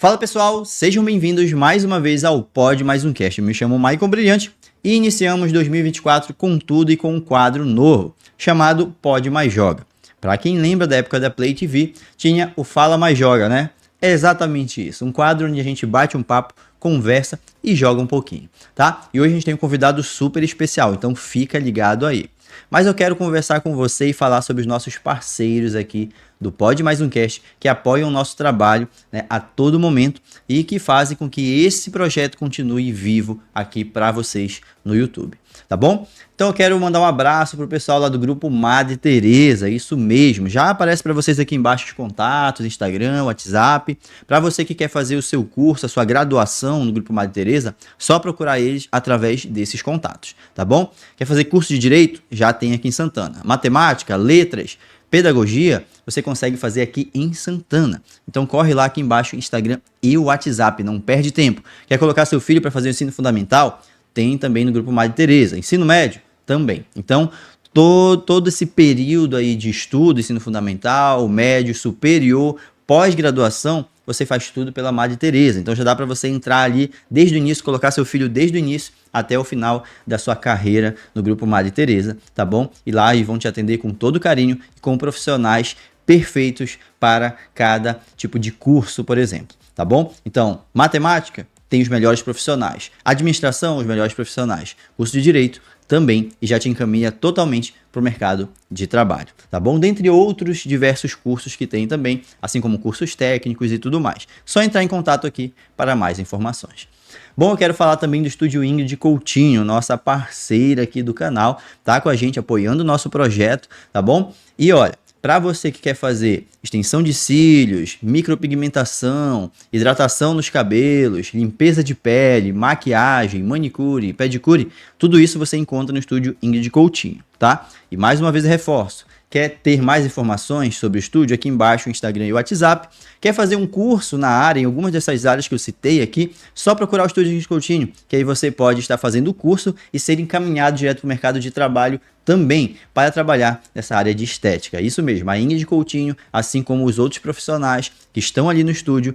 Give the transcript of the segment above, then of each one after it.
Fala pessoal, sejam bem-vindos mais uma vez ao Pod Mais Um Cast. Eu me chamo Maicon Brilhante e iniciamos 2024 com tudo e com um quadro novo, chamado Pod Mais Joga. Para quem lembra da época da Play TV, tinha o Fala Mais Joga, né? É exatamente isso, um quadro onde a gente bate um papo, conversa e joga um pouquinho, tá? E hoje a gente tem um convidado super especial, então fica ligado aí. Mas eu quero conversar com você e falar sobre os nossos parceiros aqui do Pod Mais Um Cast, que apoiam o nosso trabalho, né, a todo momento e que fazem com que esse projeto continue vivo aqui para vocês no YouTube, tá bom? Então eu quero mandar um abraço pro pessoal lá do grupo Madre Teresa, isso mesmo, já aparece para vocês aqui embaixo os contatos, Instagram, WhatsApp. Para você que quer fazer o seu curso, a sua graduação no grupo Madre Teresa, só procurar eles através desses contatos, tá bom? Quer fazer curso de Direito? Já tem aqui em Santana. Matemática, Letras, Pedagogia, você consegue fazer aqui em Santana. Então corre lá aqui embaixo, Instagram e o WhatsApp, não perde tempo. Quer colocar seu filho para fazer o ensino fundamental? Tem também no grupo Madre Teresa. Ensino médio? Também. Então, todo esse período aí de estudo, ensino fundamental, médio, superior, pós-graduação, você faz tudo pela Madre Teresa. Então já dá para você entrar ali desde o início, colocar seu filho desde o início até o final da sua carreira no grupo Madre Teresa, tá bom? E lá eles vão te atender com todo carinho e com profissionais perfeitos para cada tipo de curso, por exemplo, tá bom? Então, matemática tem os melhores profissionais, administração os melhores profissionais, curso de direito também, e já te encaminha totalmente para o mercado de trabalho, tá bom? Dentre outros diversos cursos que tem também, assim como cursos técnicos e tudo mais. Só entrar em contato aqui para mais informações. Bom, eu quero falar também do Estúdio Ingrid Coutinho, nossa parceira aqui do canal, tá com a gente apoiando o nosso projeto, tá bom? E olha, para você que quer fazer extensão de cílios, micropigmentação, hidratação nos cabelos, limpeza de pele, maquiagem, manicure, pedicure, tudo isso você encontra no Estúdio Ingrid Coutinho, tá? E mais uma vez eu reforço, quer ter mais informações sobre o estúdio? Aqui embaixo o Instagram e o WhatsApp. Quer fazer um curso na área, em algumas dessas áreas que eu citei aqui? Só procurar o Estúdio Ingrid Coutinho, que aí você pode estar fazendo o curso e ser encaminhado direto para o mercado de trabalho também para trabalhar nessa área de estética. Isso mesmo, a Ingrid Coutinho, assim como os outros profissionais que estão ali no estúdio,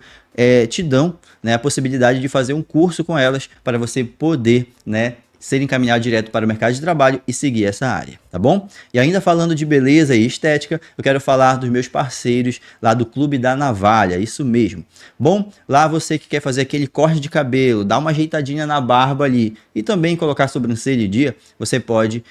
te dão, né, a possibilidade de fazer um curso com elas para você poder, né, ser encaminhado direto para o mercado de trabalho e seguir essa área, tá bom? E ainda falando de beleza e estética, eu quero falar dos meus parceiros lá do Clube da Navalha, isso mesmo. Bom, lá você que quer fazer aquele corte de cabelo, dar uma ajeitadinha na barba ali e também colocar sobrancelha em dia, você pode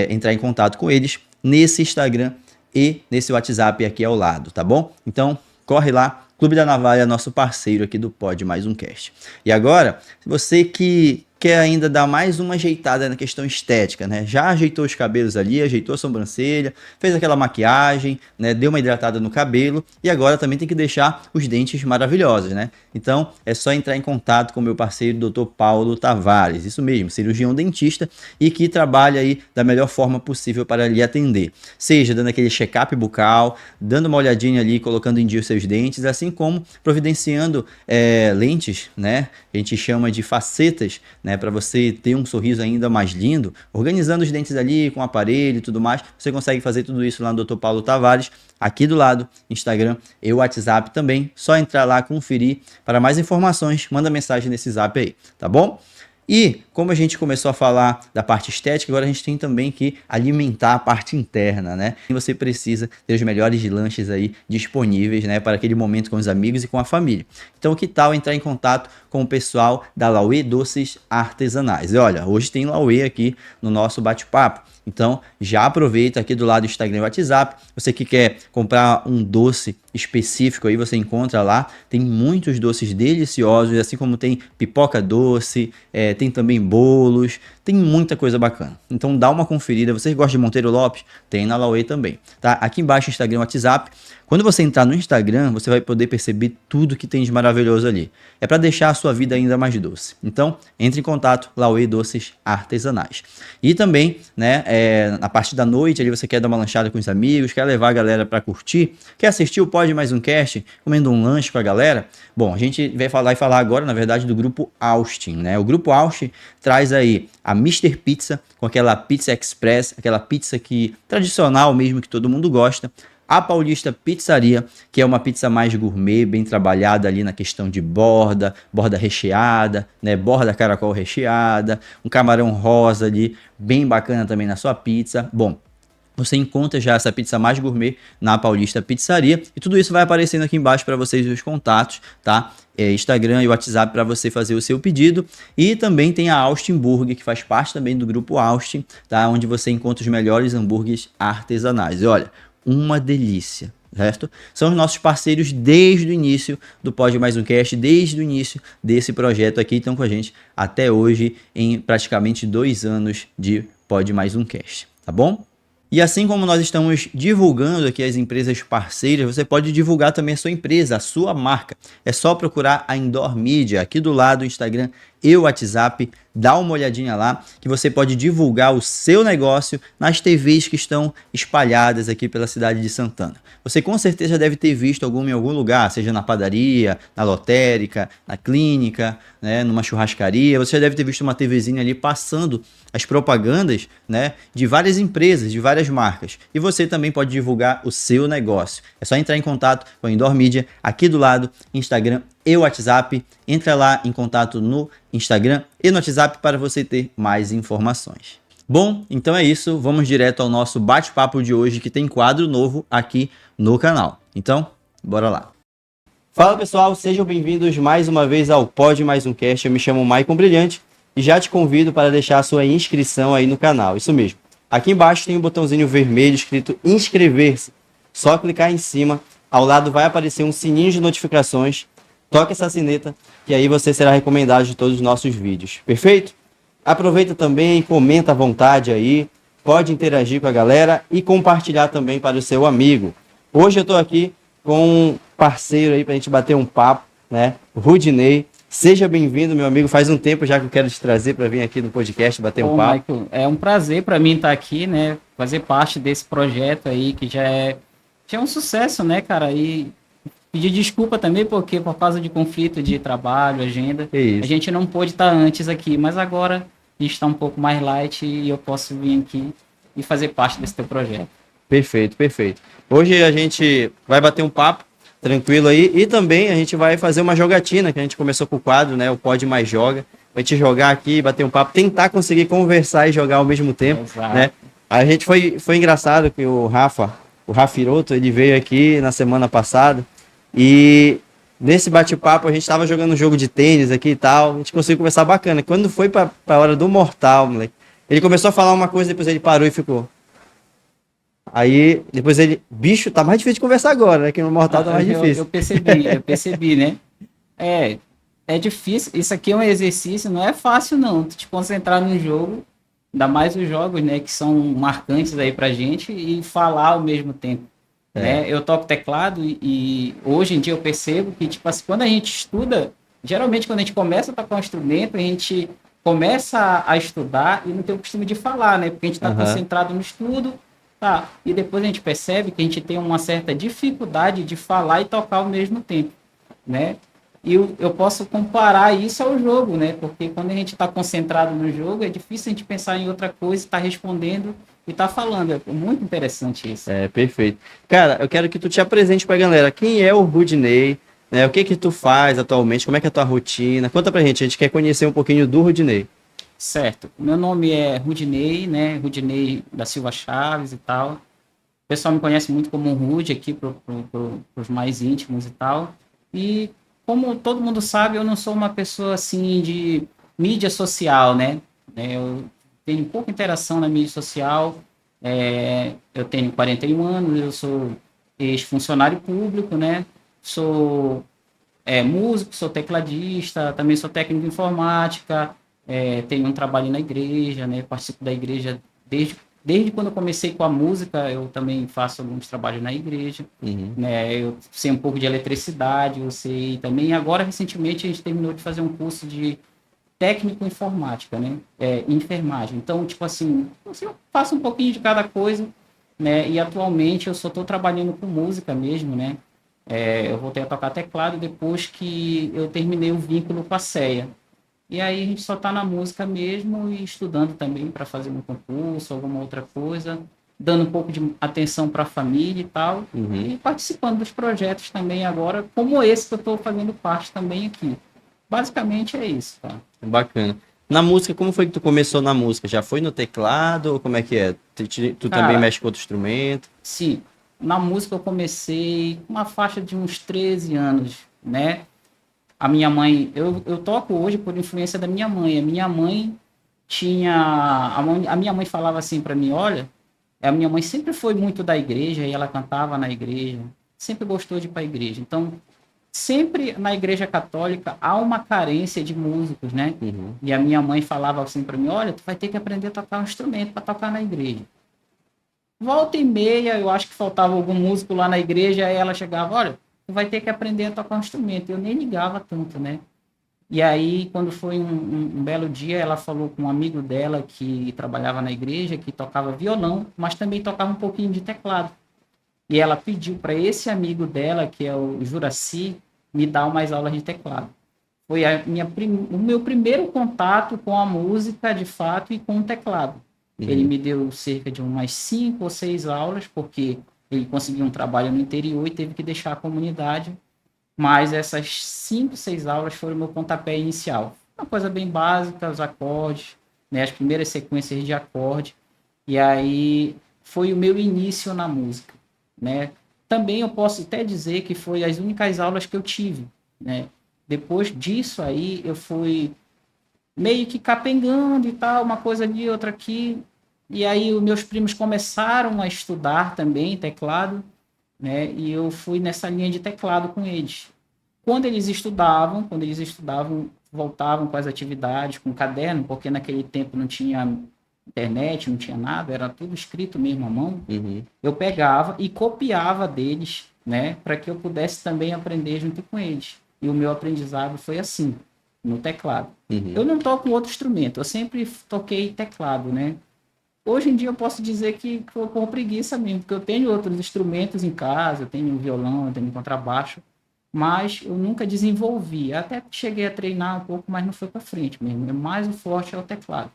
entrar em contato com eles nesse Instagram e nesse WhatsApp aqui ao lado, tá bom? Então, corre lá. Clube da Navalha, nosso parceiro aqui do Pod Mais Um Cast. E agora, você que quer ainda dar mais uma ajeitada na questão estética, né? Já ajeitou os cabelos ali, ajeitou a sobrancelha, fez aquela maquiagem, né? Deu uma hidratada no cabelo e agora também tem que deixar os dentes maravilhosos, né? Então, é só entrar em contato com o meu parceiro, Dr. Paulo Tavares, isso mesmo, cirurgião dentista e que trabalha aí da melhor forma possível para lhe atender. Seja dando aquele check-up bucal, dando uma olhadinha ali, colocando em dia os seus dentes, assim como providenciando lentes, né? A gente chama de facetas, né, para você ter um sorriso ainda mais lindo, organizando os dentes ali com aparelho e tudo mais, você consegue fazer tudo isso lá no Dr. Paulo Tavares, aqui do lado, Instagram e o WhatsApp também, só entrar lá, conferir. Para mais informações, manda mensagem nesse zap aí, tá bom? E como a gente começou a falar da parte estética, agora a gente tem também que alimentar a parte interna, né? E você precisa ter os melhores lanches aí disponíveis, né, para aquele momento com os amigos e com a família. Então, que tal entrar em contato com o pessoal da Lauê Doces Artesanais? E olha, hoje tem Lauê aqui no nosso bate-papo. Então, já aproveita aqui do lado do Instagram e WhatsApp. Você que quer comprar um doce específico aí, você encontra lá. Tem muitos doces deliciosos, assim como tem pipoca doce, tem também bolos, tem muita coisa bacana. Então, dá uma conferida. Vocês gostam de Monteiro Lopes? Tem na Lauê também, tá? Aqui embaixo, Instagram e WhatsApp. Quando você entrar no Instagram, você vai poder perceber tudo que tem de maravilhoso ali. É para deixar a sua vida ainda mais doce. Então, entre em contato, Lauê Doces Artesanais. E também, né, na parte da noite, ali você quer dar uma lanchada com os amigos, quer levar a galera para curtir, quer assistir o Pod Mais Um Cast, comendo um lanche com a galera. Bom, a gente vai falar agora, na verdade, do Grupo Austin, né? O Grupo Austin traz aí a Mr. Pizza, com aquela pizza express, aquela pizza que tradicional mesmo, que todo mundo gosta. a Paulista Pizzaria, que é uma pizza mais gourmet, bem trabalhada ali na questão de borda recheada, né? Borda caracol recheada, um camarão rosa ali, bem bacana também na sua pizza. Bom, você encontra já essa pizza mais gourmet na Paulista Pizzaria e tudo isso vai aparecendo aqui embaixo para vocês os contatos, tá? Instagram e WhatsApp para você fazer o seu pedido. E também tem a Austin Burger, que faz parte também do grupo Austin, tá? Onde você encontra os melhores hambúrgueres artesanais. E olha, uma delícia, certo? São os nossos parceiros desde o início do Pod Mais Um Cast, desde o início desse projeto aqui, estão com a gente até hoje em praticamente 2 anos de Pod Mais Um Cast, tá bom? E assim como nós estamos divulgando aqui as empresas parceiras, você pode divulgar também a sua empresa, a sua marca. É só procurar a Indoor Media aqui do lado do Instagram e o WhatsApp, dá uma olhadinha lá que você pode divulgar o seu negócio nas TVs que estão espalhadas aqui pela cidade de Santana. Você com certeza deve ter visto alguma em algum lugar, seja na padaria, na lotérica, na clínica, né, numa churrascaria. Você já deve ter visto uma TVzinha ali passando as propagandas, né, de várias empresas, de várias marcas. E você também pode divulgar o seu negócio. É só entrar em contato com a Indoor Media aqui do lado, Instagram e WhatsApp. Entra lá em contato no Instagram e no WhatsApp para você ter mais informações. Bom, então é isso. Vamos direto ao nosso bate-papo de hoje, que tem quadro novo aqui no canal. Então, bora lá. Fala pessoal, sejam bem-vindos mais uma vez ao Pod Mais Um Cast. Eu me chamo Maicon Brilhante e já te convido para deixar a sua inscrição aí no canal. Isso mesmo. Aqui embaixo tem um botãozinho vermelho escrito inscrever-se. Só clicar em cima. Ao lado vai aparecer um sininho de notificações. Toque essa sineta que aí você será recomendado de todos os nossos vídeos. Perfeito? Aproveita também, comenta à vontade aí. Pode interagir com a galera e compartilhar também para o seu amigo. Hoje eu estou aqui com um parceiro aí para a gente bater um papo, né? Rudinei. Seja bem-vindo, meu amigo. Faz um tempo já que eu quero te trazer para vir aqui no podcast bater um papo. Michael, é um prazer para mim estar aqui, né? Fazer parte desse projeto aí que já é um sucesso, né, cara? E pedir desculpa também porque por causa de conflito de trabalho, agenda, a gente não pôde estar antes aqui, mas agora a gente está um pouco mais light e eu posso vir aqui e fazer parte desse teu projeto. Perfeito, perfeito. Hoje a gente vai bater um papo tranquilo aí e também a gente vai fazer uma jogatina, que a gente começou com o quadro, né? O Pod Mais Joga. A gente jogar aqui, bater um papo, tentar conseguir conversar e jogar ao mesmo tempo, né? A gente foi engraçado que o Rafiroto, ele veio aqui na semana passada e nesse bate-papo a gente tava jogando um jogo de tênis aqui e tal, a gente conseguiu conversar bacana. Quando foi pra hora do Mortal, moleque, ele começou a falar uma coisa, depois ele parou e ficou. Aí, depois ele, bicho, tá mais difícil de conversar agora, né? Que no Mortal tá mais difícil. Eu percebi, né? É difícil, isso aqui é um exercício, não é fácil não, tu te concentrar no jogo, ainda mais os jogos, né, que são marcantes aí pra gente e falar ao mesmo tempo. Né? Eu toco teclado e hoje em dia eu percebo que, tipo assim, quando a gente estuda, geralmente quando a gente começa a tocar um instrumento, a gente começa a estudar e não tem o costume de falar, né? Porque a gente está concentrado no estudo, tá? E depois a gente percebe que a gente tem uma certa dificuldade de falar e tocar ao mesmo tempo, né? E eu posso comparar isso ao jogo, né? Porque quando a gente está concentrado no jogo, é difícil a gente pensar em outra coisa, estar respondendo e tá falando. É muito interessante isso. É, perfeito. Cara, eu quero que tu te apresente pra galera. Quem é o Rudinei? Né? O que que tu faz atualmente? Como é que é a tua rotina? Conta pra gente. A gente quer conhecer um pouquinho do Rudinei. Certo. Meu nome é Rudinei, né? Rudinei da Silva Chaves e tal. O pessoal me conhece muito como Rude aqui pros mais íntimos e tal. E como todo mundo sabe, eu não sou uma pessoa assim de mídia social, né? Eu tenho pouca interação na mídia social. Eu tenho 41 anos, eu sou ex-funcionário público, né? Sou músico, sou tecladista, também sou técnico de informática, tenho um trabalho na igreja, né? Participo da igreja desde quando eu comecei com a música, eu também faço alguns trabalhos na igreja, né? Eu sei um pouco de eletricidade, eu sei também. Agora, recentemente, a gente terminou de fazer um curso de técnico informática, né? Enfermagem. Então, tipo assim, eu faço um pouquinho de cada coisa, né? E atualmente eu só estou trabalhando com música mesmo, né? Eu voltei a tocar teclado depois que eu terminei o vínculo com a CEA. E aí a gente só está na música mesmo e estudando também para fazer um concurso, alguma outra coisa. dando um pouco de atenção para a família e tal, e participando dos projetos também agora, como esse que eu estou fazendo parte também aqui. Basicamente é isso, tá? Bacana. Na música, como foi que tu começou na música? Já foi no teclado ou como é que é? Tu também Cara, mexe com outro instrumento? sim, na música eu comecei com uma faixa de uns 13 anos, né? A minha mãe, eu toco hoje por influência da minha mãe. A minha mãe tinha. A minha mãe falava assim para mim: olha, a minha mãe sempre foi muito da igreja e ela cantava na igreja, sempre gostou de ir para a igreja. Então, sempre na igreja católica há uma carência de músicos, né? Uhum. E a minha mãe falava assim para mim: olha, tu vai ter que aprender a tocar um instrumento para tocar na igreja. Volta e meia, eu acho que faltava algum músico lá na igreja, aí ela chegava: olha, tu vai ter que aprender a tocar um instrumento. Eu nem ligava tanto, né? E aí, quando foi um belo dia, ela falou com um amigo dela que trabalhava na igreja, que tocava violão, mas também tocava um pouquinho de teclado. E ela pediu para esse amigo dela, que é o Juraci, me dar umas aulas de teclado. Foi o meu primeiro contato com a música, de fato, e com o teclado. Ele Uhum. me deu cerca de umas 5 ou 6 aulas, porque ele conseguiu um trabalho no interior e teve que deixar a comunidade, mas essas 5, 6 aulas foram o meu pontapé inicial. Uma coisa bem básica, os acordes, né, as primeiras sequências de acorde, e aí foi o meu início na música, né? Também eu posso até dizer que foi as únicas aulas que eu tive, né? Depois disso aí eu fui meio que capengando e tal, uma coisa ali, outra aqui, e aí os meus primos começaram a estudar também teclado, né? E eu fui nessa linha de teclado com eles. Quando eles estudavam, voltavam com as atividades, com caderno, porque naquele tempo não tinha internet, não tinha nada, era tudo escrito mesmo à mão. Uhum. Eu pegava e copiava deles, né, para que eu pudesse também aprender junto com eles. E o meu aprendizado foi assim, no teclado. Eu Uhum. não toco outro instrumento, eu sempre toquei teclado, né? Hoje em dia eu posso dizer que foi por preguiça mesmo, porque eu tenho outros instrumentos em casa, eu tenho violão, eu tenho contrabaixo, mas eu nunca desenvolvi. Até cheguei a treinar um pouco, mas não foi para frente mesmo. Mais o forte é o teclado.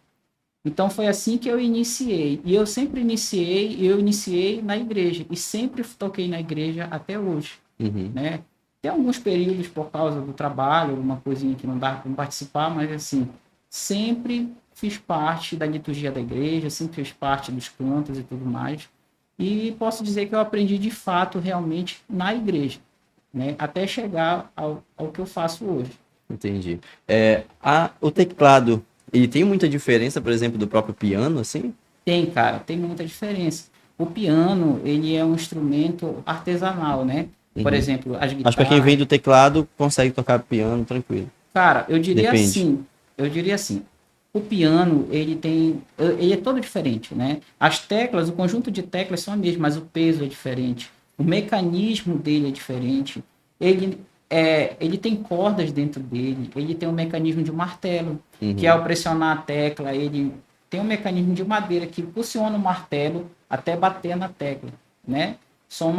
Então foi assim que eu iniciei. E eu sempre iniciei na igreja e sempre toquei na igreja até hoje, Uhum. né? Tem alguns períodos por causa do trabalho, alguma coisinha que não dá para participar, mas assim, sempre fiz parte da liturgia da igreja, sempre fiz parte dos cantos e tudo mais. E posso dizer que eu aprendi de fato realmente na igreja, né? Até chegar ao que eu faço hoje. Entendi. O teclado, ele tem muita diferença, por exemplo, do próprio piano, assim? Tem, cara, tem muita diferença. O piano, ele é um instrumento artesanal, né? Por Uhum. exemplo, as Mas para quem guitarras. vem do teclado, consegue tocar piano tranquilo. Cara, Depende. eu diria assim, o piano, ele é todo diferente, né? As teclas, o conjunto de teclas são a mesma, mas o peso é diferente. O mecanismo dele é diferente. Ele tem cordas dentro dele, ele tem um mecanismo de martelo, que Uhum. ao pressionar a tecla, ele tem um mecanismo de madeira que impulsiona o martelo até bater na tecla, né? São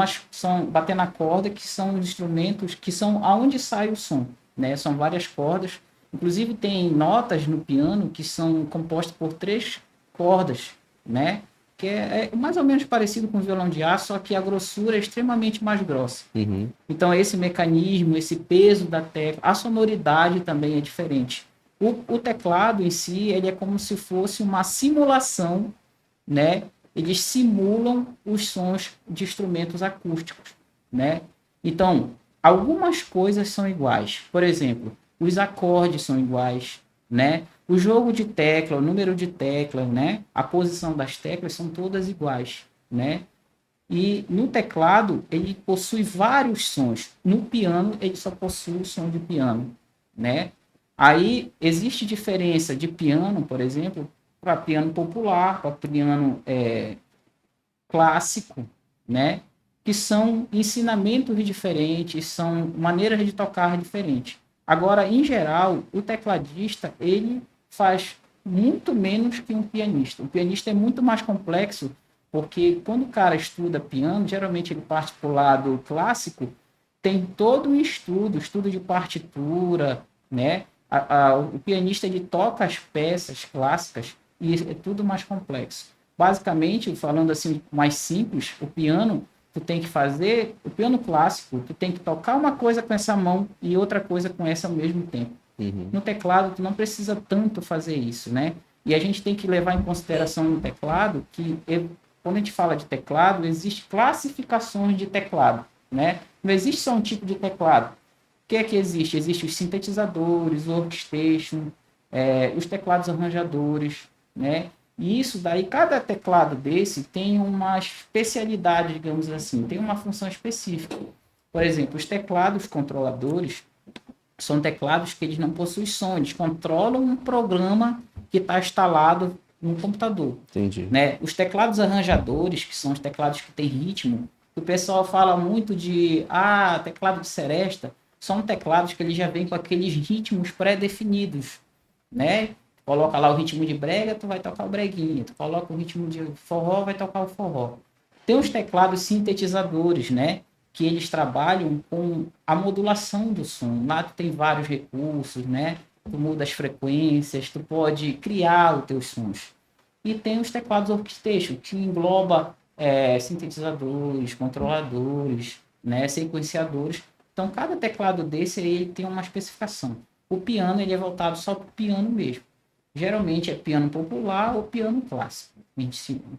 bater na corda, que são os instrumentos que são aonde sai o som, né? São várias cordas. Inclusive tem notas no piano que são compostas por 3 cordas, né? Que é mais ou menos parecido com o violão de aço, só que a grossura é extremamente mais grossa. Uhum. Então esse mecanismo, esse peso da tecla, a sonoridade também é diferente. O teclado em si, ele é como se fosse uma simulação, né? Eles simulam os sons de instrumentos acústicos, né? Então, algumas coisas são iguais. Por exemplo, os acordes são iguais, né? O jogo de tecla, o número de teclas, né? A posição das teclas são todas iguais, né? E no teclado, ele possui vários sons. No piano, ele só possui o som de piano, né? Aí existe diferença de piano, por exemplo, para piano popular, para piano clássico, né? Que são ensinamentos diferentes, são maneiras de tocar diferentes. Agora, em geral, o tecladista, ele faz muito menos que um pianista. O pianista é muito mais complexo, porque quando o cara estuda piano, geralmente ele parte para o lado clássico, tem todo um estudo de partitura, né? O pianista ele toca as peças clássicas e é tudo mais complexo. basicamente, falando assim mais simples, o piano, tu tem que fazer, o piano clássico, tu tem que tocar uma coisa com essa mão e outra coisa com essa ao mesmo tempo. Uhum. No teclado, tu não precisa tanto fazer isso, né? E a gente tem que levar em consideração no teclado que, quando a gente fala de teclado, existe classificações de teclado, né? Não existe só um tipo de teclado. O que é que existe? Existem os sintetizadores, o workstation, os teclados arranjadores, né? E isso daí, cada teclado desse tem uma especialidade, digamos assim, tem uma função específica. Por exemplo, os teclados controladores são teclados que eles não possuem som, eles controlam um programa que está instalado no computador. Entendi. Né? Os teclados arranjadores, que são os teclados que têm ritmo, o pessoal fala muito de teclado de seresta, são teclados que eles já vêm com aqueles ritmos pré-definidos, né? Coloca lá o ritmo de brega, tu vai tocar o breguinha. Tu coloca o ritmo de forró, vai tocar o forró. Tem os teclados sintetizadores, né? Que eles trabalham com a modulação do som. Lá tu tem vários recursos, né? Tu muda as frequências, tu pode criar os teus sons. E tem os teclados workstation, que engloba sintetizadores, controladores, né? Sequenciadores. Então, cada teclado desse aí tem uma especificação. O piano ele é voltado só para o piano mesmo. Geralmente é piano popular ou piano clássico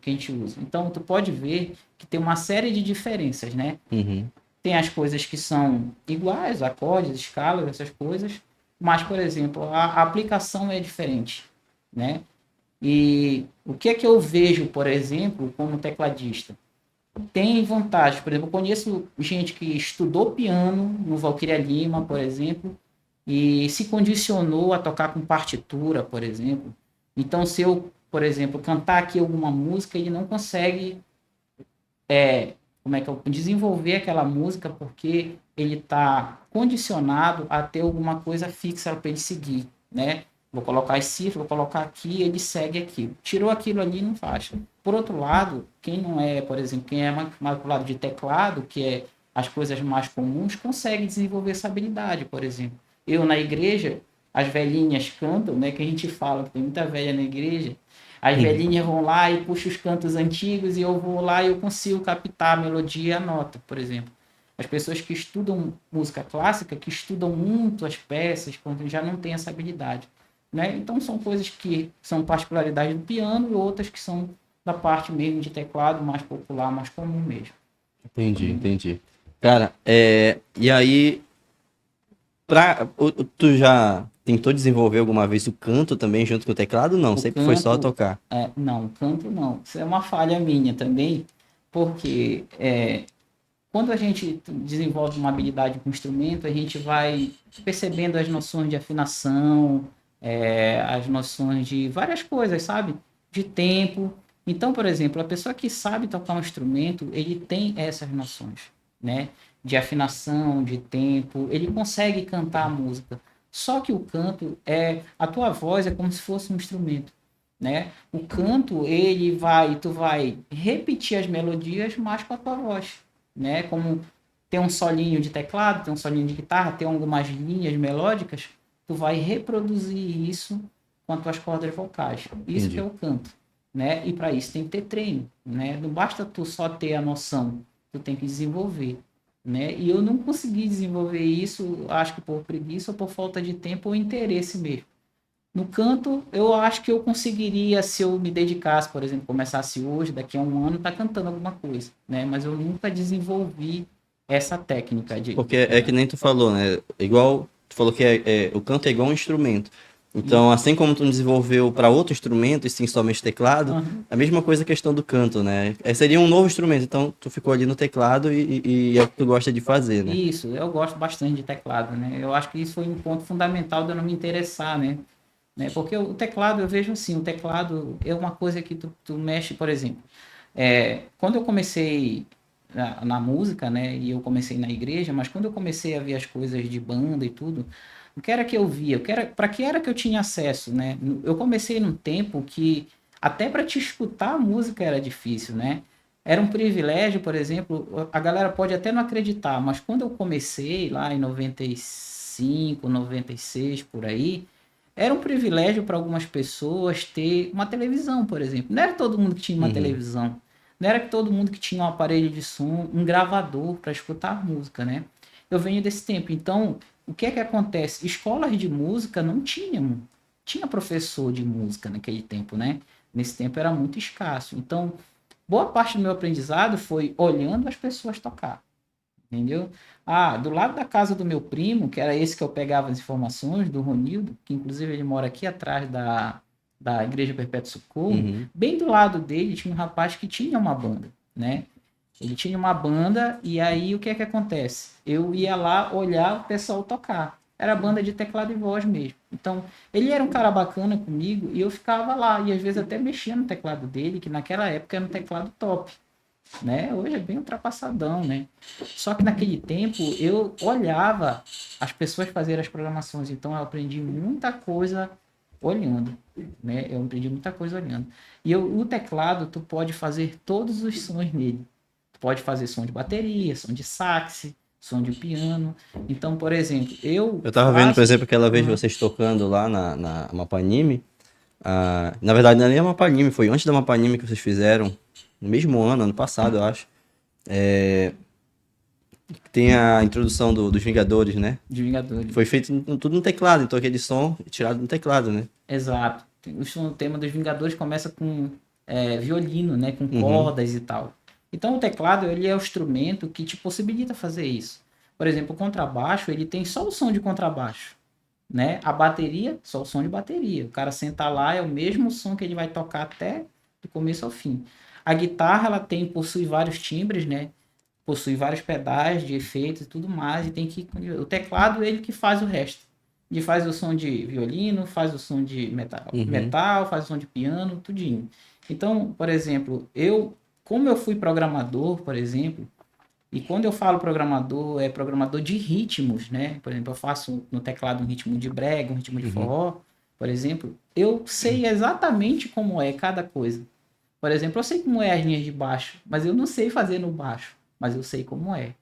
que a gente usa. Então, tu pode ver que tem uma série de diferenças, né? Uhum. Tem as coisas que são iguais, acordes, escalas, essas coisas, mas, por exemplo, a aplicação é diferente, né? E o que é que eu vejo, por exemplo, como tecladista? Tem vantagem, por exemplo, eu conheço gente que estudou piano no Valquíria Lima, por exemplo, e se condicionou a tocar com partitura, por exemplo. Então, se eu, por exemplo, cantar aqui alguma música, ele não consegue, como é que eu desenvolver aquela música porque ele está condicionado a ter alguma coisa fixa para ele seguir, né? Vou colocar as cifras, vou colocar aqui, ele segue aqui. Tirou aquilo ali, não faz. Por outro lado, quem não é, por exemplo, quem é mais pro lado de teclado, que é as coisas mais comuns, consegue desenvolver essa habilidade, por exemplo. Eu, na igreja, as velhinhas cantam, né? Que a gente fala que tem muita velha na igreja. As velhinhas vão lá e puxam os cantos antigos e eu vou lá e eu consigo captar a melodia e a nota, por exemplo. As pessoas que estudam música clássica, que estudam muito as peças, quando já não têm essa habilidade. Né? Então, são coisas que são particularidades do piano e outras que são da parte mesmo de teclado, mais popular, mais comum mesmo. Entendi. Cara, e aí, tu já tentou desenvolver alguma vez o canto também junto com o teclado? Não, sempre foi só tocar. Não, canto não. Isso é uma falha minha também, porque quando a gente desenvolve uma habilidade com o instrumento, a gente vai percebendo as noções de afinação, as noções de várias coisas, sabe? De tempo. Então, por exemplo, a pessoa que sabe tocar um instrumento, ele tem essas noções, né? De afinação, de tempo, ele consegue cantar a música. Só que o canto a tua voz é como se fosse um instrumento, né? O canto, tu vai repetir as melodias mais com a tua voz, né? Como tem um solinho de teclado, tem um solinho de guitarra, tem algumas linhas melódicas, tu vai reproduzir isso com as tuas cordas vocais. Isso que é o canto, né? E para isso tem que ter treino, né? Não basta tu só ter a noção, tu tem que desenvolver, né? E eu não consegui desenvolver isso, acho que por preguiça ou por falta de tempo ou interesse mesmo. No canto, eu acho que eu conseguiria, se eu me dedicasse, por exemplo, começasse hoje, daqui a um ano, tá cantando alguma coisa, né? Mas eu nunca desenvolvi essa técnica de... Porque é que nem tu falou, né? Igual, tu falou que o canto é igual um instrumento. Então, assim como tu desenvolveu para outro instrumento, e sim somente teclado, a mesma coisa a questão do canto, né? Seria um novo instrumento, então tu ficou ali no teclado e é o que tu gosta de fazer, né? Isso, eu gosto bastante de teclado, né? Eu acho que isso foi um ponto fundamental de eu não me interessar, né? Porque o teclado, eu vejo assim, o teclado é uma coisa que tu mexe, por exemplo, quando eu comecei na música, né, e eu comecei na igreja, mas quando eu comecei a ver as coisas de banda e tudo, o que era que eu via? Para que era que eu tinha acesso, né? Eu comecei num tempo que até para te escutar a música era difícil, né? Era um privilégio, por exemplo, a galera pode até não acreditar, mas quando eu comecei lá em 95, 96, por aí, era um privilégio para algumas pessoas ter uma televisão, por exemplo. Não era todo mundo que tinha uma televisão. Não era todo mundo que tinha um aparelho de som, um gravador para escutar música, né? Eu venho desse tempo. Então, o que é que acontece? Escolas de música não tinha professor de música naquele tempo, né? Nesse tempo era muito escasso. Então, boa parte do meu aprendizado foi olhando as pessoas tocar. Entendeu? Ah, do lado da casa do meu primo, que era esse que eu pegava as informações, do Ronildo, que inclusive ele mora aqui atrás da Igreja Perpétuo Socorro, bem do lado dele tinha um rapaz que tinha uma banda, né? Ele tinha uma banda e aí o que é que acontece? Eu ia lá olhar o pessoal tocar. Era banda de teclado e voz mesmo. Então, ele era um cara bacana comigo e eu ficava lá e às vezes até mexia no teclado dele, que naquela época era um teclado top, né? Hoje é bem ultrapassadão, né? Só que naquele tempo eu olhava as pessoas fazerem as programações, então eu aprendi muita coisa olhando, né? Eu aprendi muita coisa olhando. E o teclado, tu pode fazer todos os sons nele. Tu pode fazer som de bateria, som de sax, som de piano. Então, por exemplo, Eu tava vendo, por exemplo, aquela vez vocês tocando lá na Mapanime. Na verdade, não é nem a Mapanime, foi antes da Mapanime que vocês fizeram, no mesmo ano passado, eu acho. Tem a introdução dos Vingadores, né? De Vingadores. Foi feito tudo no teclado, então aquele som tirado no teclado, né? Exato. O tema dos Vingadores começa com violino, né? Com cordas e tal. Então o teclado ele é o instrumento que te possibilita fazer isso. Por exemplo, o contrabaixo ele tem só o som de contrabaixo, né? A bateria só o som de bateria. O cara senta lá é o mesmo som que ele vai tocar até do começo ao fim. A guitarra ela possui vários timbres, né? Possui vários pedais de efeitos e tudo mais e tem que o teclado ele que faz o resto. Ele faz o som de violino, faz o som de metal, faz o som de piano, tudinho. Então, por exemplo, como eu fui programador, por exemplo, e quando eu falo programador, é programador de ritmos, né? Por exemplo, eu faço no teclado um ritmo de brega, um ritmo de forró, por exemplo, eu sei exatamente como é cada coisa. Por exemplo, eu sei como é as linhas de baixo, mas eu não sei fazer no baixo, mas eu sei como é.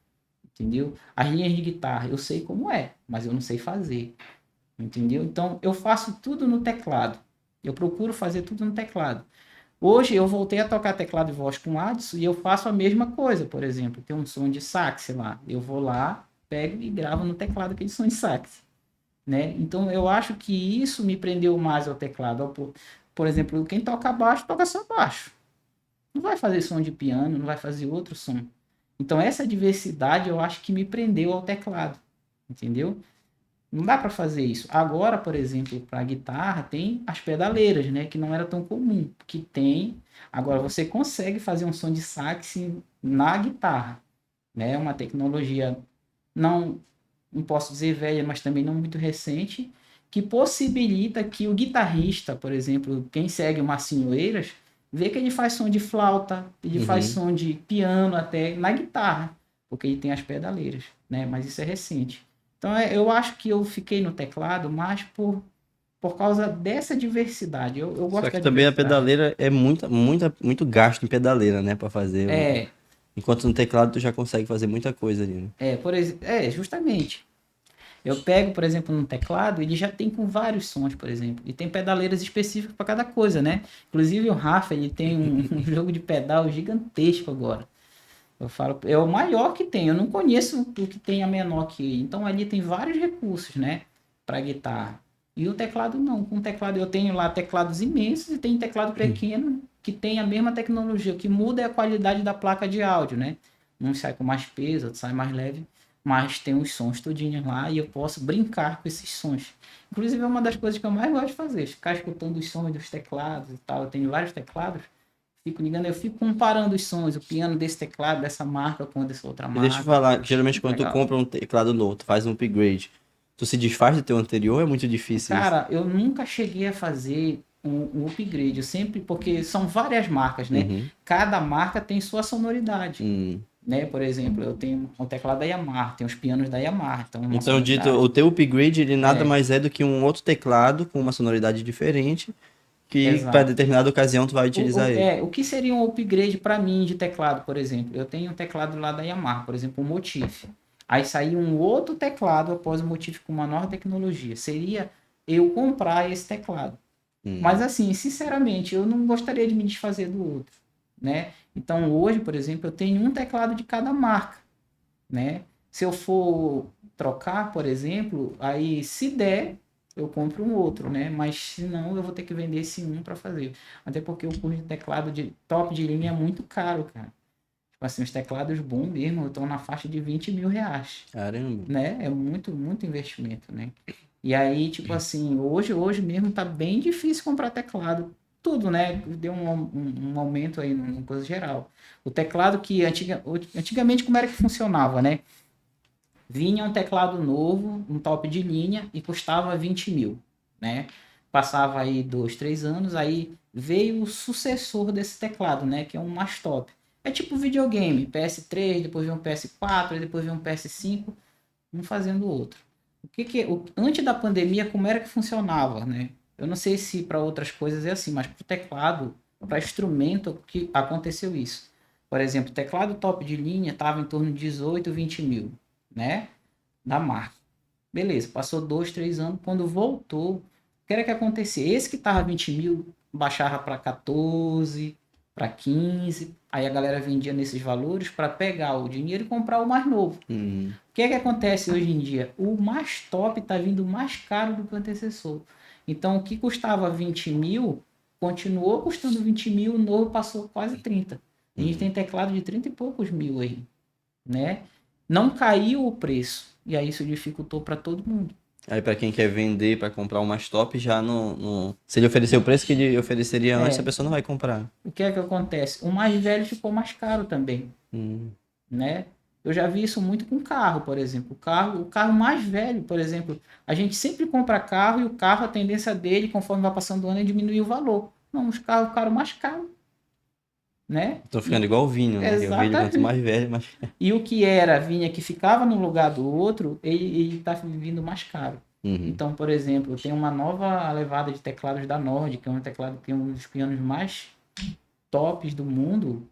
Entendeu? As linhas de guitarra, eu sei como é, mas eu não sei fazer. Entendeu? Então, eu faço tudo no teclado. Eu procuro fazer tudo no teclado. Hoje, eu voltei a tocar teclado e voz com o Adson e eu faço a mesma coisa, por exemplo. Tem um som de sax lá. Eu vou lá, pego e gravo no teclado aquele som de sax. Né? Então, eu acho que isso me prendeu mais ao teclado. Por exemplo, quem toca baixo, toca só baixo. Não vai fazer som de piano, não vai fazer outro som. Então, essa diversidade eu acho que me prendeu ao teclado. Entendeu? Não dá para fazer isso. Agora, por exemplo, para guitarra tem as pedaleiras, né, que não era tão comum, que tem. Agora você consegue fazer um som de sax na guitarra, né? É uma tecnologia não não posso dizer velha, mas também não muito recente, que possibilita que o guitarrista, por exemplo, quem segue o Marcinho Eiras, vê que ele faz som de flauta, ele faz som de piano até na guitarra, porque ele tem as pedaleiras, né? Mas isso é recente. Então, eu acho que eu fiquei no teclado mais por causa dessa diversidade. Eu gosto Só que da também a diversidade. pedaleira é muito gasto em pedaleira, né? Pra fazer. É, Enquanto no teclado tu já consegue fazer muita coisa ali, né? justamente. Eu pego, por exemplo, num teclado, ele já tem com vários sons, por exemplo. E tem pedaleiras específicas para cada coisa, né? Inclusive o Rafa, ele tem um jogo de pedal gigantesco agora. Eu falo, é o maior que tem. Eu não conheço o que tem a menor que ele. Então ali tem vários recursos, né? Para guitarra. E o teclado não. Com o teclado eu tenho lá teclados imensos e tem teclado pequeno que tem a mesma tecnologia. O que muda é a qualidade da placa de áudio, né? Um sai com mais peso, outro sai mais leve. Mas tem os sons todinhos lá e eu posso brincar com esses sons. Inclusive é uma das coisas que eu mais gosto de fazer. Ficar escutando os sons dos teclados e tal. Eu tenho vários teclados. Fico ligando, eu fico comparando os sons, o piano desse teclado, dessa marca com dessa outra E marca. deixa eu falar, geralmente quando tu Legal. compra um teclado novo, tu faz um upgrade, tu se desfaz do teu anterior, é muito difícil isso. Cara, eu nunca cheguei a fazer um upgrade, eu sempre, porque são várias marcas, né? Cada marca tem sua sonoridade, né? Por exemplo, eu tenho um teclado da Yamaha, tem os pianos da Yamaha, então uma Então, dito, sonoridade. o teu upgrade, ele nada É. mais é do que um outro teclado com uma sonoridade diferente, que para Exato. determinada ocasião tu vai utilizar ele. O que seria um upgrade para mim de teclado, por exemplo? Eu tenho um teclado lá da Yamaha, por exemplo, o Motif. Aí saiu um outro teclado após o Motif com uma nova tecnologia. Seria eu comprar esse teclado. Hum. Mas assim, sinceramente, eu não gostaria de me desfazer do outro, né? Então hoje, por exemplo, eu tenho um teclado de cada marca, né? Se eu for trocar, por exemplo, aí se der, eu compro um outro, né? Mas se não, eu vou ter que vender esse um para fazer. Até porque o custo de teclado de top de linha é muito caro, cara. Tipo assim, os teclados bons mesmo estão na faixa de R$ 20.000, Caramba. né? É muito, muito investimento, né? E aí, tipo assim, hoje mesmo tá bem difícil comprar teclado. Tudo, né? Deu um aumento aí no coisa geral. O teclado que antigamente como era que funcionava, né? Vinha um teclado novo, um top de linha, e custava 20 mil, né? Passava aí 2, 3 anos, aí veio o sucessor desse teclado, né? Que é um mais top. É tipo videogame, PS3, depois veio um PS4, depois veio um PS5, um fazendo o outro. Antes da pandemia, como era que funcionava, né? Eu não sei se para outras coisas é assim, mas para o teclado, para instrumento, que aconteceu isso. Por exemplo, o teclado top de linha estava em torno de 18, 20 mil, né? Da marca. Beleza, passou 2, 3 anos. Quando voltou, o que era que acontecia? Esse que estava 20 mil baixava para 14, para 15. Aí a galera vendia nesses valores para pegar o dinheiro e comprar o mais novo. Hum. O que é que acontece hoje em dia? O mais top está vindo mais caro do que o antecessor. Então, o que custava 20 mil, continuou custando 20 mil, o novo passou quase 30. A gente tem teclado de 30 e poucos mil aí, né? Não caiu o preço. E aí isso dificultou para todo mundo. Aí pra quem quer vender, pra comprar o mais top, já se ele oferecer o preço que ele ofereceria antes, a É, pessoa não vai comprar. o que é que acontece? O mais velho ficou mais caro também, Hum. né? Eu já vi isso muito com carro, por exemplo. O carro mais velho, por exemplo, a gente sempre compra carro e o carro, a tendência dele, conforme vai passando o ano, é diminuir o valor. Não, os carros ficaram mais caros, né? Tô ficando igual o vinho, né? Eu vejo ele quanto Exatamente. mais velho, mais. E o que era vinha que ficava no lugar do outro, ele tá vindo mais caro. Uhum. Então, por exemplo, tem uma nova levada de teclados da Nord, que é um teclado que tem um dos pianos mais tops do mundo.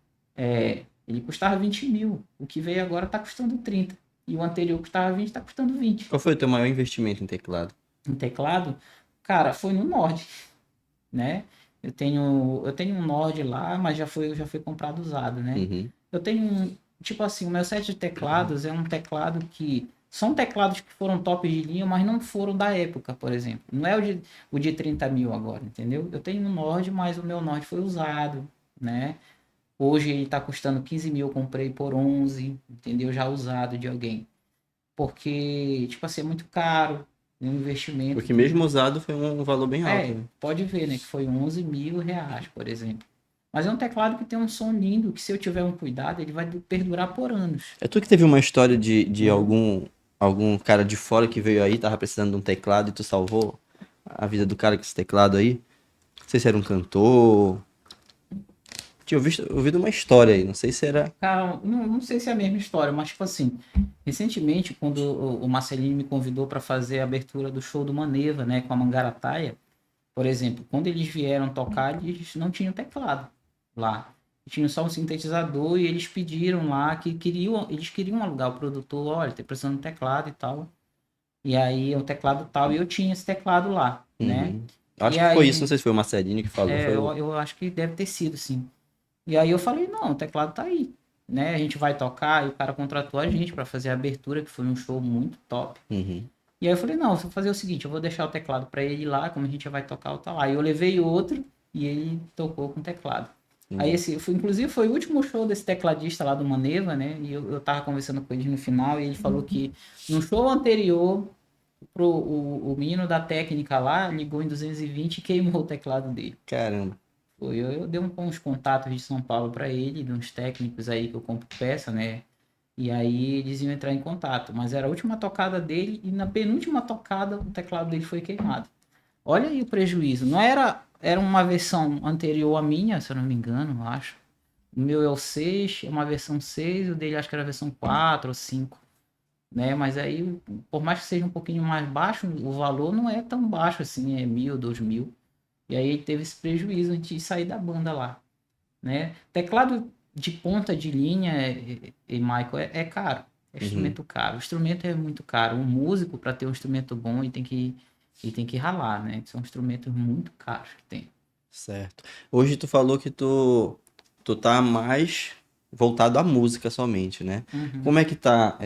Ele custava 20 mil. O que veio agora está custando 30. E o anterior custava 20, está custando 20. Qual foi o teu maior investimento em teclado? Um teclado, cara, foi no Nord, né? Eu tenho um Nord lá, mas já foi comprado usado, né? Uhum. Eu tenho tipo assim, o meu set de teclados é um teclado que são teclados que foram top de linha, mas não foram da época, por exemplo. Não é o de 30 mil agora, entendeu? Eu tenho um Nord, mas o meu Nord foi usado, né? Hoje ele está custando 15 mil, eu comprei por 11, entendeu? Já usado de alguém. Porque, tipo assim, é muito caro, é um investimento Porque que mesmo usado foi um valor bem alto, né? pode ver, né? Que foi 11 mil reais, por exemplo. Mas é um teclado que tem um som lindo, que se eu tiver um cuidado, ele vai perdurar por anos. É tu que teve uma história de algum cara de fora que veio aí, tava precisando de um teclado e tu salvou a vida do cara com esse teclado aí? Não sei se era um cantor. Tinha ouvido uma história aí, não sei se era. Cara, não sei se é a mesma história, mas, tipo assim, recentemente, quando o Marcelinho me convidou para fazer a abertura do show do Maneva, né, com a Mangarataia, por exemplo, quando eles vieram tocar, eles não tinham teclado lá. Tinham só um sintetizador e eles pediram lá que eles queriam alugar o produtor, olha, tem precisando de um teclado e tal. E aí o teclado tal, e eu tinha esse teclado lá, né? Uhum. E Acho que foi isso, não aí, sei se foi o Marcelinho que falou, foi o. eu acho que deve ter sido, sim. E aí eu falei, não, o teclado tá aí, né? A gente vai tocar, e o cara contratou a gente para fazer a abertura, que foi um show muito top. Uhum. E aí eu falei, não, eu vou fazer o seguinte, eu vou deixar o teclado para ele lá, como a gente vai tocar, o tá lá. E eu levei outro e ele tocou com o teclado. Aí Uhum. inclusive foi o último show desse tecladista lá do Maneva, né? E eu tava conversando com ele no final e ele falou que no show anterior, o menino da técnica lá ligou em 220 e queimou o teclado dele. Caramba. Eu dei uns contatos de São Paulo para ele, de uns técnicos aí que eu compro peça, né? E aí eles iam entrar em contato, mas era a última tocada dele e na penúltima tocada o teclado dele foi queimado. Olha aí o prejuízo. Não era uma versão anterior à minha, se eu não me engano, eu acho. O meu é o 6, é uma versão 6, o dele acho que era a versão 4 ou 5, né? Mas aí, por mais que seja um pouquinho mais baixo, o valor não é tão baixo assim, é 1.000, 2.000. E aí ele teve esse prejuízo antes de sair da banda lá, né? Teclado de ponta de linha, Michael, é caro. É Uhum. instrumento caro. O instrumento é muito caro. Um músico, para ter um instrumento bom, ele tem que E tem que ralar, né? São instrumentos muito caros que tem. Certo. Hoje tu falou que tu tá mais voltado à música somente, né? Como Uhum. é que tá?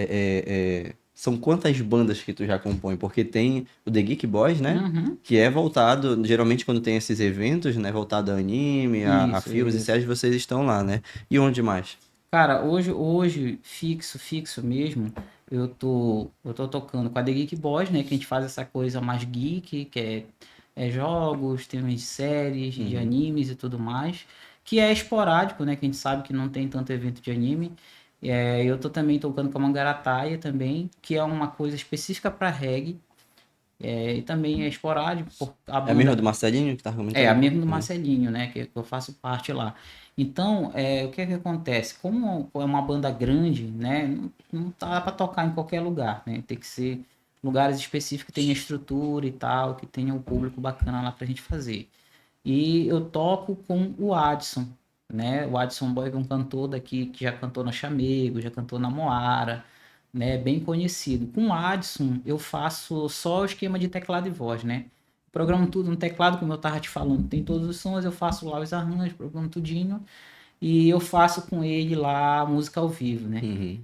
São quantas bandas que tu já compõe? Porque tem o The Geek Boys, né? Uhum. Que é voltado, geralmente quando tem esses eventos, né? Voltado a anime, a Isso, filmes e isso. séries, vocês estão lá, né? E onde mais? Cara, hoje, fixo mesmo, eu tô tocando com a The Geek Boys, né? Que a gente faz essa coisa mais geek, que é jogos, temas de séries, de Uhum. animes e tudo mais. Que é esporádico, né? Que a gente sabe que não tem tanto evento de anime. Eu tô também tocando com a Mangarataia também, que é uma coisa específica para reggae. E também é esporádico, a É a mesma banda do Marcelinho que tá é, a comentando? mesma do Uhum. Marcelinho, né? Que eu faço parte lá. Então, o que é que acontece? Como é uma banda grande, né? Não tá para tocar em qualquer lugar, né? Tem que ser lugares específicos que tenha estrutura e tal, que tenha um público bacana lá pra gente fazer. E eu toco com o Adson, né? O Adson Boy é um cantor daqui que já cantou na Chamego, já cantou na Moara, né? Bem conhecido. Com o Adson eu faço só o esquema de teclado e voz, né? Programo tudo no teclado, como eu tava te falando, tem todos os sons, eu faço lá os arranjos, programo tudinho e eu faço com ele lá a música ao vivo, né? Uhum.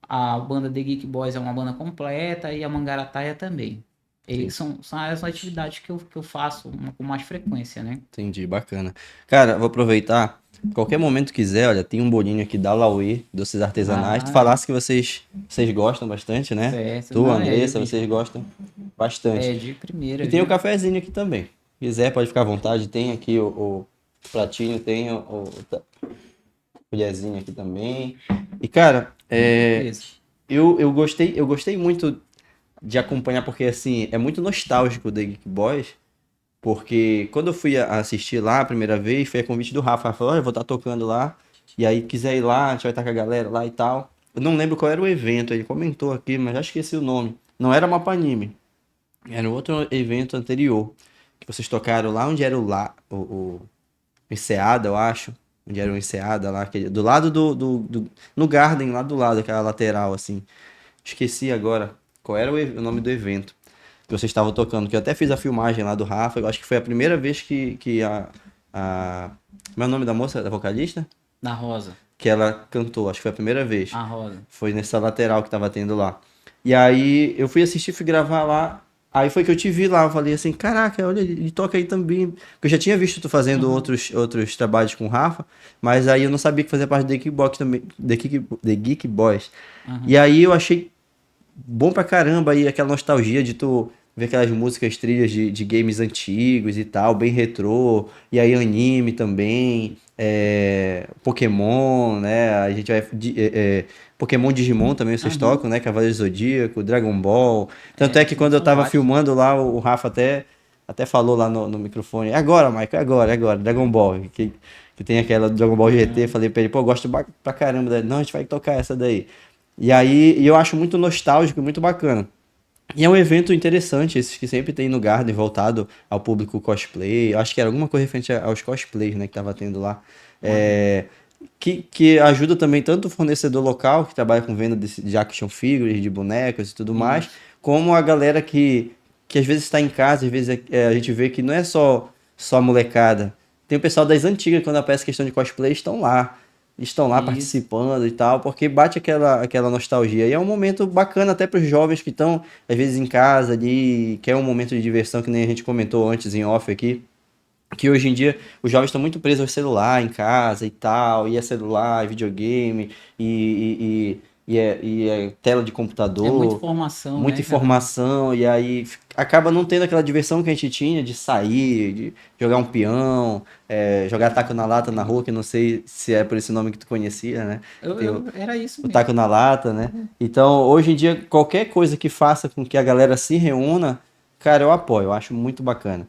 A banda The Geek Boys é uma banda completa e a Mangarataia também. E Entendi. são as atividades que eu faço com mais frequência, né? Entendi, bacana. Cara, vou aproveitar. Qualquer momento que quiser, olha, tem um bolinho aqui da Lauê, doces artesanais. Tu Ah, falasse que vocês gostam bastante, né? certo. Tu, Não, Andressa, vocês gostam bastante. de E primeira, tem o viu? cafezinho aqui também. Se quiser, pode ficar à vontade. Tem aqui o pratinho, tem colherzinho aqui também. E, cara, Com certeza. eu gostei muito de acompanhar, porque, assim, é muito nostálgico o The Geek Boys. Porque quando eu fui assistir lá a primeira vez, foi a convite do Rafa. Rafa falou, olha, eu vou estar tocando lá. E aí, quiser ir lá, a gente vai estar com a galera lá e tal. Eu não lembro qual era o evento, ele comentou aqui, mas já esqueci o nome. Não era Mapa Anime, era um outro evento anterior. Que vocês tocaram lá onde era o Enseada, eu acho. Onde era o Enseada lá, do lado no Garden, lá do lado, aquela lateral, assim. Esqueci agora qual era o nome do evento que vocês estavam tocando, que eu até fiz a filmagem lá do Rafa. Eu acho que foi a primeira vez que como é o nome da moça, da vocalista? Na Rosa. Que ela cantou, acho que foi a primeira vez. A Rosa. Foi nessa lateral que tava tendo lá. E aí eu fui assistir, fui gravar lá. Aí foi que eu te vi lá, eu falei assim, caraca, olha, ele toca aí também. Porque eu já tinha visto tu fazendo Uhum. outros trabalhos com o Rafa, mas aí eu não sabia que fazia parte do The Geek Box também, The Geek Boys. E Uhum. aí eu achei bom pra caramba aí aquela nostalgia de tu ver aquelas músicas trilhas de games antigos e tal, bem retrô, e aí anime também, Pokémon, né? A gente vai. Pokémon Digimon também vocês Uhum. tocam, né? Cavaleiro do Zodíaco, Dragon Ball. Tanto é que Sim, quando eu são tava vários. filmando lá, o Rafa até falou lá no microfone: é agora, Michael, é agora, Dragon Ball. Que tem aquela Dragon Ball GT. Uhum. Falei pra ele: pô, eu gosto pra caramba daí. Não, a gente vai tocar essa daí. E aí eu acho muito nostálgico e muito bacana. E é um evento interessante, esses que sempre tem no Garden, voltado ao público cosplay. Eu acho que era alguma coisa referente aos cosplays, né, que tava tendo lá. Uhum. É, que ajuda também tanto o fornecedor local, que trabalha com venda de action figures, de bonecos e tudo mais, Isso. como a galera que às vezes está em casa, às vezes a gente vê que não é só a molecada. Tem o pessoal das antigas, quando aparece questão de cosplay, estão lá Isso. participando e tal, porque bate aquela nostalgia. E é um momento bacana até para os jovens que estão, às vezes, em casa ali, que é um momento de diversão, que nem a gente comentou antes em off aqui, que hoje em dia os jovens estão muito presos ao celular em casa e tal, e é celular, videogame, e é tela de É muita computador, informação, muita né, cara? informação, e aí acaba não tendo aquela diversão que a gente tinha de sair, de jogar um peão, jogar taco na lata na rua, que não sei se é por esse nome que tu conhecia, né? Que tem Era isso o mesmo. taco na lata, né? Então, hoje em dia, qualquer coisa que faça com que a galera se reúna, cara, eu apoio, eu acho muito bacana.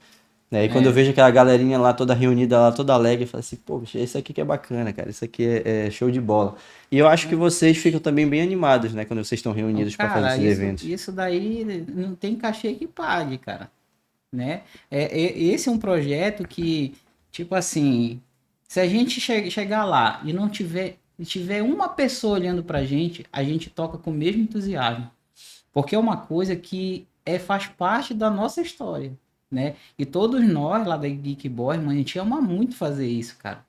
Né? E quando eu É, vejo aquela galerinha lá toda reunida, lá toda alegre, eu falo assim, pô, bicho, isso aqui que é bacana, cara, isso aqui é show de bola. E eu acho que vocês ficam também bem animados, né, quando vocês estão reunidos para fazer cara, esses eventos. isso daí não tem cachê que pague, cara, né? Esse é um projeto que, tipo assim, se a gente chegar lá e não tiver uma pessoa olhando pra gente, a gente toca com o mesmo entusiasmo. Porque é uma coisa que faz parte da nossa história, né? E todos nós lá da Geek Boy, mano, a gente ama muito fazer isso, cara,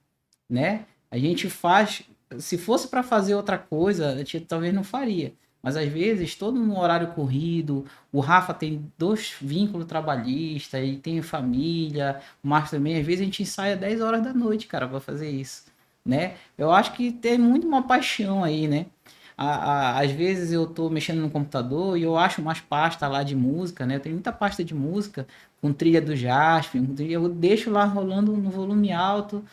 né? A gente faz, se fosse para fazer outra coisa, a gente talvez não faria. Mas às vezes, todo no horário corrido, o Rafa tem 2 vínculos trabalhistas, e tem família, o Marcos também, às vezes a gente ensaia 10 horas da noite, cara, para fazer isso, né? Eu acho que tem muito uma paixão aí, né? Às vezes eu tô mexendo no computador e eu acho umas pastas lá de música, né? Eu tenho muita pasta de música com trilha do Jasper, eu deixo lá rolando no volume alto,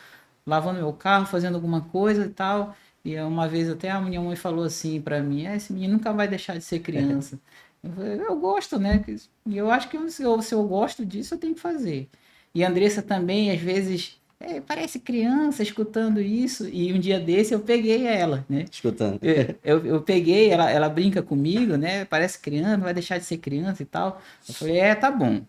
lavando meu carro, fazendo alguma coisa e tal. E uma vez até a minha mãe falou assim pra mim: esse menino nunca vai deixar de ser criança. Eu falei, eu gosto, né? E eu acho que se eu gosto disso, eu tenho que fazer. E a Andressa também, às vezes, parece criança escutando isso. E um dia desse eu peguei ela, né? Escutando. Eu peguei, ela brinca comigo, né? Parece criança, não vai deixar de ser criança e tal. Eu falei, tá bom.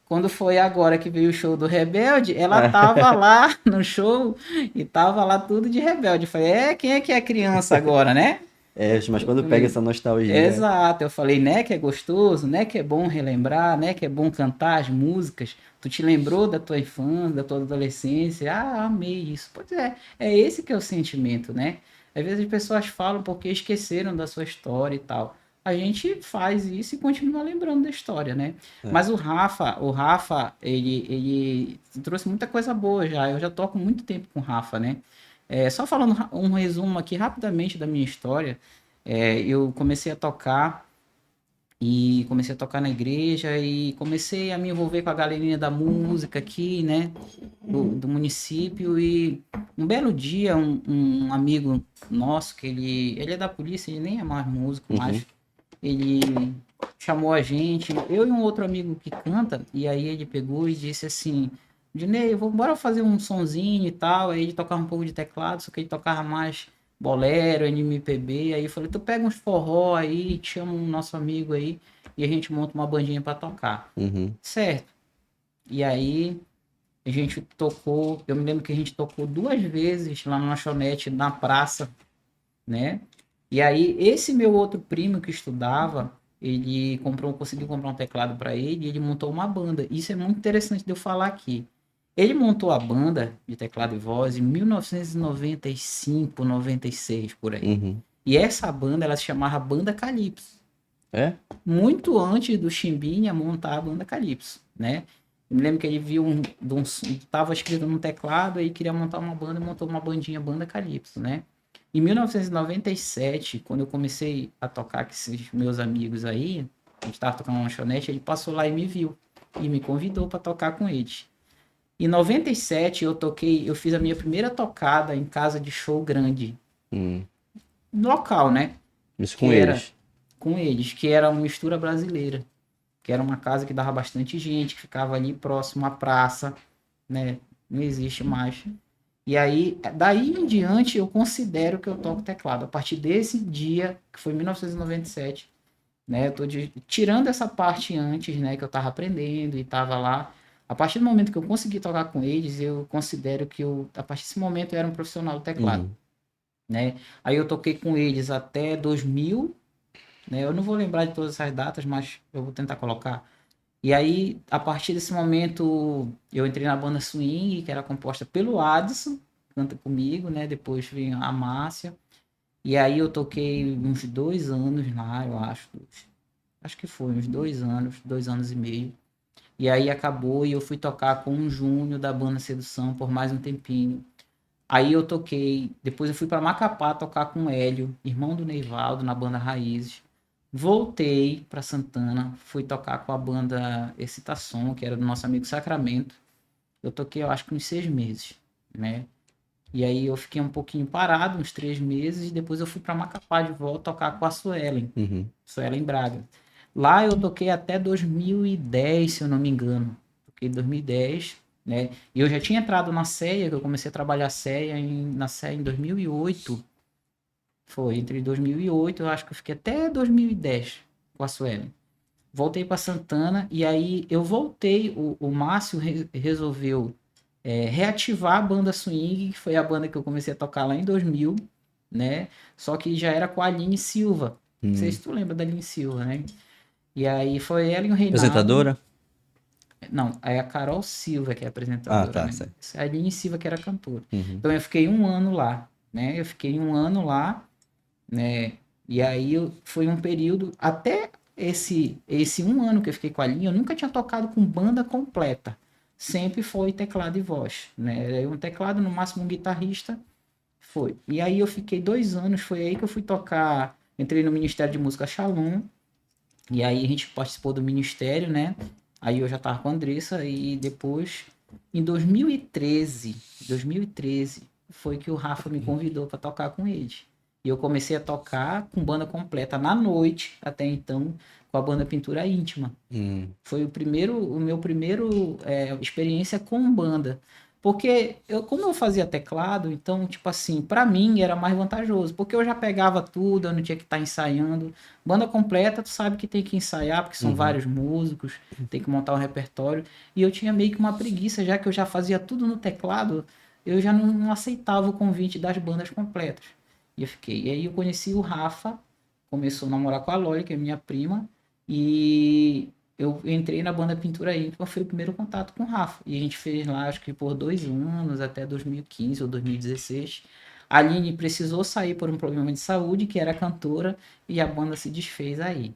Quando foi agora que veio o show do Rebelde, ela tava lá no show e tava lá tudo de Rebelde. Eu falei, quem é que é criança agora, né? Mas Eu quando pega falei, essa nostalgia. exato. Eu falei, né, que é gostoso, né, que é bom relembrar, né, que é bom cantar as músicas. Tu te lembrou da tua infância, da tua adolescência? Ah, amei isso. Pois é esse que é o sentimento, né? Às vezes as pessoas falam porque esqueceram da sua história e tal. A gente faz isso e continua lembrando da história, né? É. Mas o Rafa, ele trouxe muita coisa boa já. Eu já toco muito tempo com o Rafa, né? Só falando um resumo aqui rapidamente da minha história. Eu comecei a tocar na igreja e comecei a me envolver com a galerinha da música aqui, né, do município. E um belo dia, um amigo nosso, que ele é da polícia, ele nem é mais músico, Uhum. mas ele chamou a gente, eu e um outro amigo que canta, e aí ele pegou e disse assim, Dinei, bora fazer um sonzinho e tal. Aí ele tocava um pouco de teclado, só que ele tocava mais bolero, MPB. Aí eu falei, tu pega uns forró aí, chama um nosso amigo aí e a gente monta uma bandinha pra tocar. Uhum. Certo. E aí a gente tocou, eu me lembro que a gente tocou 2 vezes lá na lanchonete, na praça, né? E aí esse meu outro primo que estudava, ele conseguiu comprar um teclado para ele e ele montou uma banda. Isso é muito interessante de eu falar aqui. Ele montou a banda de teclado e voz em 1995, 96, por aí. Uhum. E essa banda, ela se chamava Banda Calypso. É? Muito antes do Chimbinha montar a Banda Calypso, né? Eu me lembro que ele viu tava escrito num teclado, aí queria montar uma banda e montou uma bandinha Banda Calypso, né? Em 1997, quando eu comecei a tocar com esses meus amigos aí, a gente tava tocando uma lanchonete, ele passou lá e me viu e me convidou para tocar com eles. Em 97 eu fiz a minha primeira tocada em casa de show grande, Hum. local, né? Isso Que com era eles. com eles, que era uma mistura brasileira, que era uma casa que dava bastante gente, que ficava ali próximo à praça, né? Não existe mais. E aí, daí em diante, eu considero que eu toco teclado. A partir desse dia, que foi 1997, né? Eu tô tirando essa parte antes, né? Que eu tava aprendendo e tava lá. A partir do momento que eu consegui tocar com eles, eu considero que a partir desse momento eu era um profissional do teclado, Uhum. né? Aí eu toquei com eles até 2000, né? Eu não vou lembrar de todas essas datas, mas eu vou tentar colocar. E aí, a partir desse momento, eu entrei na banda Swing, que era composta pelo Adson, canta comigo, né? Depois veio a Márcia. E aí eu toquei uns 2 anos lá, eu acho. Acho que foi uns 2 anos, 2 anos e meio. E aí acabou e eu fui tocar com o Júnior da banda Sedução por mais um tempinho. Aí eu toquei, depois eu fui para Macapá tocar com o Hélio, irmão do Neivaldo, na banda Raízes. Voltei para Santana, fui tocar com a banda Excitação, que era do nosso amigo Sacramento. Eu toquei, eu acho que uns 6 meses, né? E aí eu fiquei um pouquinho parado, uns 3 meses, e depois eu fui para Macapá de volta tocar com a Suelen, Uhum. Suelen Braga. Lá eu toquei até 2010, se eu não me engano. Toquei em 2010, né? E eu já tinha entrado na CEA, que eu comecei a trabalhar na CEA em 2008. Foi entre 2008, eu acho que eu fiquei até 2010 com a Suelen. Voltei para Santana e aí eu voltei. O Márcio resolveu reativar a banda Swing, que foi a banda que eu comecei a tocar lá em 2000, né? Só que já era com a Aline Silva. Não sei Uhum. se tu lembra da Aline Silva, né? E aí foi ela e o Reinaldo. Apresentadora? Não, é a Carol Silva que é apresentadora, tá, né? certo. A Aline Silva que era cantora. Uhum. Então eu fiquei um ano lá, né? Eu fiquei um ano lá, né? E aí foi um período, até esse um ano que eu fiquei com a Aline, eu nunca tinha tocado com banda completa. Sempre foi teclado e voz, né? Era um teclado, no máximo um guitarrista, foi. E aí eu fiquei 2 anos, foi aí que eu fui tocar, entrei no Ministério de Música Shalom, e aí a gente participou do ministério, né? Aí eu já tava com a Andressa e depois, em 2013, foi que o Rafa me convidou para tocar com ele. E eu comecei a tocar com banda completa na noite, até então, com a banda Pintura Íntima. Foi o meu primeiro experiência com banda. Porque como eu fazia teclado, então, tipo assim, para mim era mais vantajoso, porque eu já pegava tudo, eu não tinha que estar ensaiando. Banda completa, tu sabe que tem que ensaiar, porque são vários músicos, tem que montar um repertório. E eu tinha meio que uma preguiça, já que eu já fazia tudo no teclado, eu já não aceitava o convite das bandas completas. E eu fiquei. E aí eu conheci o Rafa, começou a namorar com a Loli, que é minha prima, e eu entrei na banda Pintura Íntima, foi o primeiro contato com o Rafa. E a gente fez lá, acho que por 2 anos, até 2015 ou 2016. A Aline precisou sair por um problema de saúde, que era cantora, e a banda se desfez aí,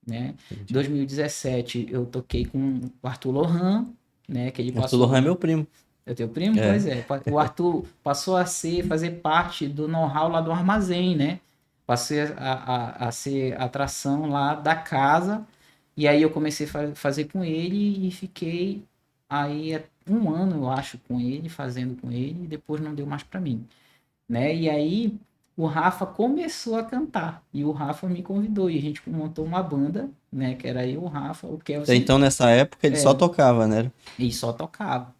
né? Em 2017 eu toquei com o Arthur Lohan, né? Que ele Arthur passou... Lohan é meu primo. É teu primo? É. Pois é. O Arthur passou a fazer parte do know-how lá do armazém, né? Passei a ser atração lá da casa. E aí eu comecei a fazer com ele e fiquei aí um ano, eu acho, com ele, fazendo com ele, e depois não deu mais para mim, né? E aí o Rafa começou a cantar e o Rafa me convidou e a gente montou uma banda, né? Que era eu, o Rafa, o Kelson Então, nessa época, ele só tocava, né? e só tocava.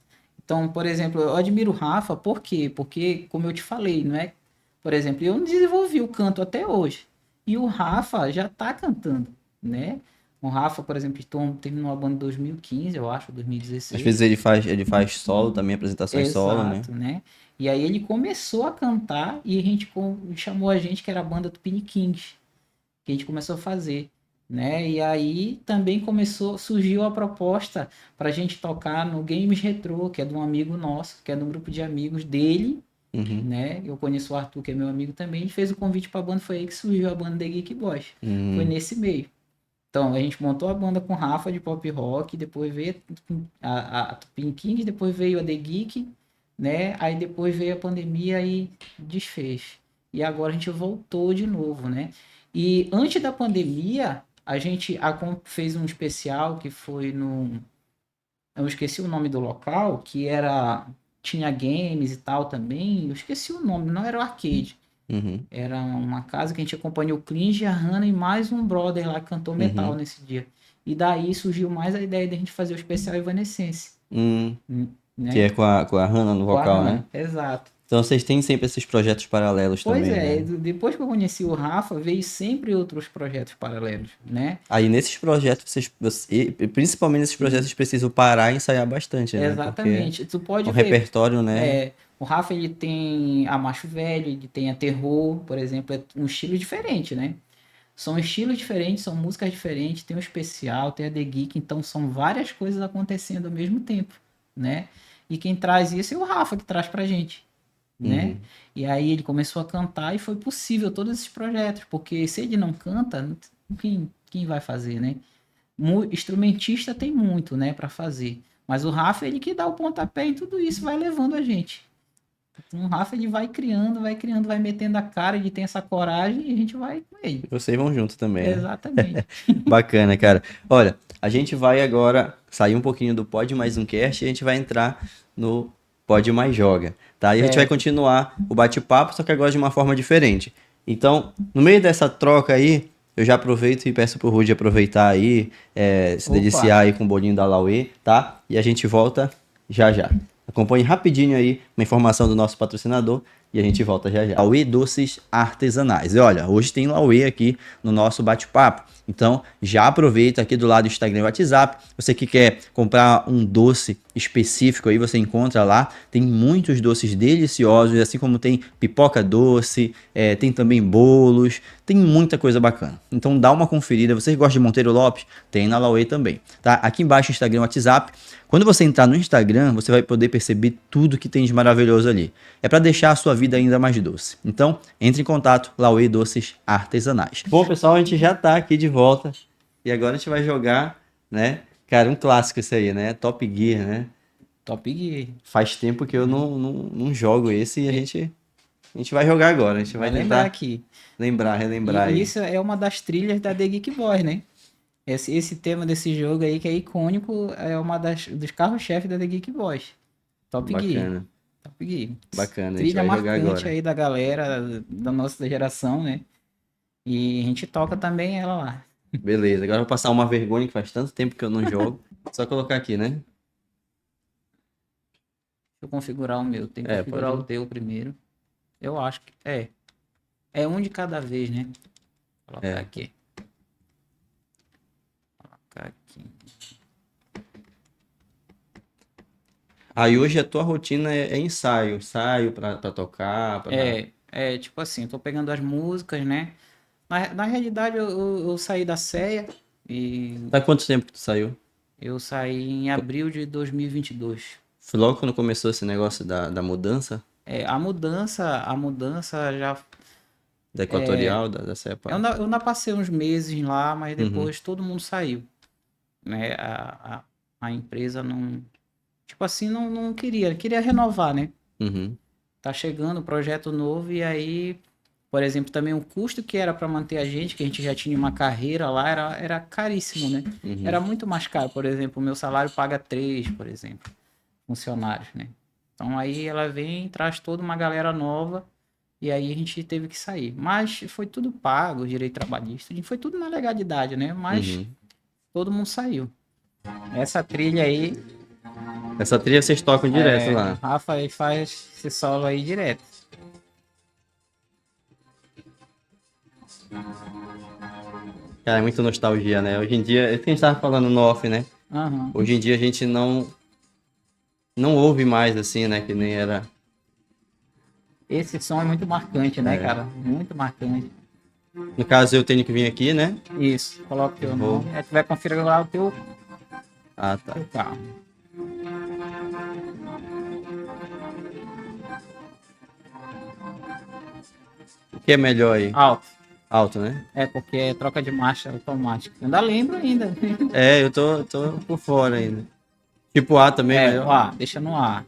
Então, por exemplo, eu admiro o Rafa, por quê? Porque, como eu te falei, não é? Por exemplo, eu não desenvolvi o canto até hoje. E o Rafa já tá cantando, né? O Rafa, por exemplo, terminou a banda em 2015, eu acho, Às 2016. vezes ele faz solo também, apresentações solo, né? Exato, né? E aí ele começou a cantar e a gente chamou a gente, que era a banda Tupini Kings, que a gente começou a fazer, né? E aí também surgiu a proposta para a gente tocar no Games Retro, que é de um amigo nosso, que é de um grupo de amigos dele, Uhum. né? Eu conheço o Arthur, que é meu amigo também, a gente fez o convite para a banda, foi aí que surgiu a banda The Geek Boys. Foi nesse meio. Então, a gente montou a banda com Rafa de pop rock, depois veio a Tupin King, depois veio a The Geek, né? Aí depois veio a pandemia e desfez. E agora a gente voltou de novo, né? E antes da pandemia, a gente fez um especial que foi no... Eu esqueci o nome do local, que era... Tinha games e tal também. Eu esqueci o nome, não era o arcade. Uhum. Era uma casa que a gente acompanhou o Clinge, a Hannah e mais um brother lá que cantou metal nesse dia. E daí surgiu mais a ideia de a gente fazer o especial Evanescence. Que é Né? com a Hannah no Com a vocal, né? Hannah, exato. Então vocês têm sempre esses projetos paralelos Pois também, é, né? depois que eu conheci o Rafa, veio sempre outros projetos paralelos, né? Aí nesses projetos, principalmente nesses projetos, vocês precisam parar e ensaiar bastante, né? Porque Exatamente. Tu pode o ver. repertório, né? O Rafa, ele tem a Macho Velho, ele tem a Terror, por exemplo, é um estilo diferente, né? São estilos diferentes, são músicas diferentes, tem o especial, tem a The Geek, então são várias coisas acontecendo ao mesmo tempo, né? E quem traz isso é o Rafa, que traz pra gente, né? E aí ele começou a cantar e foi possível todos esses projetos, porque se ele não canta, quem vai fazer, né? Instrumentista tem muito, né, para fazer, mas o Rafa, ele que dá o pontapé e tudo isso vai levando a gente. Então, o Rafa, ele vai criando, vai metendo a cara, ele tem essa coragem e a gente vai com ele. Vocês vão junto também, né? Exatamente. Bacana, cara. Olha, a gente vai agora sair um pouquinho do Pod Mais Um Cast e a gente vai entrar no Pod Mais Joga, tá? E a gente vai continuar o bate-papo, só que agora de uma forma diferente. Então, no meio dessa troca aí, eu já aproveito e peço pro Rudy aproveitar aí, se deliciar aí com o bolinho da Lauê, tá? E a gente volta já já. Acompanhe rapidinho aí uma informação do nosso patrocinador e a gente volta já já. Lauê Doces Artesanais. E olha, hoje tem Lauê aqui no nosso bate-papo. Então, já aproveita aqui do lado do Instagram e WhatsApp. Você que quer comprar um doce específico aí, você encontra lá. Tem muitos doces deliciosos, assim como tem pipoca doce, tem também bolos, tem muita coisa bacana. Então, dá uma conferida. Vocês gostam de Monteiro Lopes? Tem na Lauê também, tá? Aqui embaixo, Instagram e WhatsApp. Quando você entrar no Instagram, você vai poder perceber tudo que tem de maravilhoso ali. É para deixar a sua vida ainda mais doce. Então, entre em contato, Lauê Doces Artesanais. Bom, pessoal, a gente já tá aqui de volta e agora a gente vai jogar, né? Cara, um clássico esse aí, né? Top Gear, né? Top Gear. Faz tempo que eu não jogo esse e a gente vai jogar agora. A gente vai lembrar tentar aqui. relembrar E aí. isso é uma das trilhas da The Geek Boys, né? Esse tema desse jogo aí, que é icônico, é uma dos carros-chefe da The Geek Boys. Top Gear. Bacana, Top Gear. bacana. A gente Trilha vai jogar marcante agora. aí da galera, da nossa geração, né? E a gente toca também ela lá. Beleza, agora eu vou passar uma vergonha que faz tanto tempo que eu não jogo. Só colocar aqui, né? Deixa eu configurar o meu. Tem que configurar pode. o teu primeiro. Eu acho que é. É um de cada vez, né? Vou colocar aqui. Colocar aqui. Aí hoje a tua rotina é ensaio pra tocar, Tipo assim, eu tô pegando as músicas, né? Na realidade, eu saí da CEA e Tá quanto tempo que tu saiu? eu saí em abril de 2022. Foi logo quando começou esse negócio da mudança? A mudança já. Da Equatorial, da CEPA? Eu ainda passei uns meses lá, mas Uhum. depois todo mundo saiu, né? A empresa não. Tipo assim, não queria renovar, né? Uhum. Tá chegando o projeto novo e aí, por exemplo, também o custo que era para manter a gente, que a gente já tinha uma carreira lá, era caríssimo, né? Uhum. Era muito mais caro. Por exemplo, o meu salário paga 3, por exemplo, funcionários, né? Então aí ela vem, traz toda uma galera nova e aí a gente teve que sair. Mas foi tudo pago, direito trabalhista, foi tudo na legalidade, né? Mas Uhum. todo mundo saiu. Essa trilha aí, Essa trilha vocês tocam direto lá. Rafa aí faz esse solo aí direto. Cara, é muita nostalgia, né? Hoje em dia, é isso que a gente tava falando no off, né? Aham. Hoje em dia a gente não ouve mais assim, né? Que nem era. Esse som é muito marcante, né, É. cara? Muito marcante. No caso, eu tenho que vir aqui, né? Isso, coloca o teu Vou. nome. Aí tu vai configurar o teu Ah, tá. carro. O que é melhor aí? Alto. Alto, né? É, porque é troca de marcha automática. Eu ainda lembro ainda. É, eu tô por fora ainda. Tipo A também, É, melhor? o A, deixa no A.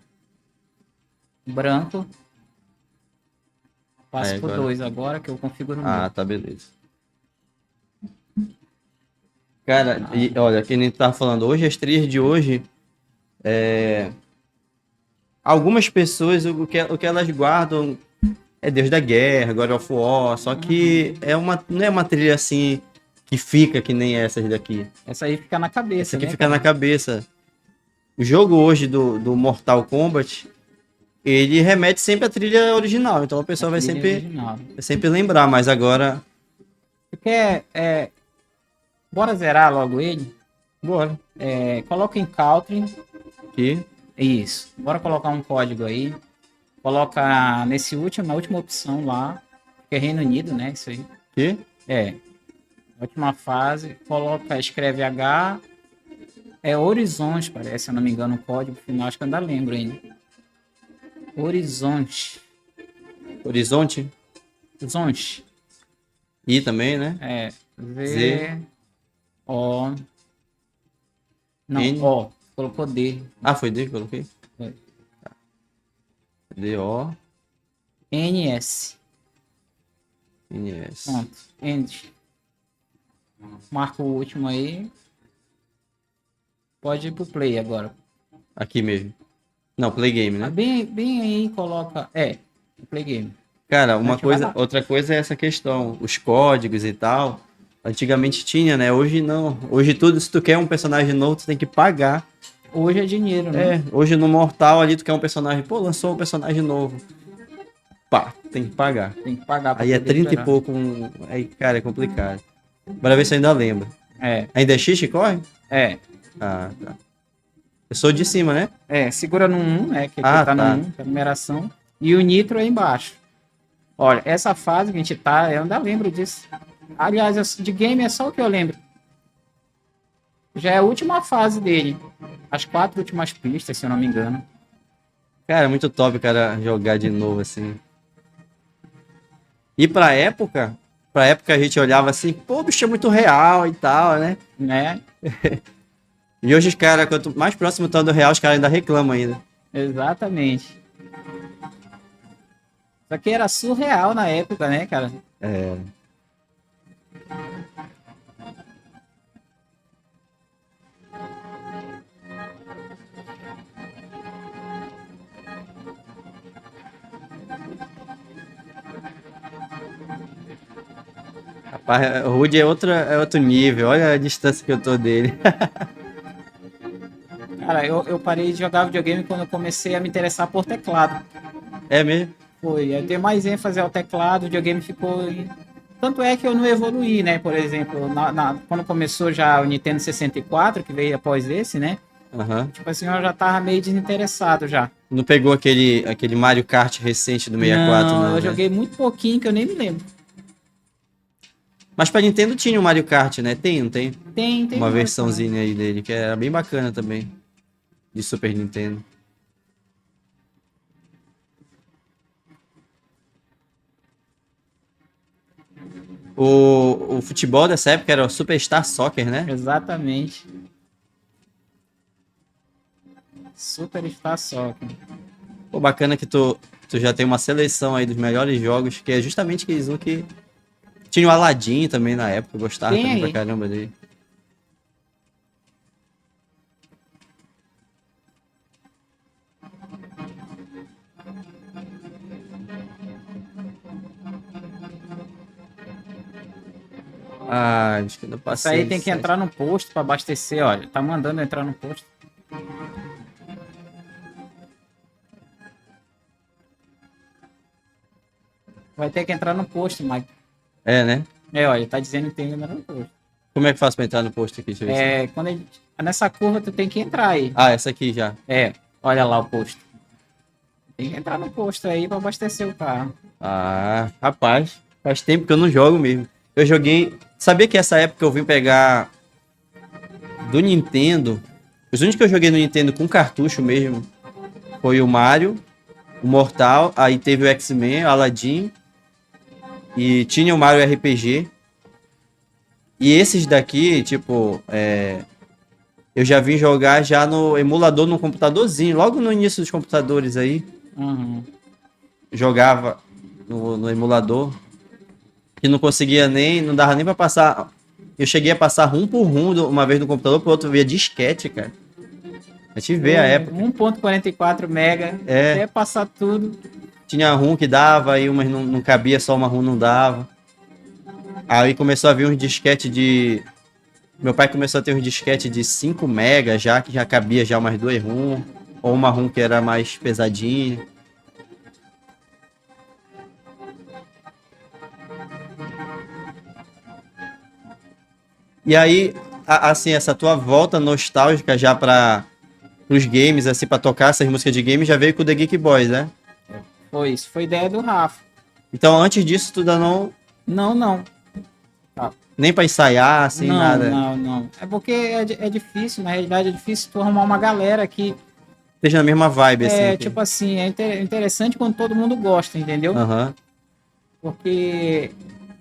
Branco. Passo Aí, por agora. 2 agora, que eu configuro o meu. Ah, tá, beleza. Cara, e olha, que nem tu tava falando, hoje as trilhas de hoje, algumas pessoas, o que elas guardam é Deus da Guerra, God of War, só que não é uma trilha assim que fica que nem essas daqui. Essa aí fica na cabeça, Essa aqui né, fica cara? na cabeça. O jogo hoje do Mortal Kombat, ele remete sempre à trilha original, então a pessoa vai Trilha sempre, original. vai sempre lembrar, mas agora... Porque bora zerar logo ele. Bora. Coloca em country. Aqui. Isso. Bora colocar um código aí. Coloca na última opção lá, que é Reino Unido, né? Isso aí. Aqui. Última fase. Escreve H. Horizonte, parece, se eu não me engano, o código final, acho que eu ainda lembro ainda. Horizonte. Horizonte. Horizonte. I também, né? Z. O. Não, N. O. Colocou D. Ah, foi D que eu coloquei? Foi. Tá. D-O. NS. N-S. Pronto. End. Marca o último aí. Pode ir pro play agora. Aqui mesmo. Não, Play Game, né? Bem aí, coloca. Play game. Cara, vai lá. outra coisa é essa questão, os códigos e tal. Antigamente tinha, né? Hoje não. Hoje tudo, se tu quer um personagem novo, tu tem que pagar. Hoje é dinheiro, né? Hoje no Mortal ali tu quer um personagem, pô, lançou um personagem novo. Pá, tem que pagar. Tem que pagar pra Aí é poder 30 liberar. e pouco, aí, cara, é complicado. Bora ver se eu ainda lembro. É, Ainda é X que corre? é. Ah, tá. Eu sou de cima, né? Segura no 1, né? Que aqui Ah, tá no tá. 1, que é a numeração. E o nitro é embaixo. Olha, essa fase que a gente tá, eu ainda lembro disso. Aliás, de game é só o que eu lembro. Já é a última fase dele. As 4 últimas pistas, se eu não me engano. Cara, é muito top, cara, jogar de novo, assim. E pra época a gente olhava assim, pô, o bicho é muito real e tal, né? Né? E hoje os caras, quanto mais próximo estão do real, os caras ainda reclamam ainda. Exatamente. Só que era surreal na época, né, cara? É. Rapaz, o Rude é outro nível, olha a distância que eu tô dele. Cara, eu parei de jogar videogame quando eu comecei a me interessar por teclado. É mesmo? Foi, eu dei mais ênfase ao teclado, o videogame ficou. Tanto é que eu não evoluí, né? Por exemplo, quando começou já o Nintendo 64, que veio após esse, né? Aham. Tipo assim, eu já tava meio desinteressado já. Não pegou aquele Mario Kart recente do 64, Não, não, eu né? joguei muito pouquinho que eu nem me lembro. Mas pra Nintendo tinha o Mario Kart, né? Tem, não tem? Tem Uma mais, cara. versãozinha aí dele, que era bem bacana também. De Super Nintendo. O futebol dessa época era o Superstar Soccer, né? Exatamente. Super Star Soccer. Pô, bacana que tu já tem uma seleção aí dos melhores jogos, que é justamente aqueles um que... Tinha o Aladdin também na época, eu gostava Tem também pra aí. caramba dele. Ah, acho que eu não Isso aí passei. tem que entrar no posto pra abastecer, olha. Tá mandando entrar no posto. Vai ter que entrar no posto, Mike. É, né? Olha, tá dizendo que tem que entrar no posto. Como é que faz pra entrar no posto aqui? Deixa eu ver se... Quando nessa curva tu tem que entrar aí. Ah, essa aqui já. Olha lá o posto. Tem que entrar no posto aí pra abastecer o carro. Ah, rapaz, faz tempo que eu não jogo mesmo. Eu joguei. Sabia que essa época eu vim pegar do Nintendo. Os únicos que eu joguei no Nintendo com cartucho mesmo foi o Mario, o Mortal, aí teve o X-Men, o Aladdin e tinha o Mario RPG. E esses daqui, tipo, eu já vim jogar já no emulador no computadorzinho, logo no início dos computadores aí. Uhum. Jogava no emulador. Que não conseguia nem, não dava nem pra passar. Eu cheguei a passar rum por rum uma vez no computador, pro outro via disquete, cara. A gente vê a época. 1.44 mega, É, até passar tudo. tinha rum que dava, e umas não cabia, só uma rum não dava. Aí começou a vir uns disquete de. Meu pai começou a ter uns disquete de 5 mega já, que já cabia já umas duas rum. Ou uma rum que era mais pesadinha. E aí, assim, essa tua volta nostálgica já para os games, assim, pra tocar essas músicas de game, já veio com o The Geek Boys, né? Foi isso, foi ideia do Rafa. Então, antes disso, tu ainda não... Não. Nem pra ensaiar, assim, nada. Não. É porque é difícil, na realidade é difícil tu arrumar uma galera que Esteja na mesma vibe, assim. tipo assim, interessante quando todo mundo gosta, entendeu? Aham. Porque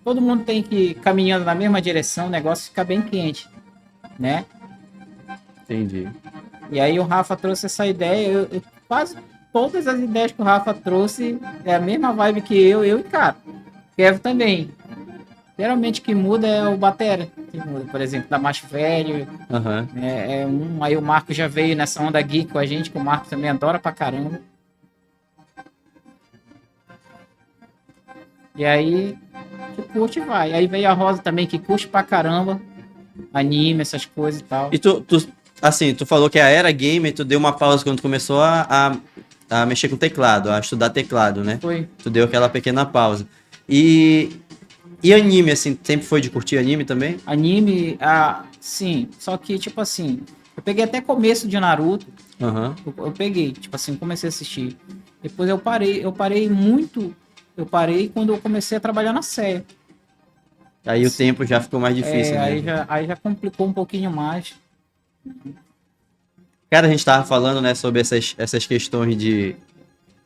todo mundo tem que ir caminhando na mesma direção, o negócio fica bem quente, né? Entendi. E aí o Rafa trouxe essa ideia, quase todas as ideias que o Rafa trouxe é a mesma vibe que eu e cara. Kevin também. Geralmente que muda é o batera, que muda, por exemplo, da mais velho, Aham. aí o Marco já veio nessa onda geek com a gente, que o Marco também adora pra caramba. E aí, que curte vai. Aí veio a Rosa também, que curte pra caramba, anime, essas coisas e tal. E assim, tu falou que a era gamer, tu deu uma pausa quando tu começou a mexer com teclado, a estudar teclado, né? Foi. Tu deu aquela pequena pausa. E E anime, assim, sempre foi de curtir anime também? Anime, sim. Só que, tipo assim, eu peguei até começo de Naruto. Aham. Eu peguei, tipo assim, comecei a assistir. Depois eu parei. Eu parei muito. Eu parei quando eu comecei a trabalhar na série. Aí o tempo já ficou mais difícil mesmo. Aí já complicou um pouquinho mais. Cara, a gente tava falando, né, sobre essas questões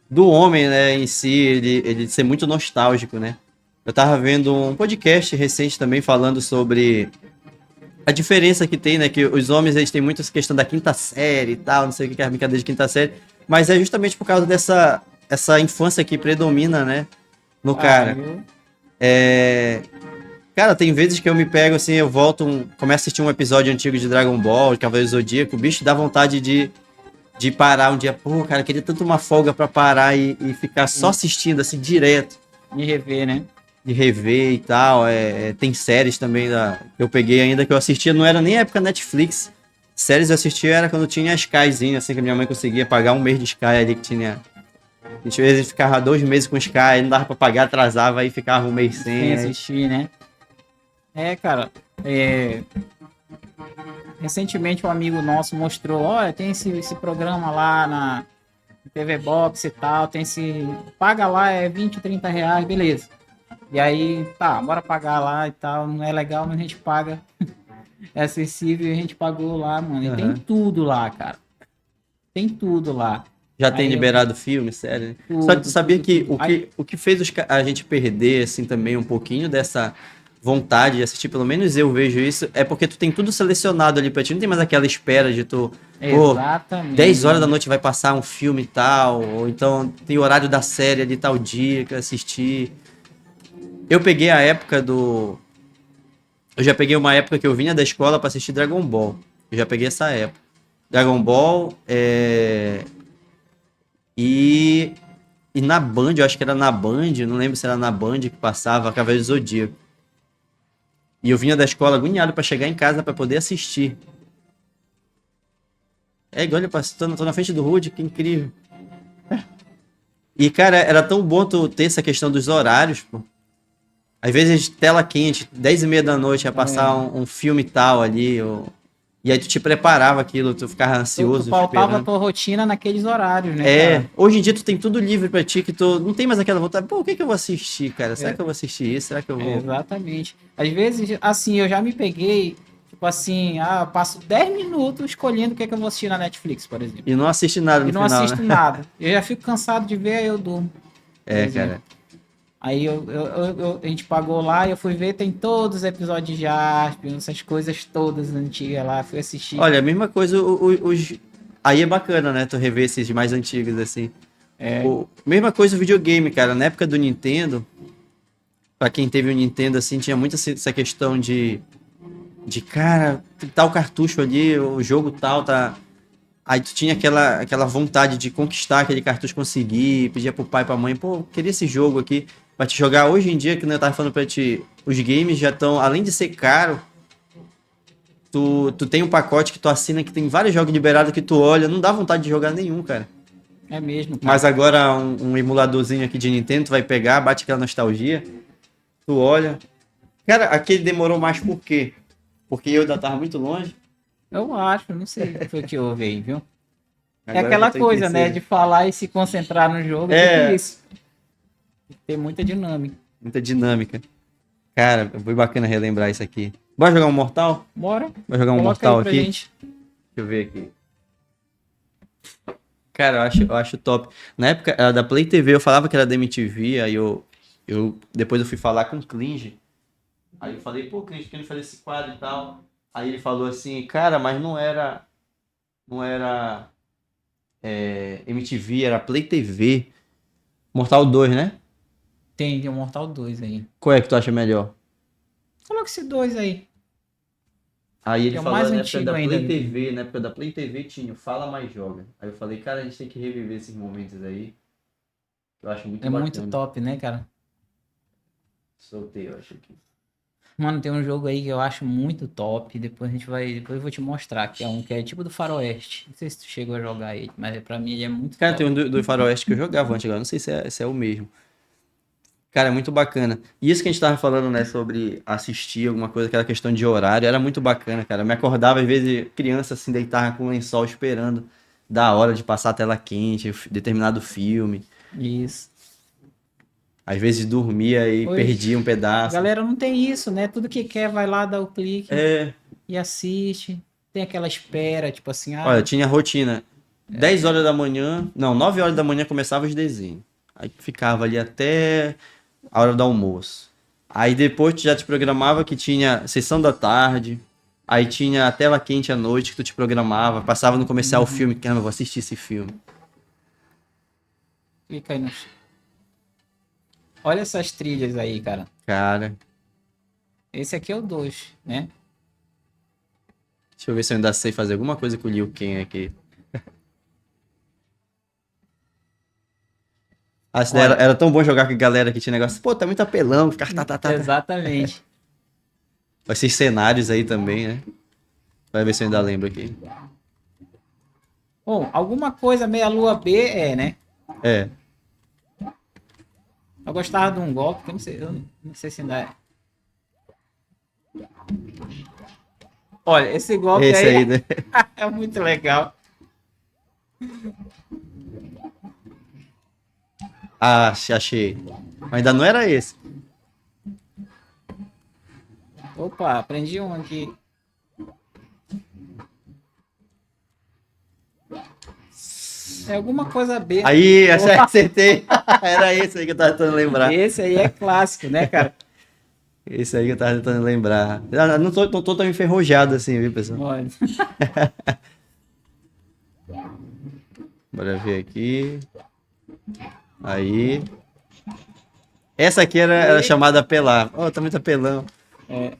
do homem, né, em si, ele ser muito nostálgico, né? Eu tava vendo um podcast recente também falando sobre a diferença que tem, né, que os homens, eles têm muito essa questão da quinta série e tal, não sei o que é a brincadeira de quinta série, mas é justamente por causa essa infância que predomina, né, no Ah, cara. eu. É... Cara, tem vezes que eu me pego assim, eu volto, começo a assistir um episódio antigo de Dragon Ball, de Cavaleiro do Zodíaco, o bicho dá vontade de parar um dia. Pô, cara, eu queria tanto uma folga pra parar e ficar só assistindo, assim, direto, De rever, né? de rever e tal. Tem séries também que eu peguei ainda que eu assistia, não era nem época Netflix. Séries eu assistia era quando tinha a Skyzinha, assim, que minha mãe conseguia pagar um mês de Sky ali que tinha. Às vezes ficava 2 meses com Sky, não dava pra pagar, atrasava, aí ficava um mês Sem sem. Aí... assistir, né? Cara. É, recentemente um amigo nosso mostrou, olha, tem esse programa lá na TV Box e tal, tem esse. Paga lá, é 20, 30 reais, beleza. E aí, tá, bora pagar lá e tal. Não é legal, mas a gente paga. É acessível e a gente pagou lá, mano. E tem Aham. tudo lá, cara. Tem tudo lá. Já tem Aí eu. liberado filme, sério. Né? Só que tu Tudo, sabia tudo, que tudo. o que, o que fez a gente perder, assim, também um pouquinho dessa vontade de assistir, pelo menos eu vejo isso, é porque tu tem tudo selecionado ali pra ti, não tem mais aquela espera de tu, pô, 10 horas da Exatamente. noite vai passar um filme e tal, ou então tem o horário da série ali tal dia que eu assistir. Eu peguei a época do. Eu já peguei uma época que eu vinha da escola pra assistir Dragon Ball. Eu já peguei essa época. Dragon Ball, e E na Band, eu acho que era na Band, não lembro se era na Band que passava Cavaleiro do Zodíaco. E eu vinha da escola agoniado pra chegar em casa pra poder assistir. Olha, tô na frente do Rude, que incrível. E, cara, era tão bom tu ter essa questão dos horários, pô. Às vezes, tela quente, 10h30 da noite, ia passar É. um filme tal ali, e aí tu te preparava aquilo, tu ficava Tu ansioso, pautava a esperando. tua rotina naqueles horários, né, cara? Hoje em dia tu tem tudo livre pra ti, que tu não tem mais aquela vontade, pô, o que que eu vou assistir, cara? Será É, que eu vou assistir isso? Será que eu vou... exatamente. Às vezes, assim, eu já me peguei, tipo assim, eu passo 10 minutos escolhendo o que é que eu vou assistir na Netflix, por exemplo. E não assiste nada E no não final, né? assisto nada. Eu já fico cansado de ver, aí eu durmo, por exemplo. Cara. Aí a gente pagou lá e eu fui ver, tem todos os episódios de Jaspion, essas coisas todas antigas lá, fui assistir. Olha, a mesma coisa, os. Aí é bacana, né? Tu rever esses mais antigos, assim. É, Mesma coisa o videogame, cara. Na época do Nintendo, pra quem teve o Nintendo, assim, tinha muito essa questão cara, tal cartucho ali, o jogo tal, tá. Aí tu tinha aquela vontade de conquistar aquele cartucho, conseguir, pedia pro pai e pra mãe, pô, eu queria esse jogo aqui pra te jogar. Hoje em dia, que eu tava falando pra ti, os games já estão, além de ser caro, tu tem um pacote que tu assina que tem vários jogos liberados que tu olha, não dá vontade de jogar nenhum, cara. é mesmo, Mas cara. agora um emuladorzinho aqui de Nintendo, tu vai pegar, bate aquela nostalgia, tu olha. Cara, aquele demorou mais por quê? Porque eu ainda tava muito longe, Eu acho, não sei o que foi que houve aí, viu? É agora eu já aquela tô em coisa, né, terceiro. de falar e se concentrar no jogo, tipo É, isso. Tem muita dinâmica. muita dinâmica. Cara, foi bacana relembrar isso aqui. Bora jogar um Mortal? Bora, Bora jogar um coloca aí Mortal pra aqui? gente. Deixa eu ver aqui. Cara, eu acho top. Na época era da Play TV, eu falava que era da MTV, aí depois eu fui falar com o Clinge. Aí eu falei, pô, Clinge, que ele faz esse quadro e tal. Aí ele falou assim, cara, mas não era MTV, era Play TV. Mortal 2, né? Tem o Mortal 2 aí. Qual é que tu acha melhor? Coloca esse 2 aí, Aí que ele é o falou, mais na época antigo da ainda. Play TV, na época da Play TV tinha o Fala Mais Joga. Aí eu falei, cara, a gente tem que reviver esses momentos aí. Eu acho muito É muito bacana. top, né, cara? Soltei, eu acho que. Mano, tem um jogo aí que eu acho muito top. Depois eu vou te mostrar, que é um que é tipo do Faroeste. Não sei se tu chegou a jogar ele, mas pra mim ele é muito Cara, tem top. um do Faroeste que eu jogava antes, agora não sei se é o mesmo. Cara, é muito bacana. E isso que a gente tava falando, né, sobre assistir alguma coisa, aquela questão de horário, era muito bacana, cara. Eu me acordava, às vezes, criança assim, deitava com o lençol esperando da hora de passar a tela quente, determinado filme. Isso. Às vezes dormia e Hoje, perdia um a pedaço. galera não tem isso, né? Tudo que quer vai lá, dá o clique É, e assiste. Tem aquela espera, tipo assim, olha, ah, tinha rotina. 10 horas da manhã, não, 9 horas da manhã começava os desenhos. Aí ficava ali até a hora do almoço. Aí depois tu já te programava que tinha sessão da tarde. Aí tinha a tela quente à noite que tu te programava. Passava no comercial o filme. Caramba, eu vou assistir esse filme. clica aí no. Olha essas trilhas aí, cara. Cara, Esse aqui é o 2, né? deixa eu ver se eu ainda sei fazer alguma coisa com o Liu Kang aqui. Ah, isso daí era, Olha, era tão bom jogar com a galera que tinha negócio. Pô, tá muito apelão. Ficar tá. exatamente. Esses cenários aí também, né? Vai ver se eu ainda lembro aqui. Bom, alguma coisa meia lua B é, né? É. Eu gostava de um golpe, que eu não sei se ainda é. Olha, esse golpe Esse aí aí, né? é muito legal. Ah, achei. Mas ainda não era esse. Opa, aprendi um aqui. É alguma coisa B. Aí, Opa, acertei. Era esse aí que eu tava tentando lembrar. esse aí é clássico, né, cara? Esse aí que eu tava tentando lembrar. Ah, não tô tão enferrujado assim, viu, pessoal? Olha, Bora ver aqui. Aí. Essa aqui era chamada apelar. Oh, tá muito apelão. é,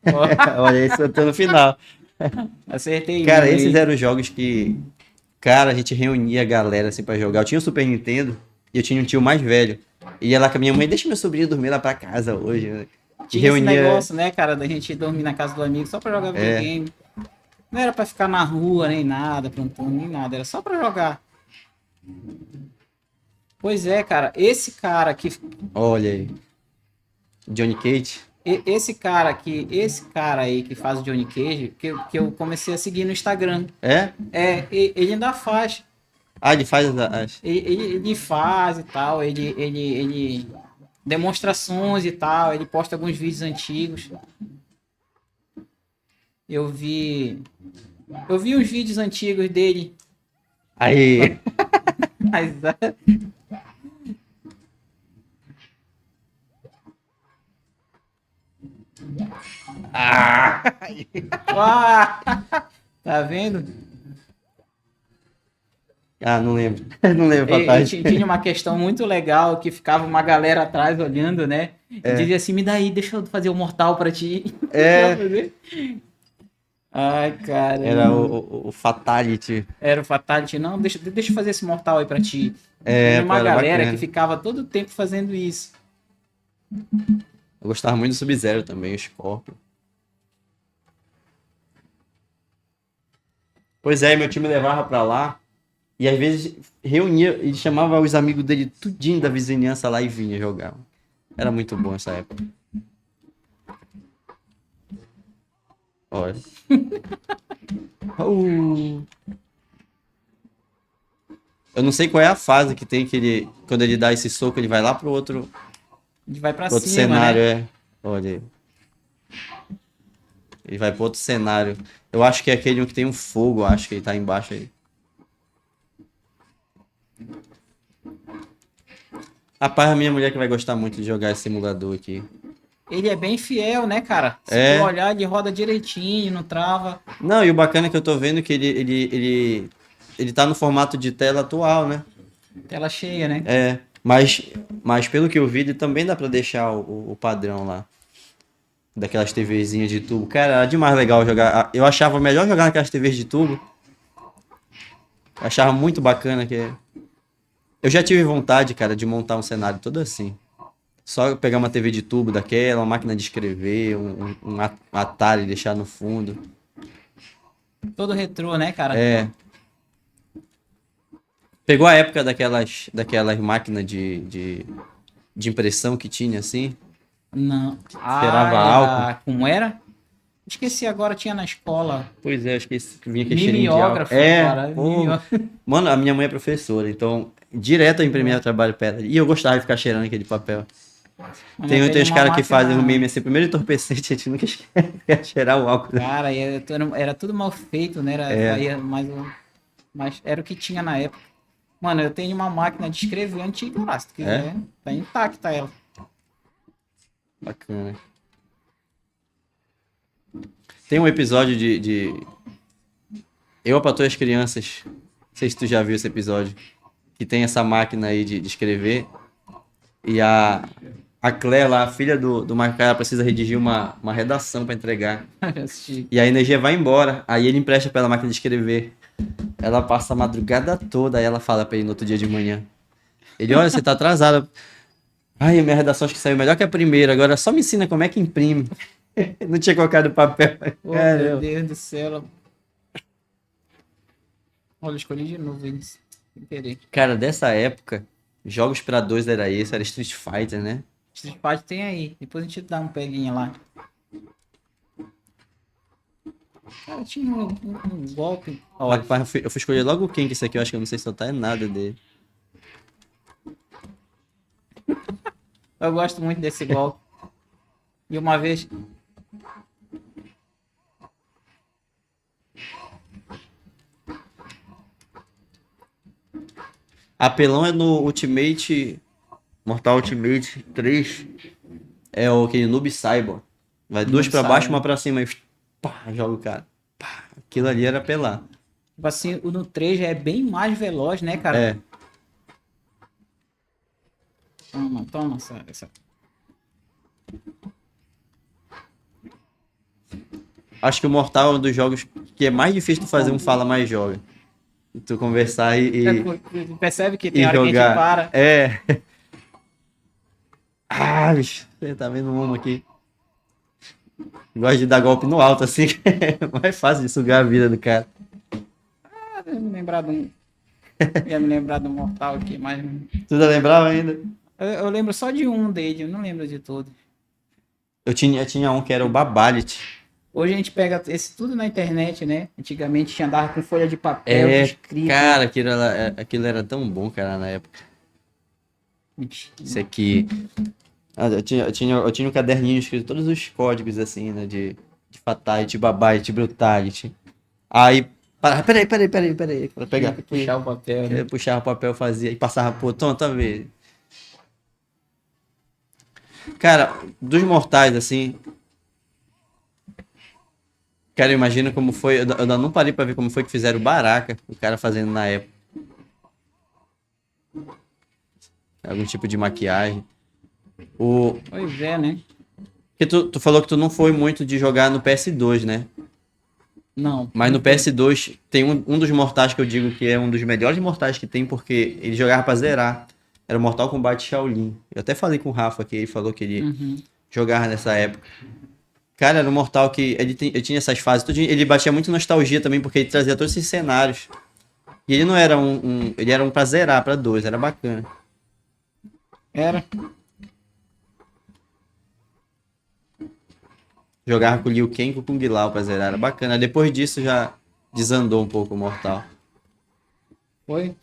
ó, Olha, esse eu tô no final. acertei um Cara, esses aí. eram os jogos que, cara, a gente reunia a galera assim pra jogar. Eu tinha o Super Nintendo e eu tinha um tio mais velho. E ia lá com a minha mãe, deixa meu sobrinho dormir lá pra casa hoje, né? E Tinha esse reunia. negócio, né, cara, da gente dormir na casa do amigo só pra jogar É. videogame. Não era pra ficar na rua, nem nada, plantando, nem nada. Era só pra jogar. Pois é, cara. Olha aí. Johnny Cage. Esse cara aí que faz o Johnny Cage, que eu comecei a seguir no Instagram. É? Ele ainda faz. Ah, ele faz Ele faz e tal. Ele demonstrações e tal. Ele posta alguns vídeos antigos. Eu vi. Eu vi uns vídeos antigos dele. Aí. Mas, Ah! ah, tá vendo? Ah, não lembro. Não lembro pra E trás. tinha uma questão muito legal que ficava uma galera atrás olhando, né? E dizia assim: me dá aí, deixa eu fazer o mortal pra ti. Pra É. fazer. Ai, Era caramba. o Fatality. Era o Fatality. Não, deixa eu fazer esse mortal aí pra ti. É, Tinha pô, uma era galera que bacana. ficava todo o tempo fazendo isso. Eu gostava muito do Sub-Zero também, o Scorpion. Pois é, meu time levava pra lá. E às vezes reunia e chamava os amigos dele tudinho da vizinhança lá e vinha jogar. Era muito bom essa época. Olha. Uh. Eu não sei qual é a fase que tem que ele. Quando ele dá esse soco, ele vai lá A gente vai pra pro outro cima, cenário, né? é. Olha aí. Ele vai pro outro cenário. Eu acho que é aquele que tem um fogo, acho que ele tá embaixo aí. Rapaz, a minha mulher que vai gostar muito de jogar esse simulador aqui. Ele é bem fiel, né, cara? Se tu É. olhar, ele roda direitinho, não trava. Não, e o bacana é que eu tô vendo que ele tá no formato de tela atual, né? Tela cheia, né? É. Mas pelo que eu vi, ele também dá pra deixar o padrão lá. Daquelas TVzinhas de tubo. Cara, era demais legal jogar. Eu achava melhor jogar naquelas TVs de tubo. Eu achava muito bacana que. Eu já tive vontade, cara, de montar um cenário todo assim. Só pegar uma TV de tubo daquela, uma máquina de escrever, um Atari deixar no fundo. Todo retrô, né, cara? É. Pegou a época daquelas máquinas de impressão que tinha, assim? Não. Ah, Cheirava álcool. era. Como era? Esqueci agora, tinha na escola. Pois é, acho que vinha aquele cheirinho de álcool. Mimeógrafo, É, cara. pô. Mano, a minha mãe é professora, então direto eu imprimia trabalho pra ela. E eu gostava de ficar cheirando aquele papel. Mas eu Tem tenho os uma caras que fazem o meme máquina. assim, primeiro entorpecente, a gente nunca quer cheirar o álcool. Cara, era tudo mal feito, né? Era, É, saía mais, mas era o que tinha na época. Mano, eu tenho uma máquina de escrever antiga lá, se tu é? quiser. Tá intacta ela. Bacana. Tem um episódio de Eu, Patroa e as Crianças. Não sei se tu já viu esse episódio. Que tem essa máquina aí de escrever. E a Claire lá, a filha do Michael, ela precisa redigir uma redação pra entregar. Já assisti. E a energia vai embora. Aí ele empresta pra ela a máquina de escrever. Ela passa a madrugada toda. Aí ela fala pra ele no outro dia de manhã. Ele, olha, você tá atrasada. Ai, minha redação acho que saiu melhor que a primeira. Agora só me ensina como é que imprime. Não tinha colocado papel. Oh, meu Caramba. Deus do céu. Olha, eu escolhi de novo isso. Sem querer. Cara, dessa época, jogos pra dois era esse, era Street Fighter, né? Street Fighter tem aí. Depois a gente dá um peguinha lá. Cara, tinha um golpe. Olha, Rapaz, eu fui escolher logo o King, esse aqui eu acho que eu não sei soltar é nada dele. eu gosto muito desse golpe. E uma vez. Apelão é no Ultimate. Mortal Ultimate 3. É o aquele Noob Saibot. Vai Não duas pra baixo, uma sabe. pra cima. E pá, joga o cara. Pá, aquilo ali era apelar. Tipo assim, o no 3 já é bem mais veloz, né, cara? É. Toma, toma essa. Acho que o Mortal é um dos jogos que é mais difícil de fazer um fala mais joga. Tu conversar Percebe que tem e hora que a gente jogar. para. É. Ah, bicho, você tá vendo uma aqui. Gosta de dar golpe no alto, assim, que é mais fácil de sugar a vida do cara. Eu ia me lembrar de um. Ia me lembrar do Mortal aqui, mas. Tu ainda lembrava ainda? Eu lembro só de um dele, eu não lembro de tudo. Eu tinha um que era o Babalit. Hoje a gente pega esse tudo na internet, né? Antigamente a gente andava com folha de papel, É, escrito. cara, aquilo era tão bom, cara, na época. Isso aqui. Eu tinha um caderninho escrito todos os códigos, assim, né? De Fatality, Babality, Brutality. Aí. Peraí. Pra pegar Tinha que aqui. puxar o papel, né? Eu puxava o papel, fazia e passava pro tonto, ver. Cara, dos mortais, assim. Cara, imagina como foi. Eu ainda não parei pra ver como foi que fizeram o Baraka, o cara fazendo na época. Algum tipo de maquiagem. O... Pois é, né? Porque tu falou que tu não foi muito de jogar no PS2, né? Não. Mas no Não foi. PS2 tem um dos mortais que eu digo que é um dos melhores mortais que tem, porque ele jogava pra zerar. Era o Mortal Kombat Shaolin. Eu até falei com o Rafa que ele falou que ele Uhum. jogava nessa época. Cara, era um mortal que ele tinha essas fases. Ele batia muito nostalgia também, porque ele trazia todos esses cenários. E ele não era ele era um pra zerar, pra dois, era bacana. Era. Jogava com o Liu Kang e com o Kung Lao pra zerar, era bacana. Depois disso já desandou um pouco o mortal. Foi.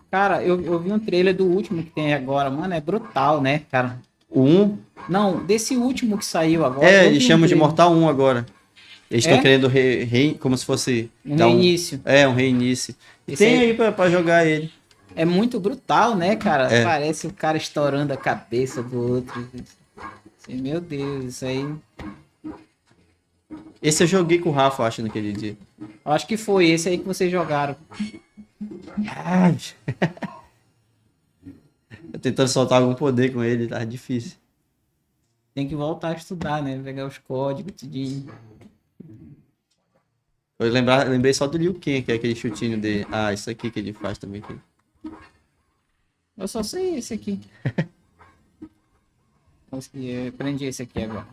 Cara, eu vi um trailer do último que tem agora, mano, é brutal, né, cara? O 1, Não, desse último que saiu agora, eu eles vi um chamam de trailer. Mortal 1 agora. Eles estão É? querendo como se fosse Um dar reinício. um reinício. E Esse tem aí aí pra jogar ele. é muito brutal, né, cara? É. Parece o cara estourando a cabeça do outro. Assim, meu Deus, isso aí. Esse eu joguei com o Rafa, eu acho, naquele dia. Eu acho que foi esse aí que vocês jogaram. Ai. Eu tentando soltar algum poder com ele, tá difícil. Tem que voltar a estudar, né? Pegar os códigos, tudinho. Lembrei só do Liu Kang, que é aquele chutinho dele. Ah, isso aqui que ele faz também. Eu só sei esse aqui. Eu aprendi esse aqui agora.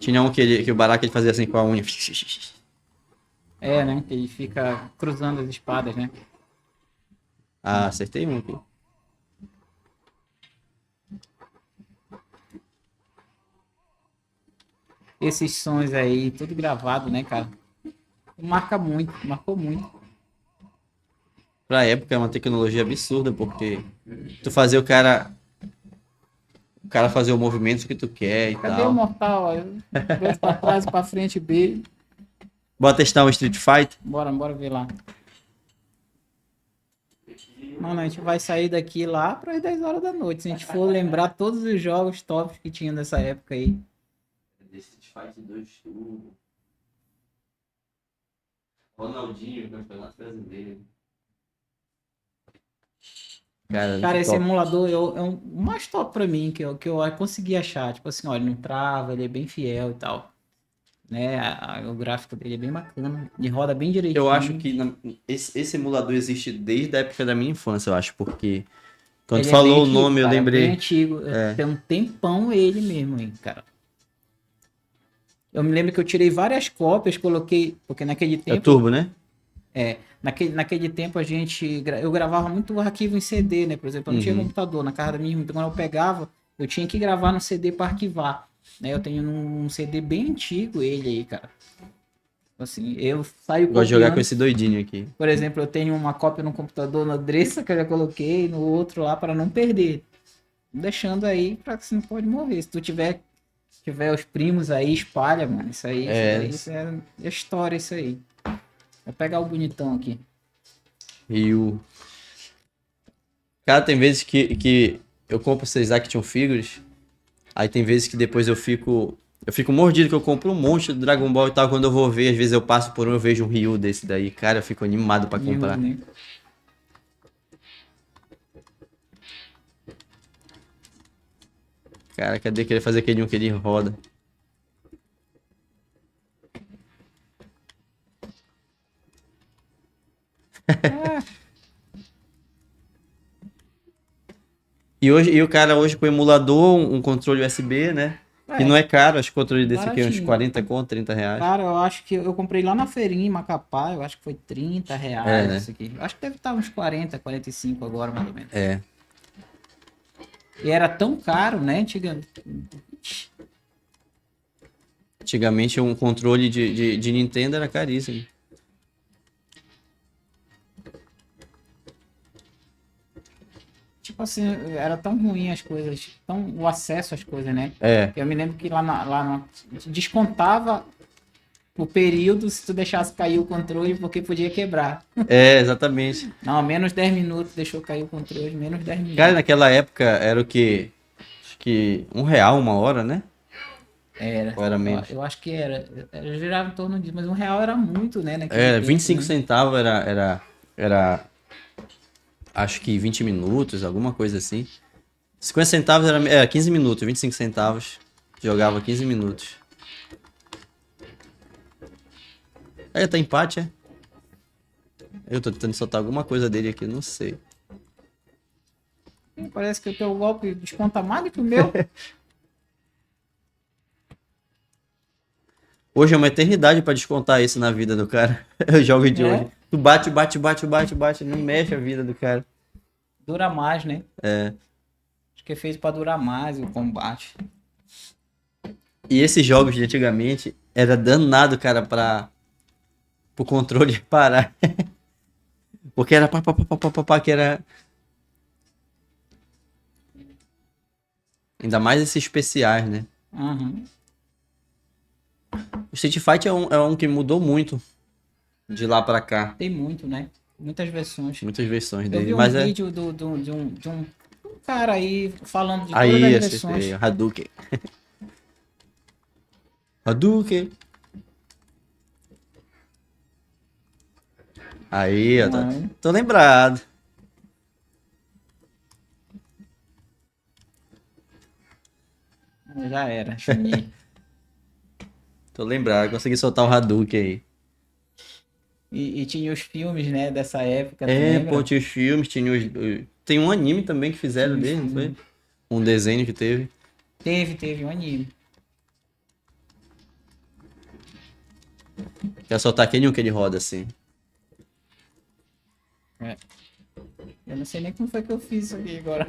Tinha um que o Baraka ele fazia assim com a unha. É, né? Que ele fica cruzando as espadas, né? Ah, acertei um aqui. Esses sons aí, tudo gravado, né, cara? Marca muito, marcou muito. Pra época é uma tecnologia absurda, porque tu fazer o cara fazer o movimento que tu quer e Cadê o tal. mortal? Ó? Dois pra trás, pra frente, B. Bora testar um Street Fighter? Bora ver lá. Mano, a gente vai sair daqui lá para as 10 horas da noite. Se a gente for lembrar todos os jogos tops que tinha nessa época aí. Street Fighter 2 Turbo. Ronaldinho, Campeonato Brasileiro. Cara, esse top. emulador é o mais top pra mim, que eu consegui achar. Tipo assim, olha, não trava, ele é bem fiel e tal. Né? O gráfico dele é bem bacana. Ele roda bem direitinho. Eu acho que esse emulador existe desde a época da minha infância, eu acho, porque quando Ele tu é bem falou o antigo, nome, eu cara, bem lembrei. antigo. É. Tem um tempão ele mesmo, hein, cara. Eu me lembro que eu tirei várias cópias, coloquei, porque naquele É o tempo, Turbo, né? naquele tempo eu gravava muito arquivo em CD, né? Por exemplo, eu não tinha Uhum. computador na casa da minha irmã, então quando eu pegava, eu tinha que gravar no CD para arquivar, né? Eu tenho um CD bem antigo ele aí, cara. Assim, eu saio Gosto de jogar com copiando. esse doidinho aqui. Por exemplo, eu tenho uma cópia no computador na Dressa que eu já coloquei, no outro lá para não perder. Deixando aí para que você não pode morrer. Se tu tiver os primos aí, espalha, mano. Isso aí, É, isso é história, isso aí. Vou pegar o bonitão aqui. Ryu. Cara, tem vezes que eu compro esses Action Figures, aí tem vezes que depois eu fico mordido que eu compro um monte do Dragon Ball e tal, quando eu vou ver, às vezes eu passo por um, eu vejo um Ryu desse daí, cara, eu fico animado pra comprar. Né? Cara, cadê querer fazer aquele um que ele roda? E o cara hoje com o emulador, um controle USB, né? Que não é caro, acho que o controle desse aqui é uns Baratinho. 40 conto, 30 reais. Cara, eu acho que eu comprei lá na feirinha em Macapá, eu acho que foi 30 reais né? isso aqui. Acho que deve estar uns 40, 45 agora, mais ou menos. É. E era tão caro, né, antigamente. Antigamente um controle de Nintendo era caríssimo. Tipo assim, era tão ruim as coisas, o acesso às coisas, né? É. Eu me lembro que descontava o período se tu deixasse cair o controle porque podia quebrar. É, exatamente. Não, menos 10 minutos deixou cair o controle, menos 10 minutos. Cara, naquela época era o quê? Acho que R$ 1 uma hora, né? Era. Ou era menos? Eu acho que era. Girava em torno disso, mas R$ 1 era muito, né? Naquele Era, tempo, 25 né? centavos era acho que 20 minutos, alguma coisa assim. 50 centavos era 15 minutos, 25 centavos jogava 15 minutos. Aí tá empate, é? Eu tô tentando soltar alguma coisa dele aqui, não sei. Parece que o teu golpe desconta mais do que o meu. Hoje é uma eternidade pra descontar isso na vida do cara. Eu jogo de hoje. Tu bate, não mexe a vida do cara. Dura mais, né? É. Acho que é feito pra durar mais o combate. E esses jogos de antigamente era danado, cara, pro controle parar. Porque era pá, que era. Ainda mais esses especiais, né? Uhum. O Street Fighter é um que mudou muito de lá pra cá. Tem muito, né? Muitas versões. Muitas versões Eu dele. vi um Mas vídeo de um cara aí falando de todas Aí, as versões. acertei. Hadouken. Hadouken. Aí, ó. Tô lembrado. Já era, Chun-Li. Tô lembrado. Consegui soltar o Hadouken aí. E tinha os filmes, né, dessa época, tu É, lembra? pô, tinha os filmes, tem um anime também que fizeram Tinha os dele, não foi? filmes. Um desenho que teve. Teve um anime. Quero soltar aquele um que ele roda assim. Eu não sei nem como foi que eu fiz isso aqui agora.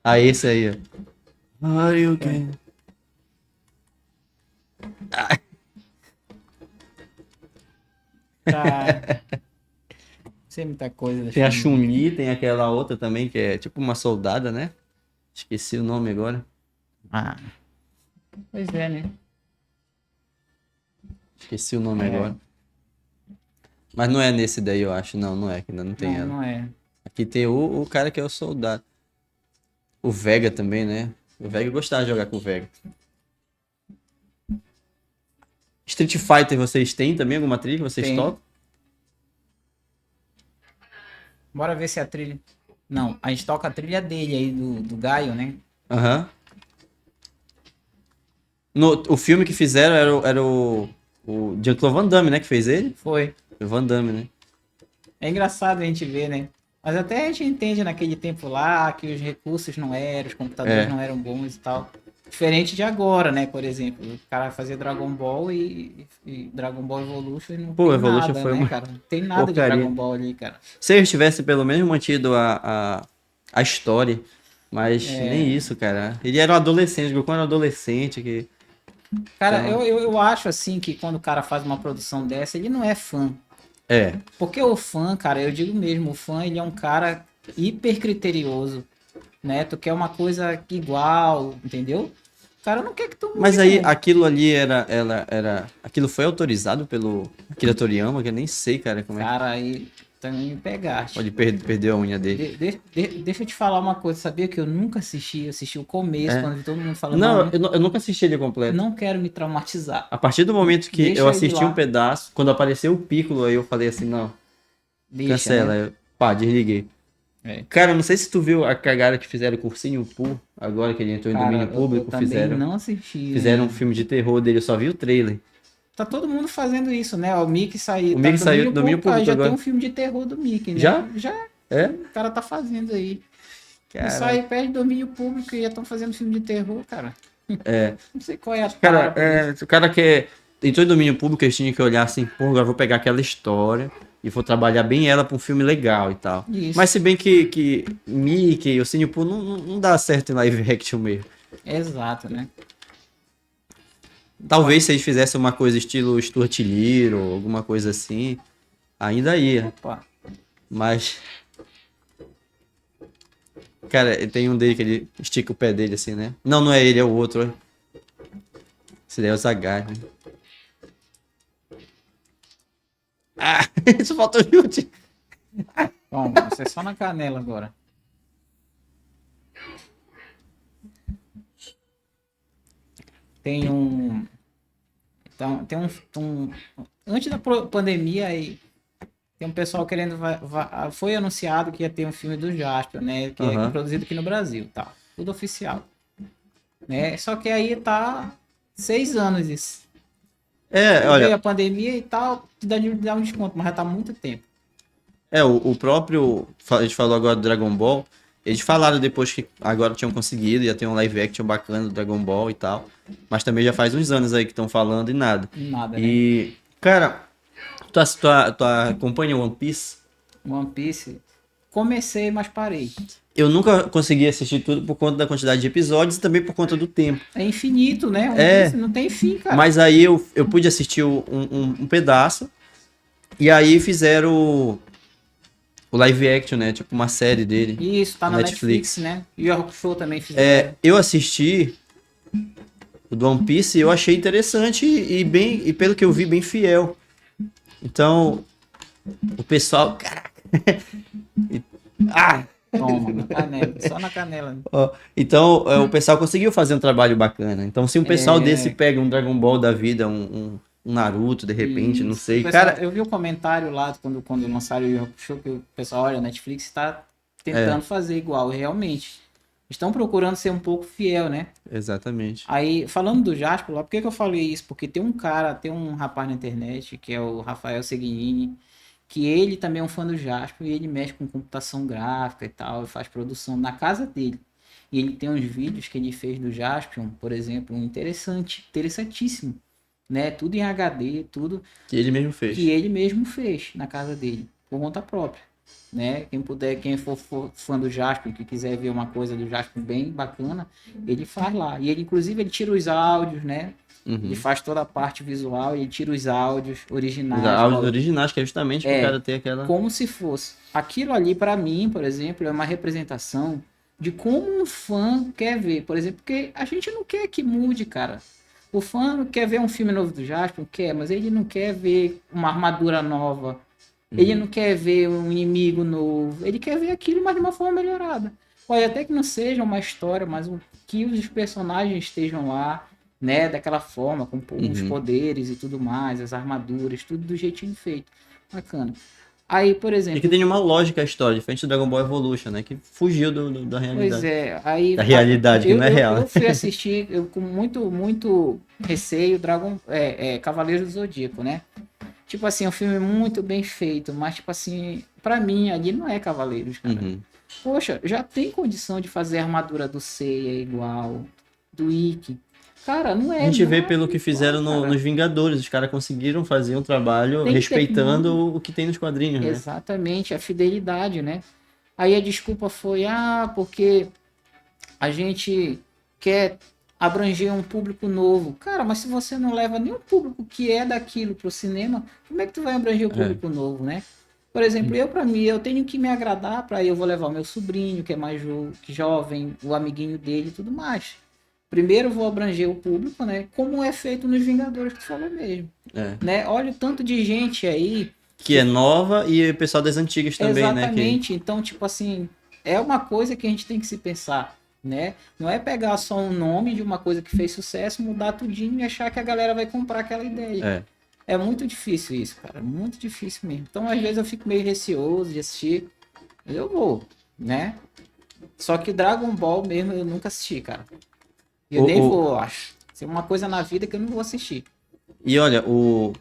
Ah, esse aí, ó. Are you okay? Tá. Sei muita coisa das Tem a famílias. Chun-Li, tem aquela outra também, que é tipo uma soldada, né? Esqueci o nome agora. Ah. Pois é, né? Esqueci o nome É. agora. Mas não é nesse daí, eu acho. Não, não é, que ainda não tem Não, ela. não é. Aqui tem o cara que é o soldado. O Vega também, né? O Vega eu gostava de jogar com o Vega. Street Fighter, vocês têm também alguma trilha que vocês Tem. tocam? Bora ver se a trilha. Não, a gente toca a trilha dele aí, do Gaio, né? Aham. O filme que fizeram era o Jean-Claude Van Damme, né? Que fez ele? Foi. O Van Damme, né? É engraçado a gente ver, né? Mas até a gente entende naquele tempo lá que os recursos não eram, os computadores É. não eram bons e tal. Diferente de agora, né? Por exemplo, o cara fazia Dragon Ball e Dragon Ball Evolution e não Pô, tem Evolution nada, foi né, uma cara? Não tem nada de porcaria. Dragon Ball ali, cara. Se eles tivessem pelo menos mantido a história, mas nem isso, cara. Ele era um adolescente, o Goku era um adolescente que. Cara, Então, eu acho assim que quando o cara faz uma produção dessa, ele não é fã. é. Porque o fã, cara, eu digo mesmo, o fã ele é um cara hiper criterioso, né? Tu quer uma coisa igual, entendeu? O cara não quer que tu Mas mude, aí não. aquilo ali aquilo foi autorizado pelo Akira Toriyama, que eu nem sei, cara, como é que Cara, aí também me pegaste. pode perder a unha dele. Deixa eu te falar uma coisa, sabia que eu nunca assisti, eu assisti o começo, É. quando todo mundo falando, Não, não, eu nunca assisti ele completo. não quero me traumatizar. A partir do momento que eu Deixa ele assisti um lá, pedaço, quando apareceu o Piccolo, aí eu falei assim, não, deixa, cancela. né? Eu, pá, desliguei. É. Cara, não sei se tu viu a cagada que fizeram com o Ursinho Pooh, agora que ele entrou em Cara, domínio eu público, também não assisti fizeram um ainda. filme de terror dele, eu só vi o trailer. Tá todo mundo fazendo isso, né? O Mickey saiu, O tá Mickey no saiu do domínio domínio público, aí público já tem agora. um filme de terror do Mickey, né? Já? Já É? o cara tá fazendo aí. Isso Caraca. aí perde domínio público e já estão fazendo filme de terror, cara. É. Não sei qual é a Cara, tara por isso. se o cara que entrou em domínio público, eles tinham que olhar assim, pô, agora eu vou pegar aquela história e vou trabalhar bem ela pra um filme legal e tal. Isso, Mas se bem que Mickey e o Ursinho Pooh não dá certo em live action mesmo. exato, né? Talvez se eles fizessem uma coisa estilo Stuart Little, alguma coisa assim, ainda ia. Opa, Mas, cara, tem um dele que ele estica o pé dele assim, né? Não, não é ele, é o outro. Esse daí é o Zagar, né? Ah, isso faltou chute. bom, você é só na canela agora. Tem um. Então, antes da pandemia aí, tem um pessoal querendo. Foi anunciado que ia ter um filme do Jasper, né? Que é Aham. produzido aqui no Brasil, tá? Tudo oficial. Né? Só que aí tá 6 anos isso. É, Aí veio olha, a pandemia e tal, dá um desconto, mas já tá há muito tempo. o próprio. A gente falou agora do Dragon Ball. Eles falaram depois que agora tinham conseguido, ia ter um live action bacana do Dragon Ball e tal. Mas também já faz uns anos aí que estão falando e nada. Nada, né? E, cara, tu acompanha One Piece? One Piece. Comecei, mas parei. Eu nunca consegui assistir tudo por conta da quantidade de episódios e também por conta do tempo. É infinito, né? One É. Piece não tem fim, cara. Mas aí eu pude assistir um pedaço. E aí fizeram o live action, né? Tipo uma série dele. Isso, tá na na Netflix, né? E o Show também É, fizeram. eu assisti o do One Piece e eu achei interessante e pelo que eu vi, bem fiel. Então, o pessoal. Caraca! Ah! Toma, na canela, só na canela. Ó, então, o pessoal conseguiu fazer um trabalho bacana. Então, se um pessoal desse pega um Dragon Ball da vida, um Naruto, de repente, não Isso. sei. Pessoal, Cara, eu vi o comentário lá quando lançaram o Yu Yu Hakusho, que o pessoal, olha, a Netflix tá tentando fazer igual, realmente. Estão procurando ser um pouco fiel, né? exatamente. Aí, falando do Jasper lá, por que que eu falei isso? Porque tem um rapaz na internet, que é o Rafael Seguinini, que ele também é um fã do Jasper e ele mexe com computação gráfica e tal, e faz produção na casa dele. E ele tem uns vídeos que ele fez do Jaspion, por exemplo, interessantíssimo. né? Tudo em HD, tudo Que ele mesmo fez. que ele mesmo fez na casa dele, por conta própria, né? Quem puder, quem for fã do Jasper, que quiser ver uma coisa do Jasper bem bacana, ele faz lá. E ele, inclusive, ele tira os áudios, né? Ele Uhum. faz toda a parte visual, ele tira os áudios Os originais, áudios originais, que é justamente pro é cara ter aquela. como se fosse. Aquilo ali, para mim, por exemplo, é uma representação de como um fã quer ver. Por exemplo, porque a gente não quer que mude, cara. O fã quer ver um filme novo do Jasper, quer, mas ele não quer ver uma armadura nova. Ele Uhum. não quer ver um inimigo novo. Ele quer ver aquilo, mas de uma forma melhorada. Pode até que não seja uma história, mas que os personagens estejam lá, né, daquela forma, com os Uhum. poderes e tudo mais, as armaduras, tudo do jeitinho feito. Bacana. Aí, por E que exemplo, tem uma lógica a história, diferente do Dragon Ball Evolution, né? Que fugiu da pois realidade. é, aí Da realidade, que não é real. eu fui assistir com muito receio Cavaleiros do Zodíaco, né? Tipo assim, é um filme muito bem feito, mas tipo assim, pra mim ali não é Cavaleiros, cara. Uhum. Poxa, já tem condição de fazer a armadura do Seiya igual, do Ikki. Cara, não A é gente vê nada pelo que igual, fizeram cara. nos Vingadores. Os caras conseguiram fazer um trabalho Tem tecnologia. respeitando o que tem nos quadrinhos, né? Exatamente, a fidelidade, né? Aí a desculpa foi, porque a gente quer abranger um público novo. Cara, mas se você não leva nenhum público que é daquilo pro cinema, como é que tu vai abranger o É. público novo, né? Por exemplo, eu para mim, eu tenho que me agradar, para eu vou levar o meu sobrinho, que é mais jovem, o amiguinho dele e tudo mais. Primeiro eu vou abranger o público, né? Como é feito nos Vingadores que tu falou mesmo, É. né? Olha o tanto de gente aí Que é nova e o pessoal das antigas também, né? Que... exatamente. Então, tipo assim, é uma coisa que a gente tem que se pensar, né? Não é pegar só um nome de uma coisa que fez sucesso, mudar tudinho e achar que a galera vai comprar aquela ideia. É. É muito difícil isso, cara. Muito difícil mesmo. Então, às vezes eu fico meio receoso de assistir. Eu vou, né? Só que Dragon Ball mesmo eu nunca assisti, cara. Eu O, nem o... vou, eu acho. Tem uma coisa na vida que eu não vou assistir. E olha, o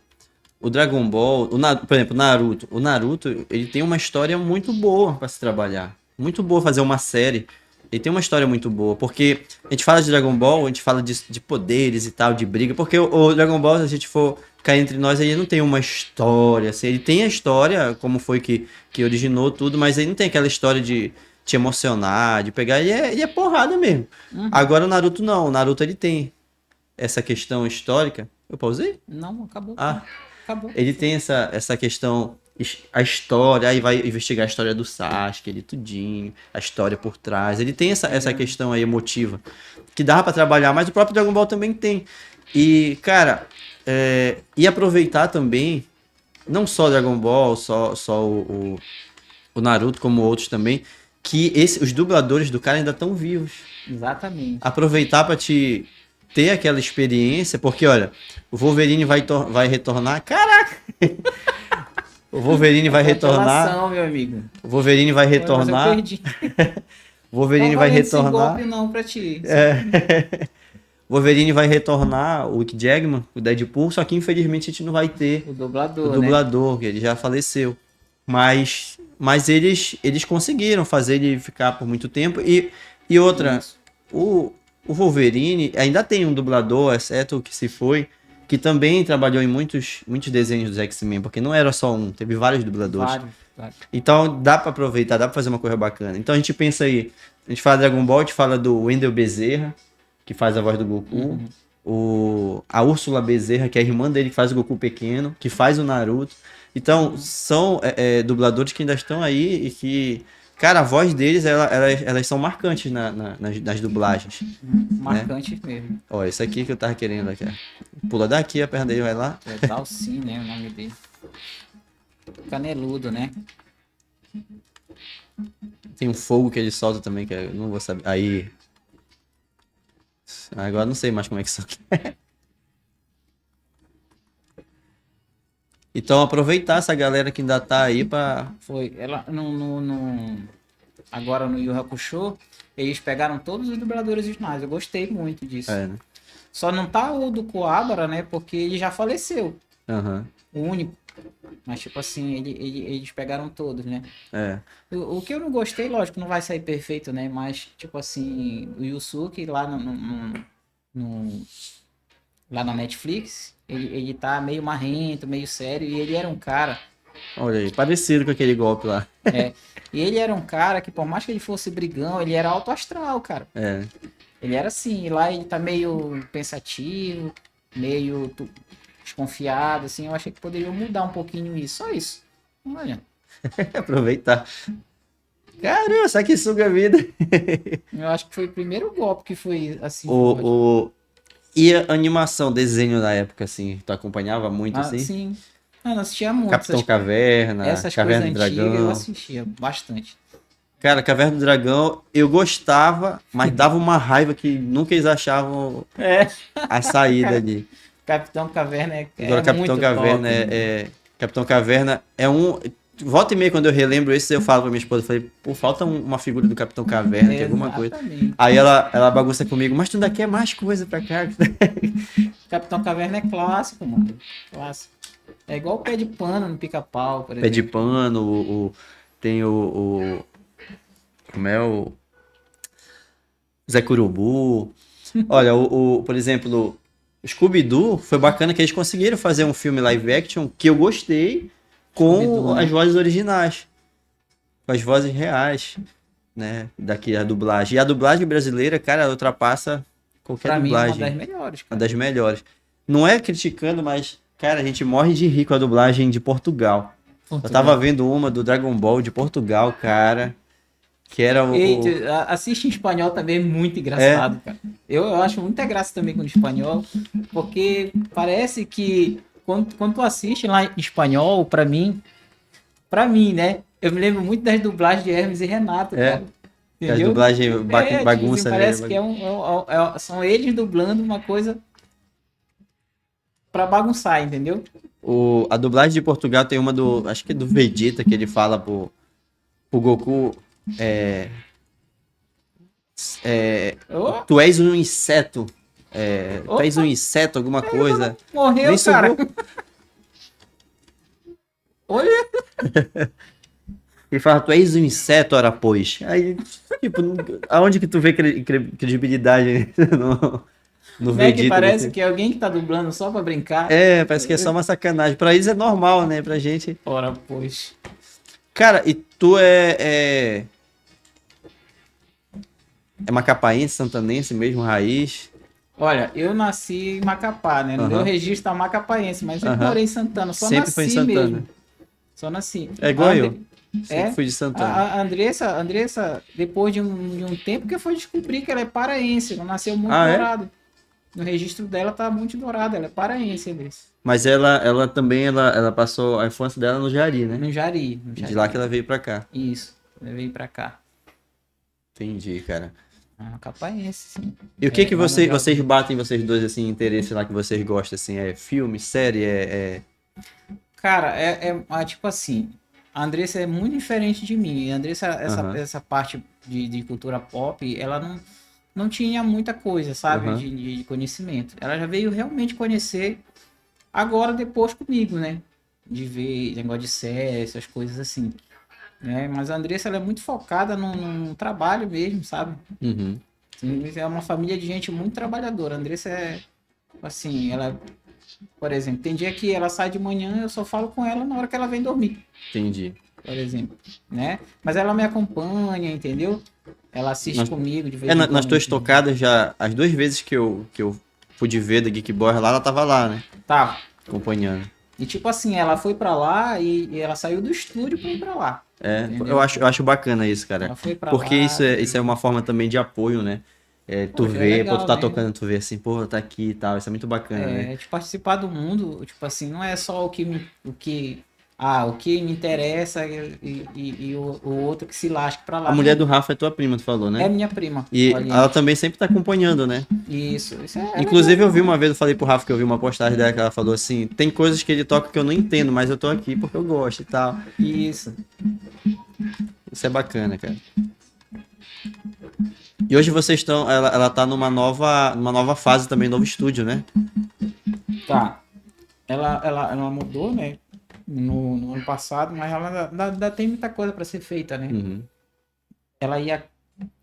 Dragon Ball, por exemplo, Naruto. O Naruto, ele tem uma história muito boa pra se trabalhar. Muito boa fazer uma série. Ele tem uma história muito boa. Porque a gente fala de Dragon Ball, a gente fala de poderes e tal, de briga. Porque o Dragon Ball, se a gente for cair entre nós, ele não tem uma história. Assim, ele tem a história, como foi que originou tudo, mas ele não tem aquela história de te emocionar, de pegar. Ele é porrada mesmo. Uhum. Agora o Naruto não. O Naruto ele tem essa questão histórica. Eu pausei? Não, acabou. Ah. Acabou. Ele tem essa questão, a história, aí vai investigar a história do Sasuke, ele tudinho, a história por trás. Ele tem essa questão aí emotiva, que dá pra trabalhar, mas o próprio Dragon Ball também tem. E, cara, e aproveitar também, não só Dragon Ball, só o Naruto, como outros também, que os dubladores do cara ainda estão vivos. Exatamente. Aproveitar pra te ter aquela experiência, porque olha, o Wolverine vai retornar. Caraca! O Wolverine vai retornar. Apelação, meu amigo. O Wolverine vai Mas eu retornar. perdi. O Wolverine Tá vai valendo esse golpe retornar. não pra ti. O Wolverine vai retornar, o Hugh Jackman, o Deadpool, só que infelizmente a gente não vai ter O o dublador, né? dublador, que ele já faleceu. Mas eles conseguiram fazer ele ficar por muito tempo. E outra, Isso. o Wolverine ainda tem um dublador, exceto o que se foi, que também trabalhou em muitos desenhos dos X-Men, porque não era só um, teve vários dubladores. Vários. Então dá pra aproveitar, dá pra fazer uma coisa bacana. Então a gente pensa aí, a gente fala Dragon Ball, a gente fala do Wendell Bezerra, que faz a voz do Goku, Uhum. a Úrsula Bezerra, que é a irmã dele que faz o Goku pequeno, que faz o Naruto. Então são dubladores que ainda estão aí e que, cara, a voz deles, elas são marcantes nas dublagens, né? Marcante mesmo. Ó, esse aqui que eu tava querendo aqui. Ó. Pula daqui, a perna dele vai lá. É Dalsin, né? O nome dele. Caneludo, né? Tem um fogo que ele solta também, que eu não vou saber. Aí. Agora não sei mais como é que são. Então aproveitar essa galera que ainda tá aí pra. Foi. Ela agora no Yu Hakusho, eles pegaram todos os dubladores originais. Eu gostei muito disso. Né? Só não tá o do Coabra, né? Porque ele já faleceu. Aham. O único. Mas, tipo assim, eles pegaram todos, né? É. O que eu não gostei, lógico, não vai sair perfeito, né? Mas, tipo assim, o Yusuke lá lá na Netflix, ele tá meio marrento, meio sério, e ele era um cara, Olha aí, parecido com aquele golpe lá. e ele era um cara que, por mais que ele fosse brigão, ele era alto astral, cara. É. Ele era assim, e lá ele tá meio pensativo, meio desconfiado, assim, eu achei que poderia mudar um pouquinho isso, só isso. Olha, Aproveitar. Caramba, sabe que suga a vida. eu acho que foi o primeiro golpe que foi assim, forte. O... E a animação, desenho da época, assim, tu acompanhava muito, Ah, assim? sim, eu não assistia muito, Capitão Caverna, essas Caverna coisas do antigas eu Dragão. assistia bastante. Cara, Caverna do Dragão, eu gostava, mas dava uma raiva que nunca eles achavam É, a saída ali. Capitão Caverna Agora, é Capitão muito Caverna top. Capitão Caverna é um. Volta e meia, quando eu relembro isso, eu falo pra minha esposa, eu falei, pô, falta uma figura do Capitão Caverna, que é alguma coisa. Exatamente. Aí ela bagunça comigo, mas tu ainda quer mais coisa pra cá? Capitão Caverna é clássico, mano. Clássico. É igual o pé de pano no pica-pau, por Pé de exemplo. pano, tem como é o Zé Curubu. Olha, por exemplo, o Scooby-Doo foi bacana que eles conseguiram fazer um filme live action que eu gostei com Scooby-Doo, as né? vozes originais, com as vozes reais, né? Daqui a dublagem. E a dublagem brasileira, cara, ela ultrapassa qualquer Pra mim é uma das dublagem, melhores, uma cara. das melhores. Não é criticando, mas, cara, a gente morre de rir com a dublagem de Portugal. Eu tava Portugal. vendo uma do Dragon Ball de Portugal, cara, que era Eita, o assiste em espanhol também é muito é, engraçado, cara. Eu acho muita graça também com o espanhol, porque parece que quando tu assiste lá em espanhol, pra mim, né? Eu me lembro muito das dublagens de Hermes e Renato, é, cara. as Entendeu? dublagens Tipo assim, bagunça, né? parece que são eles dublando uma coisa pra bagunçar, entendeu? A dublagem de Portugal tem uma acho que é do Vegeta, que ele fala pro Goku, é, Ô, tu és um inseto, tu és um opa, inseto, alguma coisa. Nem morreu, sou cara. Goku. Olha, Ele fala, tu és um inseto, ora pois. Aí, tipo, aonde que tu vê credibilidade no né? Que Vegeta parece desse? que é alguém que tá dublando só pra brincar. É, parece que é só uma sacanagem. Pra eles é normal, né? Pra gente. Ora, pois. Cara, e tu é macapaense, santanense mesmo, raiz? Olha, eu nasci em Macapá, né? No meu Aham, registro tá macapaense, mas sempre aham. morei em Santana. Só Sempre foi em nasci Santana. mesmo. Só nasci. É A igual eu. Andre... Sempre É. fui de Santana. A Andressa, depois de um tempo que foi descobrir que ela é paraense, ela nasceu muito Ah, é? dourado. No registro dela tá muito dourado, ela é paraense, Andressa. Mas ela também, ela passou a infância dela no Jari, né? No Jari, no De lá que Jari. ela veio pra cá. Isso, eu vim pra cá. Entendi, cara. Ah, capaense, sim. E o que É, que lá no vocês Jari. batem, vocês dois, assim, interesse lá que vocês gostam, assim? É filme, série, Cara, tipo assim, a Andressa é muito diferente de mim. A Andressa, Aham, essa parte de cultura pop, ela não tinha muita coisa, sabe, aham. de conhecimento. Ela já veio realmente conhecer agora, depois comigo, né? De ver negócio de série, essas coisas assim. Né? Mas a Andressa, ela é muito focada no trabalho mesmo, sabe? Uhum, É uma família de gente muito trabalhadora. A Andressa é, assim, ela, por exemplo, tem dia que ela sai de manhã, eu só falo com ela na hora que ela vem dormir, entendi. por exemplo, né? Mas ela me acompanha, entendeu? Ela assiste Nas, comigo de vez em nas quando. tuas tocadas já, as duas vezes que eu pude ver da Geek Boy lá, ela tava lá, né? Tá. Acompanhando. E tipo assim, ela foi pra lá e ela saiu do estúdio pra ir pra lá. É, eu Entendeu? acho, eu acho bacana isso, cara. Ela foi pra Porque lá. isso é uma forma também de apoio, né? Tu Poxa, é vê, pô, tu legal, tá né? tocando, tu vê assim, pô, tá aqui e tal. Isso é muito bacana, né? De participar do mundo, tipo assim, não é só o que me interessa e o outro que se lasque pra A lá. mulher Não, do Rafa é tua prima, tu falou, é né? minha prima, E ela Oliane. também sempre tá acompanhando, né? Isso é legal Inclusive, eu vi demais. uma vez, eu falei pro Rafa que eu vi uma postagem dela que ela falou assim: tem coisas que ele toca que eu não entendo, mas eu tô aqui porque eu gosto e tal. Isso. Isso é bacana, cara. E hoje vocês estão. Ela tá numa nova fase também, novo estúdio, né? Tá. Ela mudou, né? No ano passado, mas ela ainda tem muita coisa para ser feita, né? Uhum. Ela ia,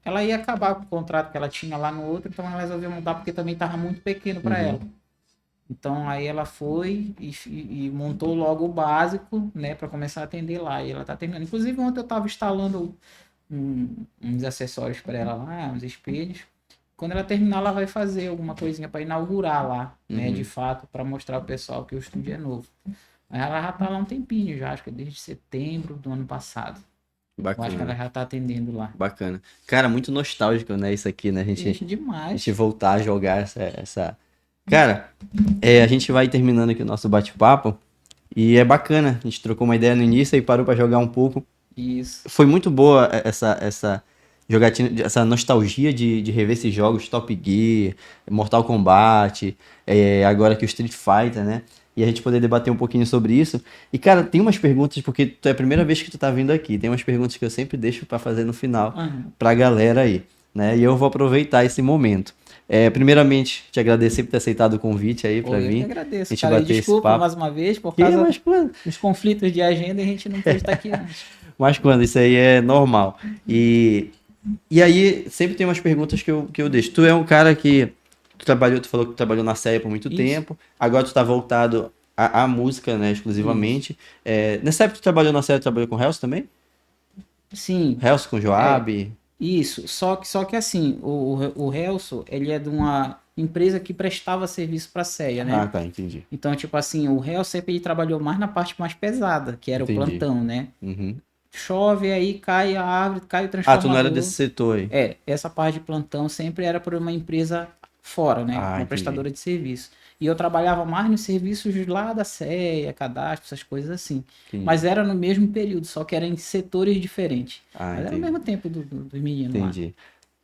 ela ia acabar com o contrato que ela tinha lá no outro, então ela resolveu mudar porque também tava muito pequeno para ela. Uhum. Então aí ela foi e montou logo o básico, né, para começar a atender lá. E ela tá terminando. Inclusive ontem eu estava instalando uns acessórios para ela lá, uns espelhos. Quando ela terminar, ela vai fazer alguma coisinha para inaugurar lá, né, de Uhum. fato, para mostrar ao pessoal que o estúdio é novo. Aí ela já tá lá um tempinho já, acho que desde setembro do ano passado. Eu acho que ela Bacana, já tá atendendo lá. bacana. Cara, muito nostálgico, né, isso aqui, né? Ixi, A gente demais. voltar a jogar essa... Cara, a gente vai terminando aqui o nosso bate-papo e é bacana. A gente trocou uma ideia no início e parou pra jogar um pouco. Isso. Foi muito boa essa jogatina, essa nostalgia de rever esses jogos, Top Gear, Mortal Kombat, agora que o Street Fighter, né? E a gente poder debater um pouquinho sobre isso. E, cara, tem umas perguntas, porque tu é a primeira vez que tu tá vindo aqui, tem umas perguntas que eu sempre deixo pra fazer no final, Aham. pra galera aí, né? E eu vou aproveitar esse momento. Primeiramente, te agradecer por ter aceitado o convite aí Pô, pra eu que vir, a agradeço, gente cara. E bater esse desculpa papo. mais uma vez, por Que, causa mas, pô, dos conflitos de agenda, a gente não pôde estar aqui antes. mas quando? Isso aí é normal. E aí, sempre tem umas perguntas que eu deixo. Tu é um cara que tu falou que trabalhou na série por muito Isso, tempo, agora tu tá voltado à música, né, isso. exclusivamente. Nessa época que tu trabalhou na série, tu trabalhou com Helso também? Sim, Helso com é, Joab? isso. Só que assim, o Helso, ele é de uma empresa que prestava serviço para a CEA, Ah, né? tá, entendi. Então, tipo assim, o Helso ele trabalhou mais na parte mais pesada, que era o Entendi. plantão, né? Uhum. Chove aí, cai a árvore, cai o Ah, tu não era desse transformador. setor aí. Essa parte de plantão sempre era por uma empresa fora, né? Ah, Uma entendi. prestadora de serviço. E eu trabalhava mais nos serviços lá da CEA, cadastro, essas coisas assim. Mas Entendi. era no mesmo período, só que era em setores diferentes. Ah, Mas era o entendi. mesmo tempo dos meninos lá. Entendi.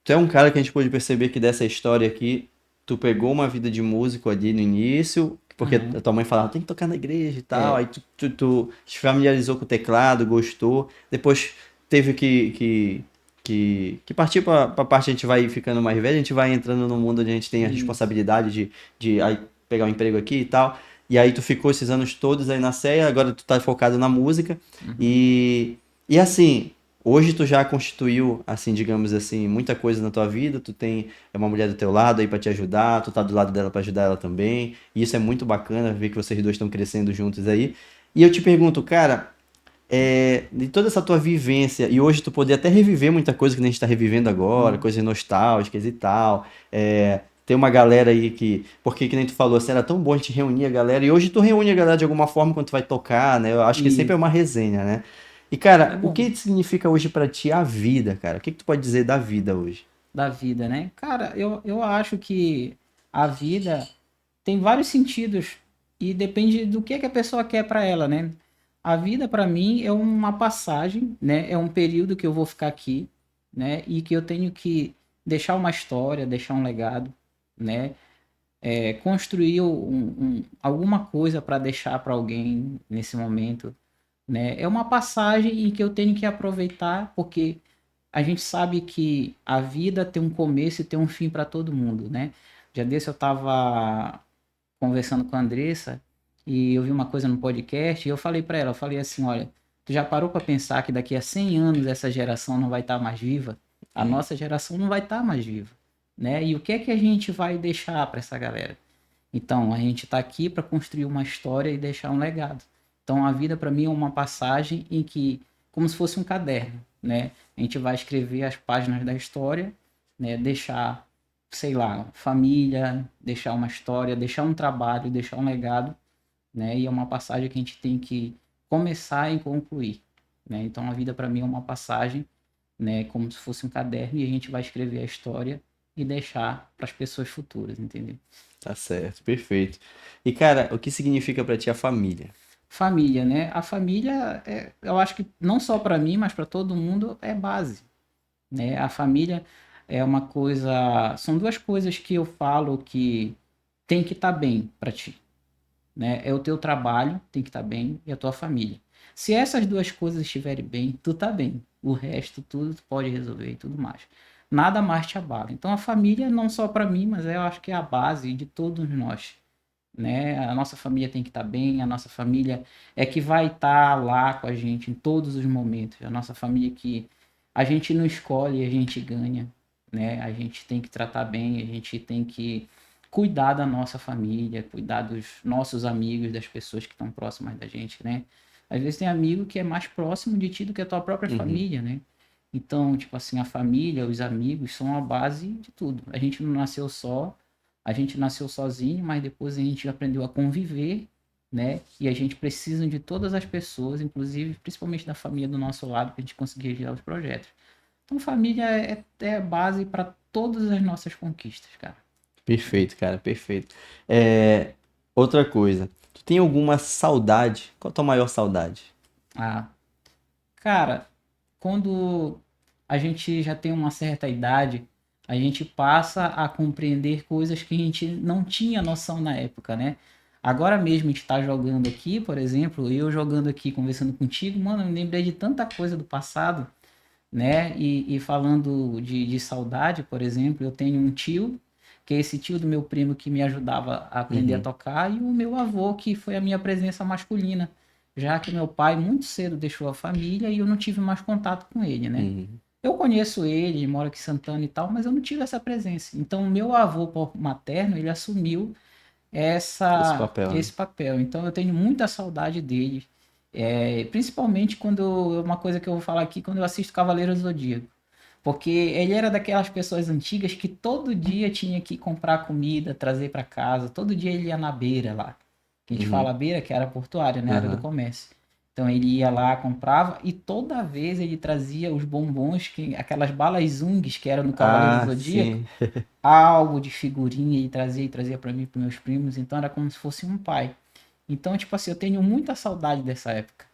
Tu é um cara que a gente pôde perceber que dessa história aqui, tu pegou uma vida de músico ali no início, porque a Aham. tua mãe falava, tem que tocar na igreja e tal, É, aí tu se familiarizou com o teclado, gostou, depois teve que partir pra parte que a gente vai ficando mais velho, a gente vai entrando no mundo onde a gente tem a isso. responsabilidade de aí, pegar um emprego aqui e tal, e aí tu ficou esses anos todos aí na CEA, agora tu tá focado na música, Uhum. e assim... Hoje tu já constituiu, assim, digamos assim, muita coisa na tua vida, tu tem uma mulher do teu lado aí pra te ajudar, tu tá do lado dela pra ajudar ela também, e isso é muito bacana ver que vocês dois estão crescendo juntos aí. E eu te pergunto, cara, de toda essa tua vivência, e hoje tu poder até reviver muita coisa que a gente tá revivendo agora, Uhum. coisas nostálgicas e tal, tem uma galera aí porque que nem tu falou, assim, era tão bom a gente reunir a galera, e hoje tu reúne a galera de alguma forma quando tu vai tocar, né? Eu acho que sempre é Isso. uma resenha, né? E, É cara, o bom. que significa hoje pra ti a vida, cara? O que que tu pode dizer da vida hoje? Da vida, né? Cara, eu acho que a vida tem vários sentidos e depende do que a pessoa quer para ela, né? A vida para mim é uma passagem, né? É um período que eu vou ficar aqui, né? E que eu tenho que deixar uma história, deixar um legado, né? Construir alguma coisa para deixar para alguém nesse momento, né? É uma passagem em que eu tenho que aproveitar porque a gente sabe que a vida tem um começo e tem um fim para todo mundo, né? Já desse eu estava conversando com a Andressa e eu vi uma coisa no podcast e eu falei para ela, eu falei assim, olha, tu já parou para pensar que daqui a 100 anos essa geração não vai estar mais viva? A nossa geração não vai estar mais viva, né? E o que é que a gente vai deixar para essa galera? Então, a gente está aqui para construir uma história e deixar um legado. Então, a vida para mim é uma passagem em que, como se fosse um caderno, né? A gente vai escrever as páginas da história, né? Deixar, sei lá, família, deixar uma história, deixar um trabalho, deixar um legado, né? E é uma passagem que a gente tem que começar e concluir, né? Então, a vida para mim é uma passagem, né? Como se fosse um caderno e a gente vai escrever a história e deixar para as pessoas futuras, entendeu? Tá certo, perfeito. E, cara, o que significa pra ti a família? Família, né? A família, eu acho que não só para mim, mas para todo mundo é base, né? A família é uma coisa, são duas coisas que eu falo que tem que estar bem para ti, né? É o teu trabalho, tem que estar bem, e a tua família. Se essas duas coisas estiverem bem, tu tá bem. O resto tudo tu pode resolver e tudo mais. Nada mais te abala. Então a família não só para mim, mas eu acho que é a base de todos nós, né? A nossa família tem que estar bem, a nossa família é que vai estar lá com a gente em todos os momentos. A nossa família que a gente não escolhe, a gente ganha, né? A gente tem que tratar bem, a gente tem que cuidar da nossa família, cuidar dos nossos amigos, das pessoas que estão próximas da gente, né? Às vezes tem amigo que é mais próximo de ti do que a tua própria Uhum. família, né? Então, tipo assim, a família, os amigos são a base de tudo. A gente não nasceu só, a gente nasceu sozinho, mas depois a gente aprendeu a conviver, né? E a gente precisa de todas as pessoas, inclusive, principalmente da família do nosso lado, para a gente conseguir realizar os projetos. Então, família é a base para todas as nossas conquistas, cara. Perfeito, cara, perfeito. É, outra coisa, tu tem alguma saudade? Qual a tua maior saudade? Ah, cara, quando a gente já tem uma certa idade, a gente passa a compreender coisas que a gente não tinha noção na época, né? Agora mesmo a gente tá jogando aqui, por exemplo, eu jogando aqui, conversando contigo, mano, eu me lembrei de tanta coisa do passado, né? E falando de saudade, por exemplo, eu tenho um tio, que é esse tio do meu primo que me ajudava a aprender a Uhum, tocar, e o meu avô, que foi a minha presença masculina, já que meu pai muito cedo deixou a família e eu não tive mais contato com ele, né? uhum. Eu conheço ele, ele mora aqui em Santana e tal, mas eu não tive essa presença. Então, o meu avô materno, ele assumiu Esse papel, né? esse papel. Então eu tenho muita saudade dele. Principalmente uma coisa que eu vou falar aqui, quando eu assisto Cavaleiros do Zodíaco. Porque ele era daquelas pessoas antigas que todo dia tinha que comprar comida, trazer para casa. Todo dia ele ia na beira lá. Que a gente Uhum, fala beira, que era portuária, né? Área do aham. comércio. Então ele ia lá, comprava e toda vez ele trazia os bombons, aquelas balas zungues que eram no Cavaleiro do Ah, Zodíaco, sim. algo de figurinha e trazia para mim, para meus primos, então era como se fosse um pai. Então, tipo assim, eu tenho muita saudade dessa época,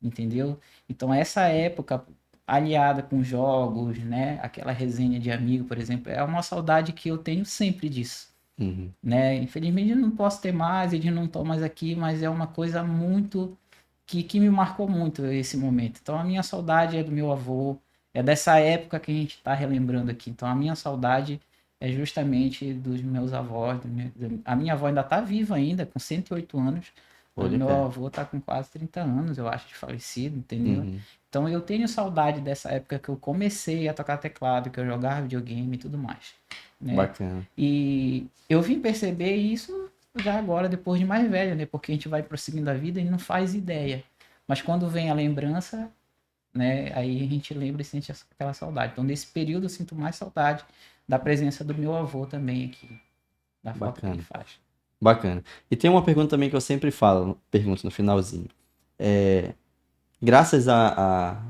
entendeu? Então, essa época aliada com jogos, né, aquela resenha de amigo, por exemplo, é uma saudade que eu tenho sempre disso, Uhum. né? Infelizmente eu não posso ter mais, eles não estão mais aqui, mas é uma coisa muito que me marcou muito esse momento. Então, a minha saudade é do meu avô, é dessa época que a gente está relembrando aqui. Então, a minha saudade é justamente dos meus avós. A minha avó ainda está viva ainda, com 108 anos, mas Olha, meu cara. avô está com quase 30 anos, eu acho, de falecido, entendeu? Uhum. Então, eu tenho saudade dessa época que eu comecei a tocar teclado, que eu jogava videogame e tudo mais, né? Bacana. E eu vim perceber isso já agora, depois de mais velho, né? Porque a gente vai prosseguindo a vida e não faz ideia. Mas quando vem a lembrança, né? Aí a gente lembra e sente aquela saudade. Então, nesse período, eu sinto mais saudade da presença do meu avô também aqui, da falta que ele Bacana. faz. Bacana. E tem uma pergunta também que eu sempre falo, pergunto no finalzinho. É, graças a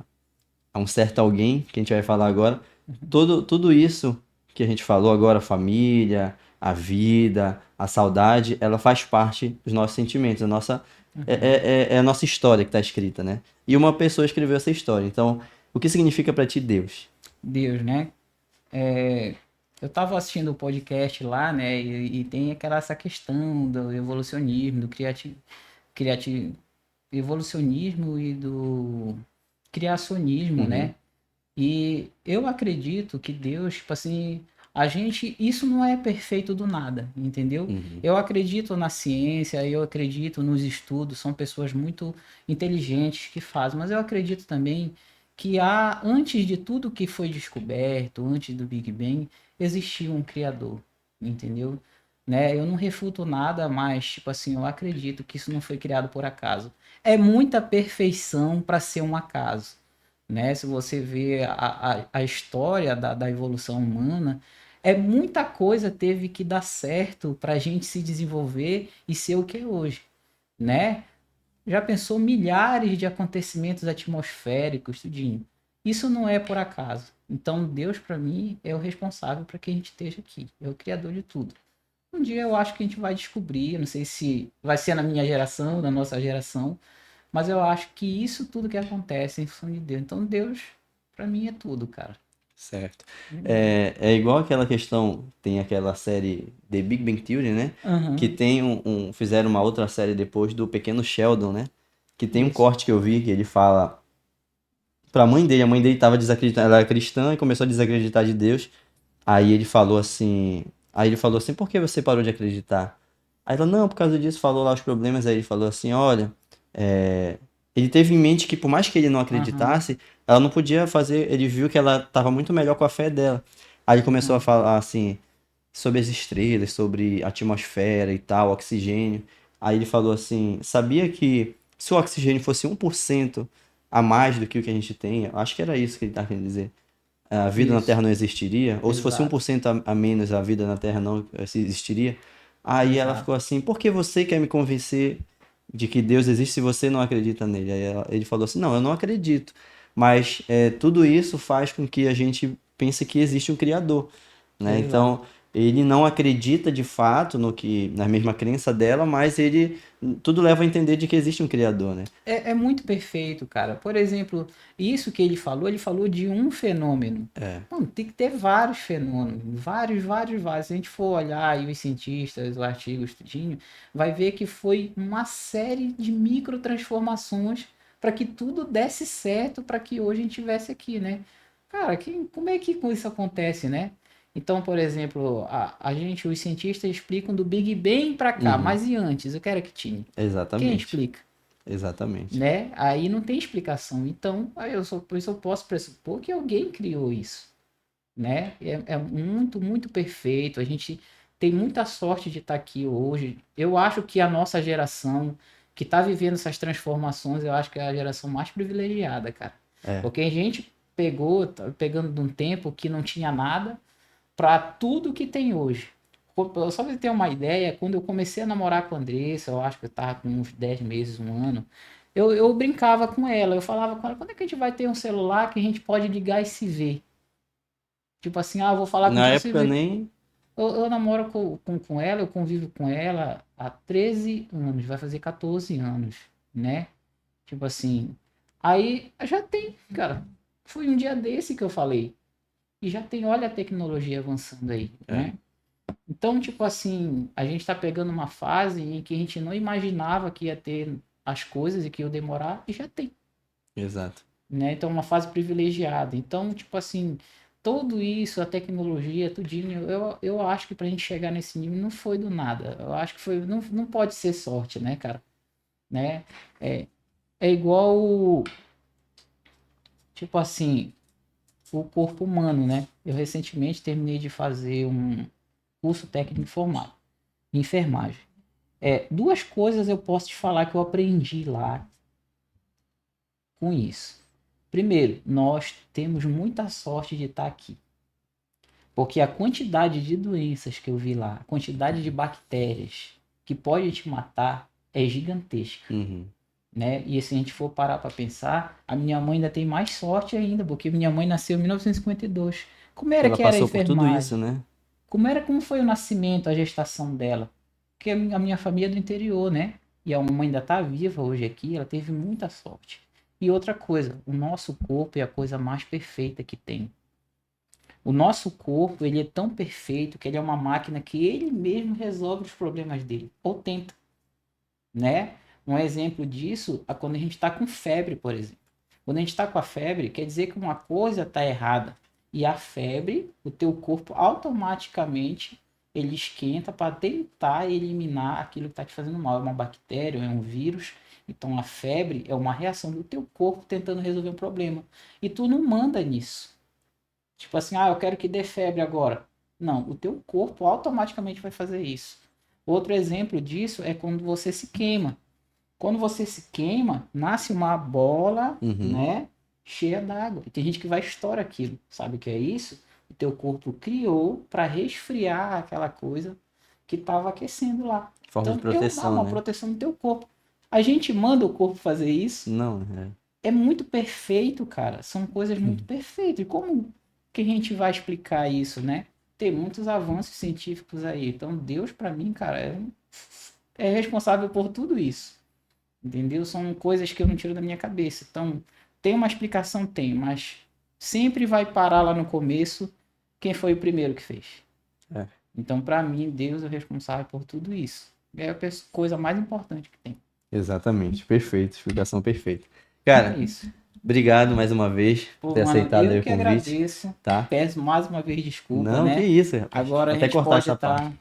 um certo alguém, que a gente vai falar agora, tudo isso que a gente falou agora, a família, a vida, a saudade, ela faz parte dos nossos sentimentos, Uhum. é a nossa história que está escrita, né? E uma pessoa escreveu essa história. Então, o que significa para ti Deus? Deus, né? É, eu estava assistindo o podcast lá, né? E tem essa questão do evolucionismo, do criati, evolucionismo e do criacionismo, Uhum, né? E eu acredito que Deus, tipo assim, isso não é perfeito do nada, entendeu? uhum, Eu acredito na ciência, eu acredito nos estudos, são pessoas muito inteligentes que fazem, mas eu acredito também que antes de tudo que foi descoberto, antes do Big Bang, existia um criador, entendeu? Né? Eu não refuto nada, mas tipo assim, eu acredito que isso não foi criado por acaso. É muita perfeição para ser um acaso, né? Se você vê a história da evolução humana, muita coisa teve que dar certo para a gente se desenvolver e ser o que é hoje, né? Já pensou milhares de acontecimentos atmosféricos, tudinho. Isso não é por acaso. Então Deus para mim é o responsável para que a gente esteja aqui, é o criador de tudo. Um dia eu acho que a gente vai descobrir, eu não sei se vai ser na minha geração, na nossa geração, mas eu acho que isso tudo que acontece é em função de Deus. Então Deus, pra mim, é tudo, cara. certo. É igual aquela questão, tem aquela série The Big Bang Theory, né? Que Aham, tem fizeram uma outra série depois do Pequeno Sheldon, né? Que tem um isso. corte que eu vi que ele fala pra mãe dele, a mãe dele tava desacreditando, ela era cristã e começou a desacreditar de Deus. Aí ele falou assim, por que você parou de acreditar? Aí ela, não, por causa disso, falou lá os problemas, aí ele falou assim, olha, é, ele teve em mente que por mais que ele não Aham, acreditasse, ela não podia fazer, ele viu que ela estava muito melhor com a fé dela. Aí ele começou a aham, falar assim, sobre as estrelas, sobre a atmosfera e tal, oxigênio. Aí ele falou assim: sabia que se o oxigênio fosse 1% a mais do que o que a gente tem, eu acho que era isso que ele estava querendo dizer, a vida na Isso, Terra não existiria? Ou se fosse exato, 1% a menos, a vida na Terra não existiria? Aí ela exato. ficou assim: por que você quer me convencer de que Deus existe se você não acredita nele? Ele falou assim: não, eu não acredito. Mas tudo isso faz com que a gente pense que existe um Criador, né? Exato. Então, ele não acredita de fato no que, na mesma crença dela, mas ele tudo leva a entender de que existe um Criador, né? É muito perfeito, cara. Por exemplo, isso que ele falou de um fenômeno. É, Não, tem que ter vários fenômenos, vários, vários, vários. Se a gente for olhar aí os cientistas, os artigos, tudinho, vai ver que foi uma série de microtransformações para que tudo desse certo, para que hoje a gente estivesse aqui, né? Cara, como é que isso acontece, né? Então, por exemplo, a gente, os cientistas explicam do Big Bang para cá, uhum, mas e antes? Eu quero que tinha. Quem exatamente, explica? exatamente. Né? Aí não tem explicação. Então, por isso eu posso pressupor que alguém criou isso, né? É muito, muito perfeito. A gente tem muita sorte de estar aqui hoje. Eu acho que a nossa geração que está vivendo essas transformações, eu acho que é a geração mais privilegiada, cara. É, Porque a gente tá pegando de um tempo que não tinha nada para tudo que tem hoje. Só para você ter uma ideia, quando eu comecei a namorar com a Andressa, eu acho que eu tava com uns 10 meses, um ano, eu brincava com ela, eu falava com ela, quando é que a gente vai ter um celular que a gente pode ligar e se ver? Tipo assim, ah, eu vou falar na contigo, você época vê. nem. Eu namoro com ela, eu convivo com ela há 13 anos, vai fazer 14 anos, né? Tipo assim, aí já tem, cara. Foi um dia desse que eu falei. E já tem, olha a tecnologia avançando aí, É, né? Então, tipo assim, a gente tá pegando uma fase em que a gente não imaginava que ia ter as coisas e que ia demorar, e já tem, exato. né? Então, uma fase privilegiada. Então, tipo assim, tudo isso, a tecnologia, tudinho, eu acho que pra gente chegar nesse nível não foi do nada. Eu acho que foi, não pode ser sorte, né, cara? Né? É, é igual, tipo assim, o corpo humano, né? Eu recentemente terminei de fazer um curso técnico em enfermagem. Duas coisas eu posso te falar que eu aprendi lá com isso. Primeiro, nós temos muita sorte de estar aqui, porque a quantidade de doenças que eu vi lá, a quantidade de bactérias que pode te matar é gigantesca, Uhum. né? E se a gente for parar para pensar, a minha mãe ainda tem mais sorte ainda, porque minha mãe nasceu em 1952. Como Que era ela que era a passou por tudo enfermagem? isso, né? Como foi o nascimento, a gestação dela? Porque a minha família é do interior, né? E a mãe ainda está viva hoje aqui, ela teve muita sorte. E outra coisa, o nosso corpo é a coisa mais perfeita que tem. O nosso corpo, ele é tão perfeito que ele é uma máquina que ele mesmo resolve os problemas dele, ou tenta, né? Um exemplo disso é quando a gente está com febre, por exemplo. Quando a gente está com a febre, quer dizer que uma coisa está errada. E a febre, o teu corpo automaticamente ele esquenta para tentar eliminar aquilo que está te fazendo mal. É uma bactéria, é um vírus. Então a febre é uma reação do teu corpo tentando resolver um problema. E tu não manda nisso. Tipo assim, ah, eu quero que dê febre agora. Não, o teu corpo automaticamente vai fazer isso. Outro exemplo disso é quando você se queima. Quando você se queima, nasce uma bola, Uhum. né, cheia d'água. E tem gente que vai estourar aquilo. Sabe o que é isso? O teu corpo criou para resfriar aquela coisa que estava aquecendo lá. Forma de Então, eu dar proteção, uma né? proteção no teu corpo. A gente manda o corpo fazer isso. Não, é. É muito perfeito, cara. São coisas muito Hum. perfeitas. E como que a gente vai explicar isso, né? Tem muitos avanços científicos aí. Então, Deus, para mim, cara, é responsável por tudo isso. Entendeu? São coisas que eu não tiro da minha cabeça. Então, tem uma explicação? Tem, mas sempre vai parar lá no começo quem foi o primeiro que fez. É, Então, para mim, Deus é o responsável por tudo isso. É a coisa mais importante que tem. exatamente. Perfeito. Explicação perfeita. É Cara, isso. obrigado mais uma vez por Pô, ter mano, aceitado aí eu o que convite, agradeço. tá? Peço mais uma vez desculpa, Não, que né? isso, rapaz. Agora Vou a até gente cortar pode essa parte. estar.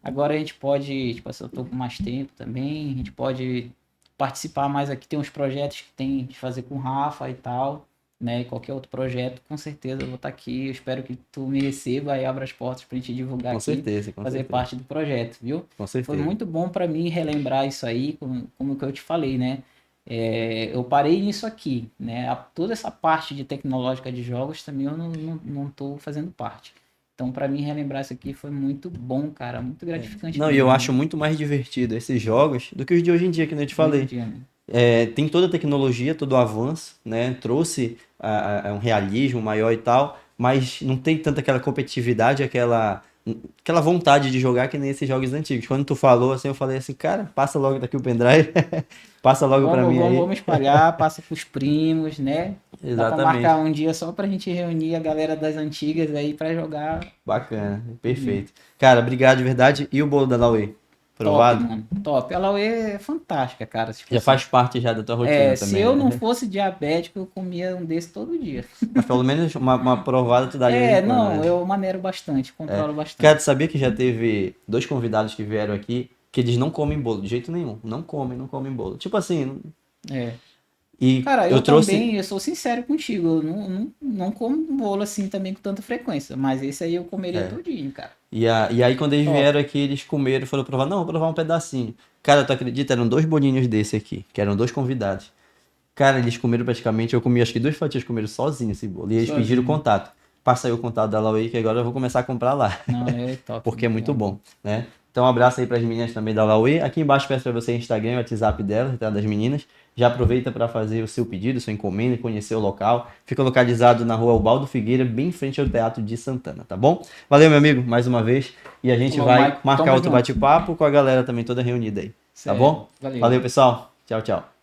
Agora a gente pode, tipo assim, eu tô com mais tempo também, a gente pode participar mais aqui. Tem uns projetos que tem de fazer com o Rafa e tal. né? E qualquer outro projeto, com certeza eu vou estar aqui. Eu espero que tu me receba e abra as portas pra gente divulgar Com aqui, certeza, com fazer certeza. parte do projeto, viu? Com Foi certeza. muito bom para mim relembrar isso aí, como que eu te falei, né? Eu parei nisso aqui, né? Toda essa parte de tecnológica de jogos também eu não tô fazendo parte. Então, para mim, relembrar isso aqui foi muito bom, cara, muito gratificante Não, e eu mesmo, acho muito mais divertido esses jogos do que os de hoje em dia, que nem eu te hoje em falei. dia, né? Tem toda a tecnologia, todo o avanço, né? Trouxe um realismo maior e tal, mas não tem tanta aquela competitividade, aquela vontade de jogar que nem esses jogos antigos. Quando tu falou assim, eu falei assim, cara, passa logo daqui o pendrive, passa logo pra Vamos, mim vamos, aí. vamos espalhar, passa pros primos, né? Dá para marcar Exatamente. um dia só pra gente reunir a galera das antigas aí para jogar. Bacana, Uhum. perfeito. Cara, obrigado de verdade. E o bolo da Lauê? Top, Provado? mano. Top. A Lauê é fantástica, cara. Tipo Já assim. faz parte já da tua rotina Se também, eu não né? fosse diabético, eu comia um desse todo dia. Mas pelo menos uma provada tu dá de vez em quando, Não, né? eu maneiro bastante, controlo Cara, bastante. tu sabia que já teve dois convidados que vieram aqui que eles não comem bolo de jeito nenhum. Não comem bolo. Tipo assim, É. e Cara, eu eu trouxe. também, eu sou sincero contigo, eu não como bolo assim também com tanta frequência, mas esse aí eu comeria É, todinho, cara. e aí quando eles Top. vieram aqui, eles comeram e foram provar. Não, vou provar um pedacinho. Cara, tu acredita? Eram dois bolinhos desse aqui, que eram dois convidados. Cara, eles comeram praticamente, eu comi acho que duas fatias, comeram sozinho esse bolo. E eles pediram Sozinho. contato. Passa aí o contato da Lauei, que agora eu vou começar a comprar lá. Não, é top, Porque é muito muito bom. bom, né? Então, um abraço aí para as meninas também da Lauê. Aqui embaixo peço para você o Instagram e o WhatsApp dela, tá? Das meninas. Já aproveita para fazer o seu pedido, sua encomenda, conhecer o local. Fica localizado na rua Ubaldo Figueira, bem em frente ao Teatro de Santana, tá bom? Valeu, meu amigo, mais uma vez. E a gente Falou, vai Mike, marcar tamo outro junto. bate-papo com a galera também toda reunida aí, tá Certo, bom? valeu. Valeu, pessoal. Tchau, tchau.